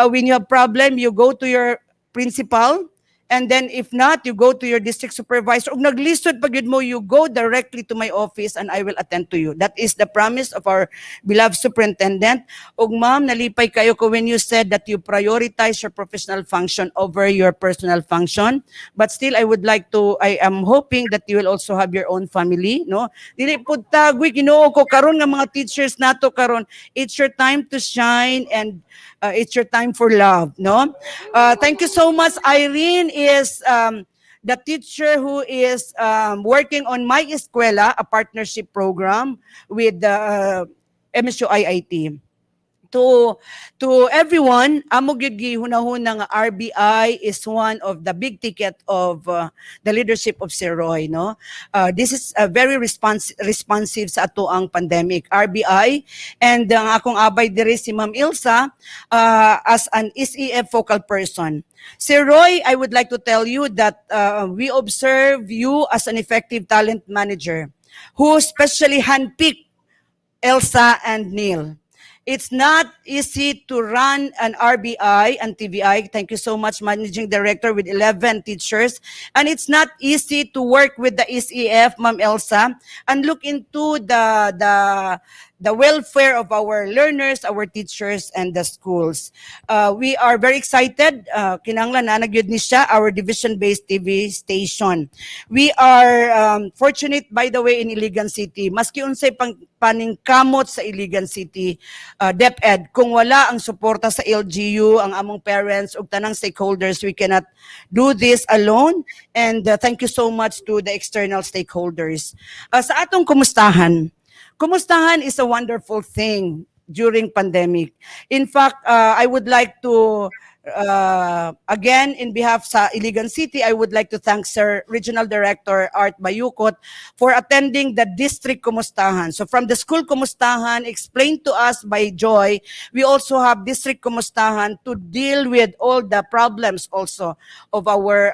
[SPEAKER 4] when you have problem, you go to your principal, and then if not, you go to your district supervisor. Ug naglisod pag yun mo, you go directly to my office and I will attend to you. That is the promise of our beloved superintendent. Ug ma'am, nalipay kayo ko when you said that you prioritize your professional function over your personal function. But still, I am hoping that you will also have your own family, no? Dili pud tagwi Ginoo ko karon nga mga teachers nato karon. It's your time to shine, and it's your time for love, no? Thank you so much. Irene is the teacher who is working on My Eskwela, a partnership program with the MSU IIT. To everyone, amo gyud gihunahuna nga RBI is one of the big ticket of the leadership of Sir Roy, no? This is very responsive sa ato ang pandemic. RBI, and ang akong abay diri si Ma'am Ilsa as an SEF focal person. Sir Roy, I would like to tell you that we observe you as an effective talent manager who specially handpicked Elsa and Neil. It's not easy to run an RBI and TVI. Thank you so much, Managing Director, with 11 teachers. And it's not easy to work with the SEF, Ma'am Elsa, and look into the welfare of our learners, our teachers, and the schools. We are very excited. Kinanglan na nagyud ni siya, our division-based TV station. We are fortunate, by the way, in Iligan City. Maski unsay paningkamot sa Iligan City, DepEd, kung wala ang suporta sa LGU, ang among parents, ug tanang stakeholders, we cannot do this alone. And thank you so much to the external stakeholders. Sa atong kumustahan is a wonderful thing during pandemic. In fact, I would like to, again, in behalf sa Iligan City, I would like to thank Sir Regional Director Art Bayukot for attending the district kumustahan. So from the school kumustahan, explained to us by Joy, we also have district kumustahan to deal with all the problems also of our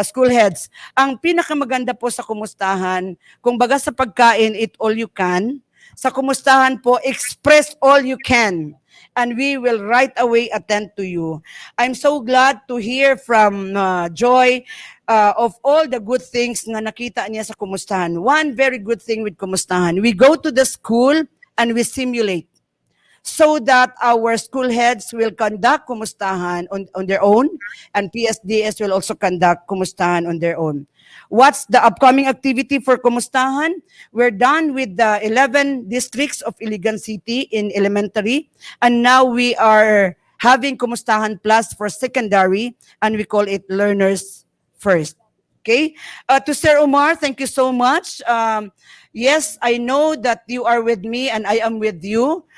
[SPEAKER 4] school heads. Ang pinakamaganda po sa kumustahan, kung baga sa pagkain, eat all you can. Sa kumustahan po, express all you can. And we will right away attend to you. I'm so glad to hear from Joy of all the good things na nakita niya sa kumustahan. One very good thing with kumustahan, we go to the school and we simulate, so that our school heads will conduct kumustahan on their own, and PSDS will also conduct kumustahan on their own. What's the upcoming activity for kumustahan? We're done with the 11 districts of Iligan City in elementary, and now we are having kumustahan plus for secondary, and we call it learners first. Okay? To Sir Omar, thank you so much. Yes, I know that you are with me and I am with you.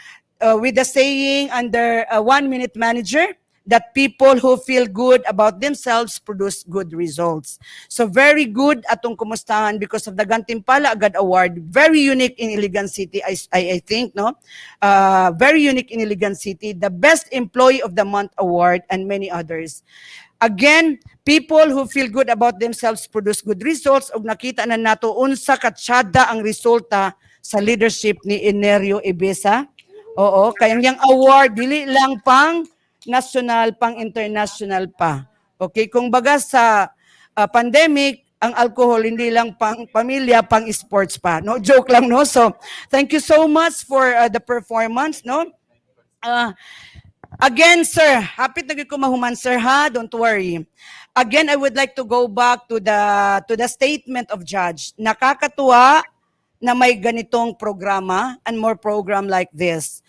[SPEAKER 4] With the saying under a 1-minute manager, that people who feel good about themselves produce good results. So very good atong kumustahan because of the Gantimpala Agad Award. Very unique in Iligan City, I think, no? Very unique in Iligan City. The Best Employee of the Month Award and many others. Again, people who feel good about themselves produce good results. Ug nakita na nato unsa katsada ang resulta sa leadership ni Enerio Ibesa. Oo, kayang yang award, dili lang pang national, pang international pa. Okay, kung baga sa pandemic, ang alcohol hindi lang pang pamilya, pang sports pa. No, joke lang, no? So, thank you so much for the performance, no? Again, sir, hapit na gyud ko mahuman, sir, ha? Don't worry. Again, I would like to go back to the statement of judge. Nakakatuwa na may ganitong programa and more program like this.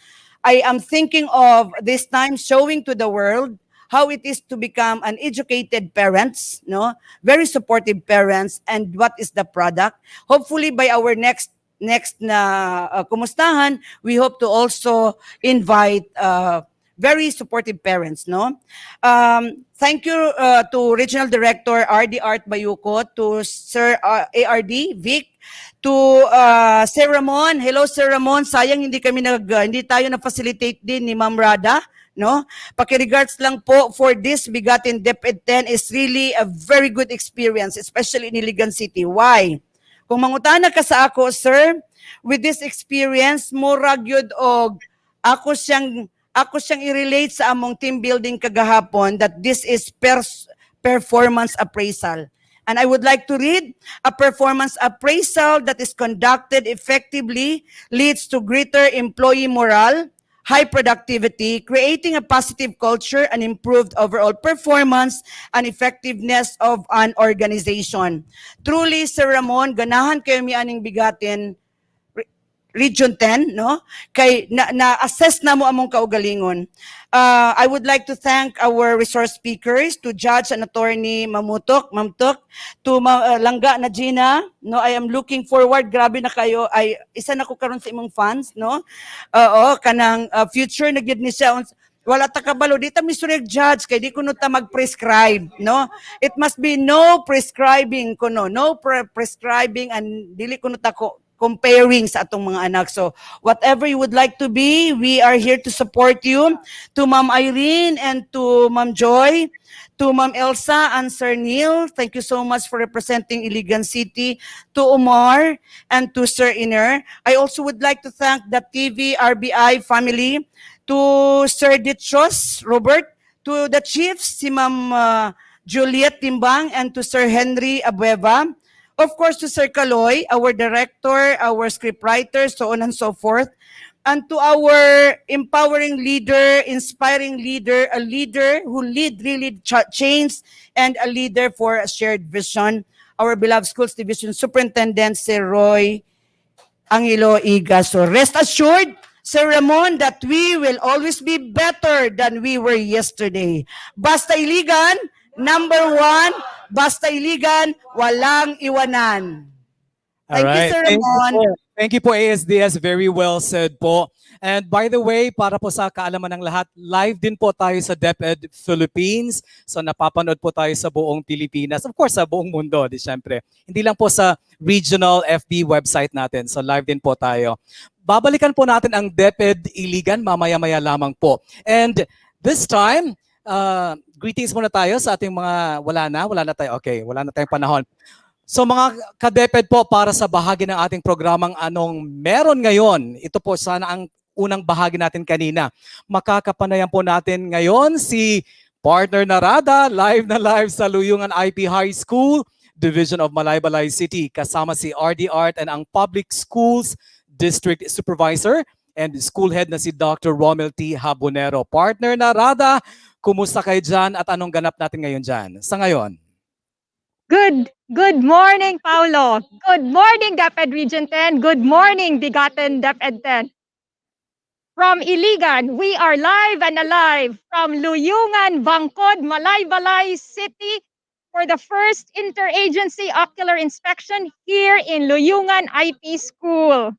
[SPEAKER 4] I am thinking of this time showing to the world how it is to become an educated parents, no? Very supportive parents, and what is the product. Hopefully by our next na kumustahan, we hope to also invite very supportive parents, no? Thank you to Regional Director RD Art Bayuko, to Sir ARD Vic, to Sir Ramon. Hello Sir Ramon, sayang hindi tayo na facilitate din ni Ma'am Rada, no? Paki-regards lang po for this bigatin DepEd 10 is really a very good experience, especially in Iligan City. Why? Kung mangutana ka sa ako, sir, with this experience, murag yun og ako siyang i-relate sa among team building kagahapon that this is performance appraisal. And I would like to read, a performance appraisal that is conducted effectively leads to greater employee morale, high productivity, creating a positive culture and improved overall performance and effectiveness of an organization. Truly, Sir Ramon, ganahan kayo mi aning bigatin Region 10, no? Kay na-assess na mo among kaugalingon. I would like to thank our resource speakers, to Judge and Attorney Mamutok, Mamtok, to Langga na Gina, no? I am looking forward, grabe na kayo, ay isa na ko karon sa imong fans, no? Oo, kanang future na gyud ni siya, wala ta kabalo dita misurek judge kay di kuno ta mag-prescribe, no? It must be no prescribing kuno, no prescribing, and dili kuno ta ko comparing sa atong mga anak. So, whatever you would like to be, we are here to support you. To Ma'am Irene and to Ma'am Joy, to Ma'am Elsa and Sir Neil, thank you so much for representing Iligan City. To Omar and to Sir Iner. I also would like to thank the TV RBI family, to Sir Ditchos Robert, to the chiefs, si Ma'am Juliet Timbang, and to Sir Henry Abueva. Of course, to Sir Kaloy, our director, our scriptwriter, so on and so forth. And to our empowering leader, inspiring leader, a leader who really change, and a leader for a shared vision, our beloved Schools Division Superintendent, Sir Roy Angelo Iga. So rest assured, Sir Ramon, that we will always be better than we were yesterday. Basta Iligan, number one, basta Iligan, walang iwanan. Thank you, Sir Ramon.
[SPEAKER 1] Thank you po, ASDS. Very well said po. And by the way, para po sa kaalaman ng lahat, live din po tayo sa DepEd Philippines. So napapanood po tayo sa buong Pilipinas. Of course, sa buong mundo, di syempre. Hindi lang po sa regional FB website natin. So live din po tayo. Babalikan po natin ang DepEd Iligan mamaya-maya lamang po. And this time, greetings muna tayo sa ating mga wala na tayo. Okay, wala na tayong panahon. So mga ka-DepEd po, para sa bahagi ng ating programang Anong Meron Ngayon, ito po sana ang unang bahagi natin kanina. Makakapanayan po natin ngayon si partner na Rada, live na live sa Luyungan IP High School, Division of Malaybalay City, kasama si RD Art and ang Public Schools District Supervisor and School Head na si Dr. Romel T. Habonero. Partner na Rada, kumusta kayo dyan at anong ganap natin ngayon dyan? Sa ngayon.
[SPEAKER 14] Good morning, Paulo. Good morning, DepEd Region 10. Good morning, Bigaten DepEd 10. From Iligan, we are live and alive from Luyungan, Bangkod, Malaybalay City for the first interagency ocular inspection here in Luyungan IP School.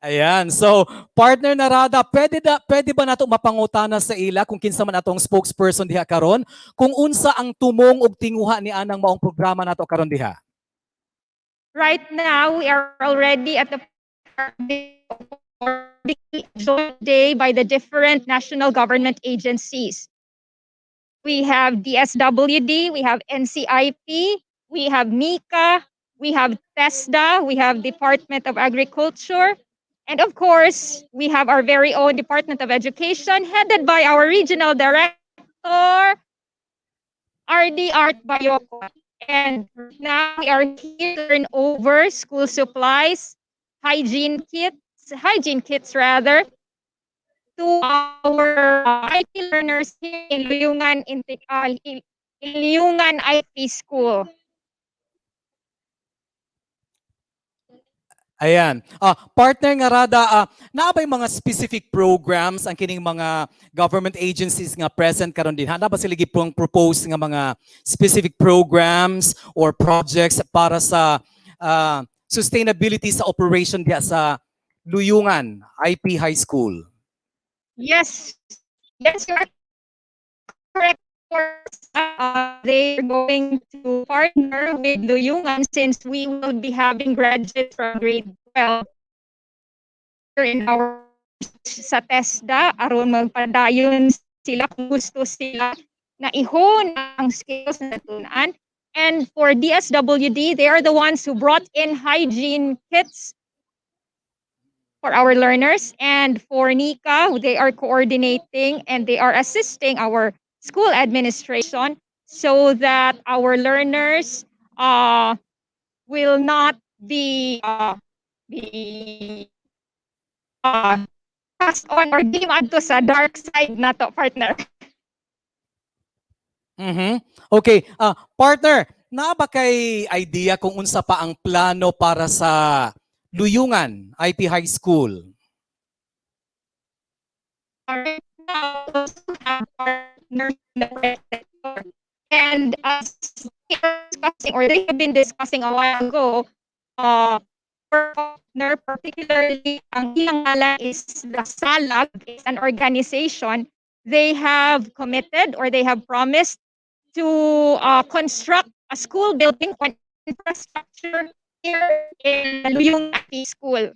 [SPEAKER 1] Ayan. So, partner na Rada, pwede ba nato mapangutana sa ila kung kinsa man atong spokesperson diha karon, kung unsa ang tumong ug tinguha ni anang maong programa nato karon diha?
[SPEAKER 14] Right now, we are already at the joint day by the different national government agencies. We have DSWD, we have NCIP, we have MICA, we have TESDA, we have Department of Agriculture, and of course, we have our very own Department of Education, headed by our Regional Director, RD Art Bayoko. And now we are here to turn over school supplies, hygiene kits rather, to our IT learners here in Luyungan IT School.
[SPEAKER 1] Ayan. Partner nga rada, naabay mga specific programs ang kining mga government agencies nga present karon din. Hana ba sila gipong propose nga mga specific programs or projects para sa sustainability sa operation diya sa Luyungan IP High School?
[SPEAKER 14] Yes, yes, you're correct. They're going to partner with Luyungan since we will be having graduates from grade 12 here in our sa TESDA aron magpadayon sila kung gusto sila na ihon ang skills na natunan. And for DSWD, they are the ones who brought in hygiene kits for our learners. And for NICA, they are coordinating and they are assisting our school administration so that our learners will not be passed on or di to sa dark side na to, partner.
[SPEAKER 1] Okay, partner, naa ba kay idea kung unsa pa ang plano para sa Luyungan IP High School?
[SPEAKER 14] Right now, we also have partners in the private sector. And as we are discussing, or they have been discussing a while ago, our partner, particularly ang ilang ngalan is the SALAG, is an organization. They have committed or they have promised to construct a school building on infrastructure here in Luyungan School.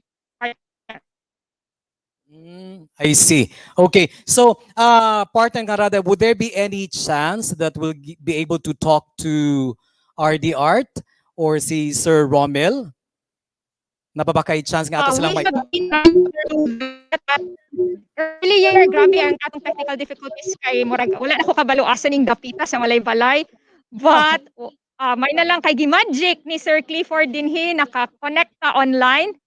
[SPEAKER 1] I see. Okay, so partner Karada, would there be any chance that we'll be able to talk to RD Art or si Sir Romel? Napabakay chance nga ato silang
[SPEAKER 14] We
[SPEAKER 1] may...
[SPEAKER 14] have been through that. Earlier, grabe ang atong technical difficulties kay murag wala na ko kabalo asa ning dapita sa balay. But may na lang kay Gimagic ni Sir Clifford dinhi naka-connect ta online.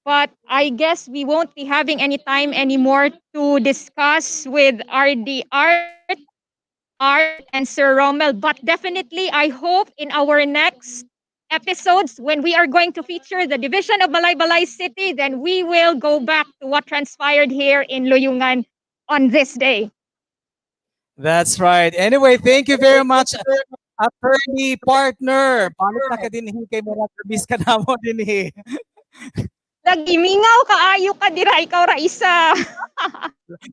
[SPEAKER 14] But I guess we won't be having any time anymore to discuss with RD Art and Sir Rommel. But definitely, I hope in our next episodes, when we are going to feature the division of Balay City, then we will go back to what transpired here in Luyungan on this day.
[SPEAKER 1] That's right. Anyway, thank you very much, attorney partner. Balik na ka din kay Murag Bis ka na mo din.
[SPEAKER 14] Nagimingaw kaayo ka dira ikaw ra isa.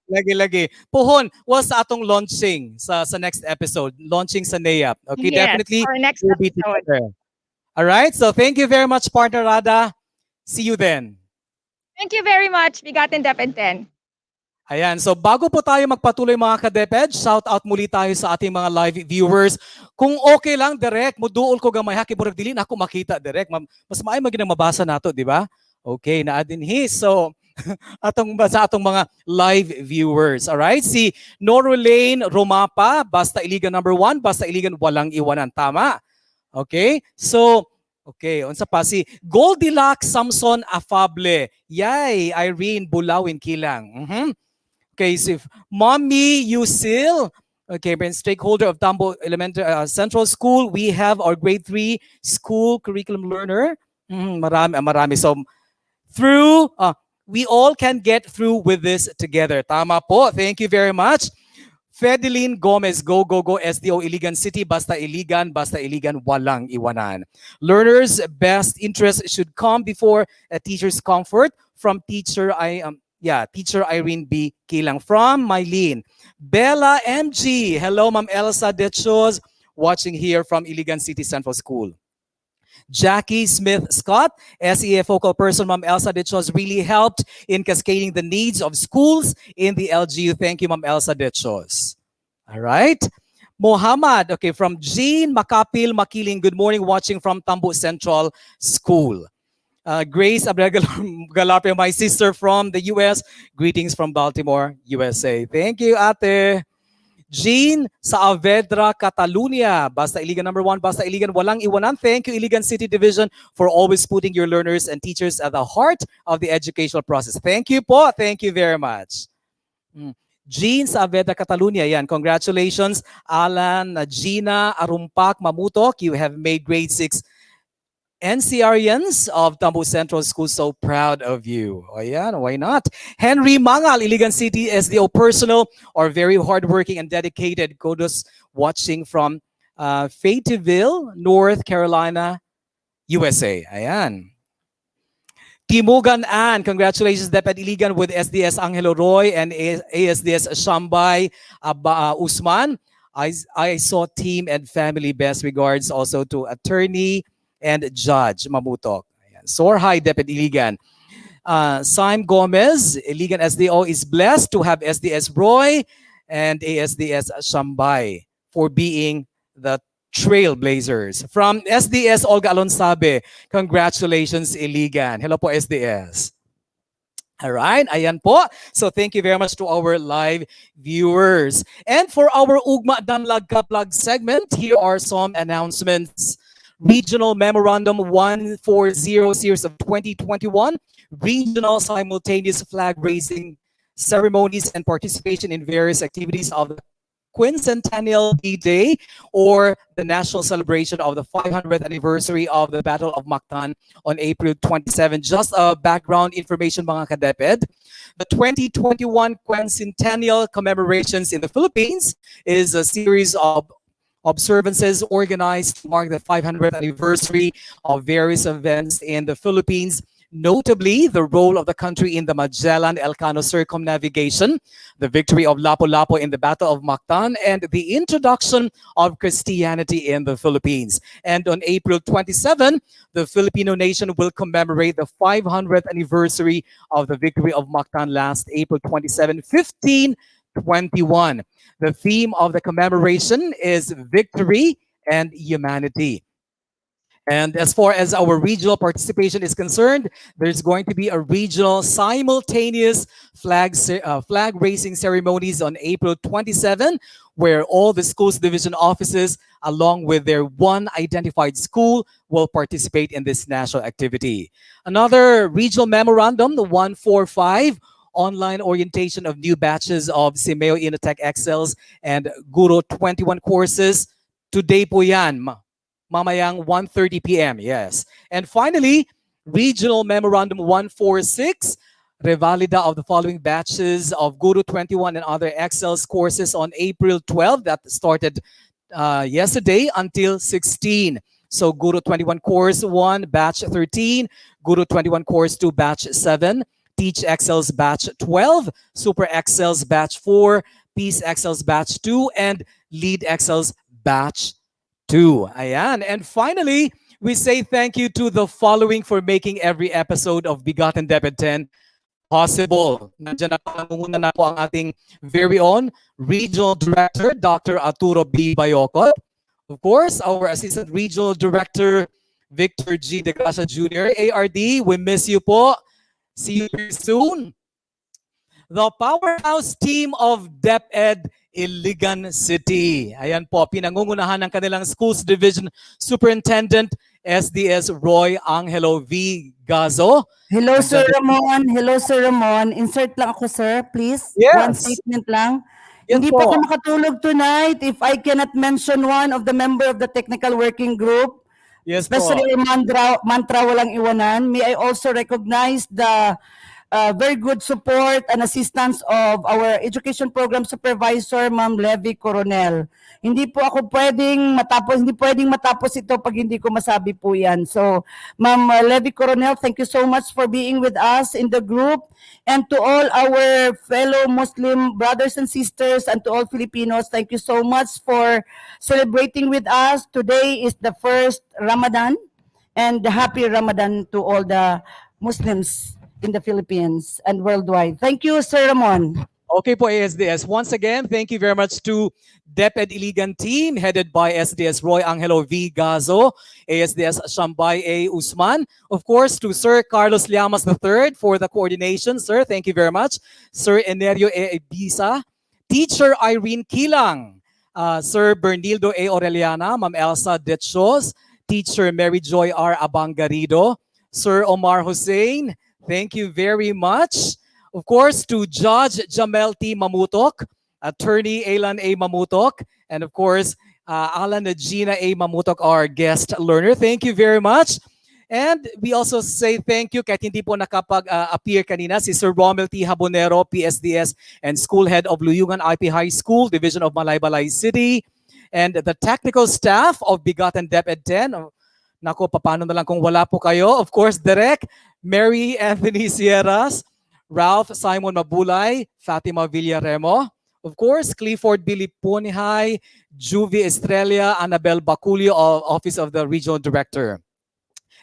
[SPEAKER 1] Lagi. Puhon, was sa atong launching sa next episode. Launching sa NAYAP. Okay,
[SPEAKER 14] Yes,
[SPEAKER 1] definitely
[SPEAKER 14] our next
[SPEAKER 1] we'll be
[SPEAKER 14] episode.
[SPEAKER 1] together. All right, so thank you very much, partner Rada. See you then.
[SPEAKER 14] Thank you very much, Bigatin DepEd 10.
[SPEAKER 1] Ayan, so bago po tayo magpatuloy mga ka-DepEd, shout out muli tayo sa ating mga live viewers. Kung okay lang, direct, muduol ko gamay haki, murag dili na ako makita direct. Mas maay maginang mabasa nato, di ba? Okay, naadin so sa atong mga live viewers. All right, si Norulaine Romapa, basta Iligan number 1, basta Iligan walang iwanan. Tama? Okay, so okay, unsa pa si Goldilocks Samson Afable. Yay, Irene Bulawin Kilang. Okay, so Mommy Yusil. Okay, being stakeholder of Tambo Elementary Central School, we have our grade 3 school curriculum learner. Marami. So through we all can get through with this together. Tama po. Thank you very much. Fedeline Gomez, go, SDO Iligan City, basta Iligan, walang iwanan. Learners' best interest should come before a teacher's comfort. From teacher Irene B. Kilang. From Mylene. Bella MG, hello Ma'am Elsa Dechos, watching here from Iligan City Central School. Jackie Smith Scott, SEA focal person, Ma'am Elsa Dechos, really helped in cascading the needs of schools in the LGU. Thank you, Ma'am Elsa Dechos. All right. Mohammed, okay, from Jean Makapil Makiling, good morning, watching from Tambo Central School. Grace Abregal, my sister from the US, greetings from Baltimore, USA. Thank you, Ate. Jean Saavedra, Catalunya. Basta Iligan number 1, Basta Iligan walang iwanan. Thank you, Iligan City Division, for always putting your learners and teachers at the heart of the educational process. Thank you po. Thank you very much. Jean Saavedra, Catalunya. Yan. Congratulations, Alan, Gina, Arumpak, Mamutok. You have made grade 6 NCRians of Tambo Central School so proud of you. O yan, why not? Henry Mangal, Iligan City SDO personal or very hardworking and dedicated. Kudos watching from Fayetteville, North Carolina, USA. Ayan. Timugan Ann, congratulations DepEd Iligan with SDS Angelo Roy and ASDS Shambay Usman. I saw team and family best regards also to attorney and Judge Mamutok. Soar high, DepEd Iligan. Saim Gomez, Iligan SDO is blessed to have SDS Roy and ASDS Shambay for being the trailblazers. From SDS, Olga Alonsabe, congratulations Iligan. Hello po SDS. All right, ayan po. So thank you very much to our live viewers. And for our Ugma Damlag Kaplag segment, here are some announcements. Regional Memorandum 140 Series of 2021, regional simultaneous flag raising ceremonies and participation in various activities of the Quincentennial D-Day or the national celebration of the 500th anniversary of the Battle of Mactan on April 27. Just background information mga ka-DepEd. The 2021 Quincentennial commemorations in the Philippines is a series of observances organized to mark the 500th anniversary of various events in the Philippines, notably the role of the country in the Magellan-Elcano circumnavigation, the victory of Lapu-Lapu in the Battle of Mactan, and the introduction of Christianity in the Philippines. And on April 27, the Filipino nation will commemorate the 500th anniversary of the victory of Mactan last April 27, 1521. The theme of the commemoration is victory and humanity. And as far as our regional participation is concerned, there's going to be a regional simultaneous flag raising ceremonies on April 27, where all the schools division offices, along with their one identified school, will participate in this national activity. Another regional memorandum, the 145, online orientation of new batches of Simeo Inotech Excels and Guro 21 courses. Today po yan, mamayang 1:30 p.m. Yes. And finally, Regional Memorandum 146, revalida of the following batches of Guru 21 and other Excels courses on April 12. That started yesterday until 16. So Guru 21 course 1, batch 13, Guru 21 course 2, batch 7, Teach Excels batch 12, Super Excels batch 4, Peace Excels batch 2, and Lead Excels batch 2. Ayan. And finally, we say thank you to the following for making every episode of Bigotten DepEd 10 possible. Nandiyan na pangunguna na po ang ating very own Regional Director, Dr. Arturo B. Bayocot. Of course, our Assistant Regional Director, Victor G. De Gracia Jr. ARD, we miss you po. See you very soon. The powerhouse team of DepEd Iligan City. Ayan po, pinangungunahan ng kanilang Schools Division Superintendent, SDS Roy Angelo V. Gazo.
[SPEAKER 4] Hello, Sir Ramon. Hello, Sir Ramon. Insert lang ako, sir, please.
[SPEAKER 1] Yes.
[SPEAKER 4] One statement lang.
[SPEAKER 1] Yes
[SPEAKER 4] Hindi
[SPEAKER 1] po.
[SPEAKER 4] pa ako makatulog tonight if I cannot mention one of the member of the technical working group.
[SPEAKER 1] Yes
[SPEAKER 4] Especially
[SPEAKER 1] po.
[SPEAKER 4] mantra walang iwanan. May I also recognize the very good support and assistance of our education program supervisor, Ma'am Levy Coronel. Hindi pwedeng matapos ito pag hindi ko masabi po yan. So, Ma'am Levy Coronel, thank you so much for being with us in the group. And to all our fellow Muslim brothers and sisters and to all Filipinos, thank you so much for celebrating with us. Today is the first Ramadan, and happy Ramadan to all the Muslims in the Philippines and worldwide. Thank you, Sir Ramon.
[SPEAKER 1] Okay po, ASDS. Once again, thank you very much to DepEd Iligan team headed by SDS Roy Angelo V. Gazo, ASDS Shambay A. Usman. Of course, to Sir Carlos Llamas III for the coordination. Sir, thank you very much. Sir Enerio E. Ibiza, Teacher Irene Kilang, Sir Bernildo A. Orellana, Ma'am Elsa Detchos, Teacher Mary Joy R. Abangarido, Sir Omar Hussein, thank you very much. Of course, to Judge Jamel T. Mamutok, Attorney Alan A. Mamutok, and of course, Alan Gina A. Mamutok, our guest learner. Thank you very much. And we also say thank you kahit hindi po nakapag-appear kanina si Sir Romel T. Habonero, PSDS and School Head of Luyungan IP High School, Division of Malaybalay City, and the technical staff of Bigotan DepEd 10. Nako, paano na lang kung wala po kayo? Of course, Direk, Mary Anthony Sierras, Ralph Simon Mabulay, Fatima Villaremo, of course, Clifford Billy Punhay, Juvie Estrella, Annabel Baculio, Office of the Regional Director.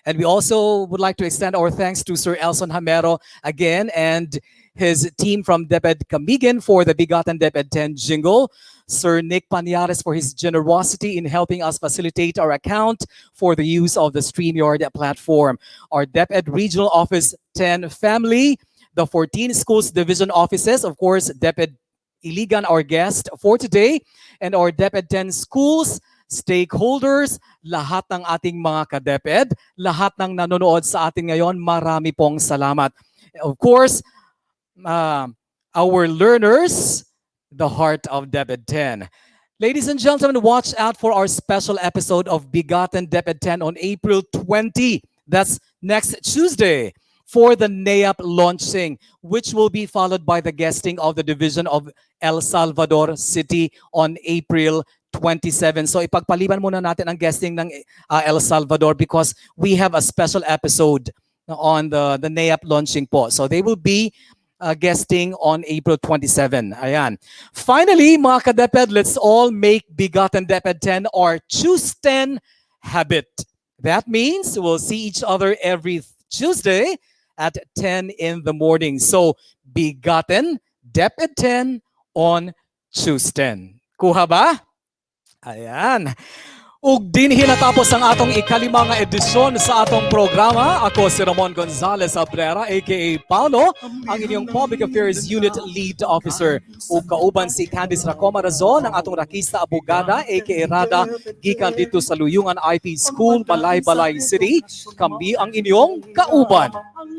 [SPEAKER 1] And we also would like to extend our thanks to Sir Elson Hamero again and his team from DepEd Camigan for the Bigotan DepEd 10 jingle. Sir Nick Paniares for his generosity in helping us facilitate our account for the use of the StreamYard platform. Our DepEd Regional Office 10 family, the 14 schools division offices, of course, DepEd Iligan, our guest for today, and our DepEd 10 schools, stakeholders, lahat ng ating mga ka-DepEd, lahat ng nanonood sa atin ngayon, marami pong salamat. Of course, our learners, the heart of DepEd 10. Ladies and gentlemen, watch out for our special episode of Bigotan DepEd 10 on April 20. That's next Tuesday for the NAEP launching, which will be followed by the guesting of the Division of El Salvador City on April 27. So ipagpaliban muna natin ang guesting ng El Salvador because we have a special episode on the NAEP launching po. So they will be guesting on April 27. Ayan. Finally, mga ka-DepEd, let's all make Bigotan DepEd 10 our Choose 10 habit. That means we'll see each other every Tuesday at 10 in the morning. So, Bigotan DepEd 10 on Choose 10. Kuha ba? Ayan. Ug dinhi natapos ang atong ikalimang edisyon sa atong programa. Ako si Ramon Gonzalez Abrera, aka Paulo, ang inyong Public Affairs Unit Lead Officer. Ug kauban si Candice Racoma Razon, ang atong rakista abogada, aka Rada, gikan dito sa Luyungan IP School, Malaybalay City. Kami ang inyong kauban.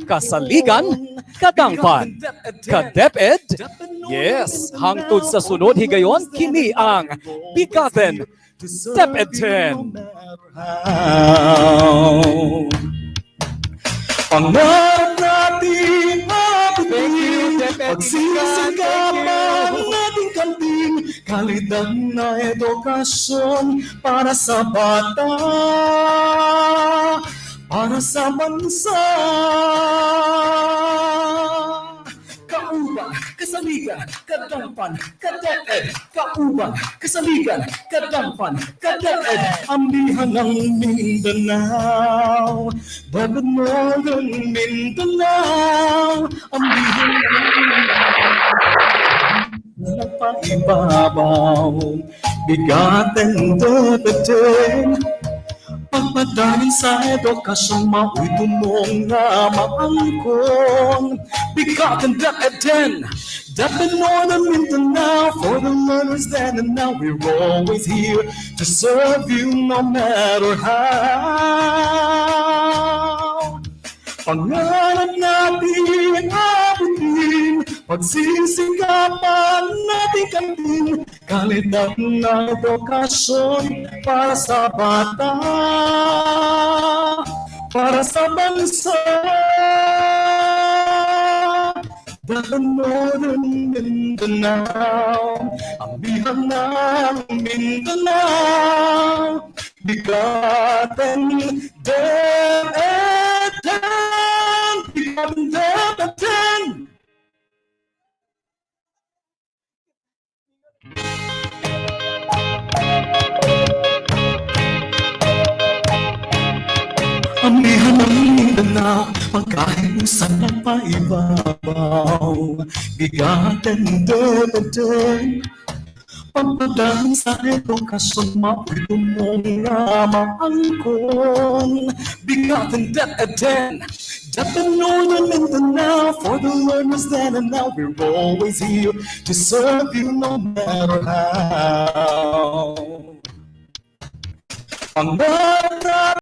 [SPEAKER 1] Kasaligan, kadangpan, ka-DepEd. Yes, hangtod sa sunod higayon, kini ang Bigotan DepEd 10.
[SPEAKER 2] Pangarap natin mabuting, pagsisikapan nating kanting, kalidad na edukasyon para sa bata, para sa bansa. Kauban, kasaligan, kadangpan, ka-DepEd. Kauban, kasaligan, kadangpan, ka-DepEd. Ambihan ng Mindanao, DepEd Northern Mindanao. Ambihan ng paibabaw, Bigotan DepEd 10. Pagpadaling sa edukasyon, mauwi tumong nga maangkon. Bigotan DepEd 10, DepEd Northern Mindanao, for the learners then and now, we're always here to serve you no matter how. Pangarap natin abutin, pagsisikapan natin kantin, kalidad na edukasyon para sa bata, para sa bansa. DepEd Northern Mindanao, ambihan ng Mindanao, Bigotan DepEd 10, Bigotan DepEd 10. Amihan ng Mindanao, pagkahimusan ng paibabaw. Bigotan DepEd 10,
[SPEAKER 1] Pagpadaan sa edukasyon, mapito mong nga maangkon. Bigatin DepEd, DepEd Northern Mindanao, for the learners then and now, we're always here to serve you no matter how. Pangarap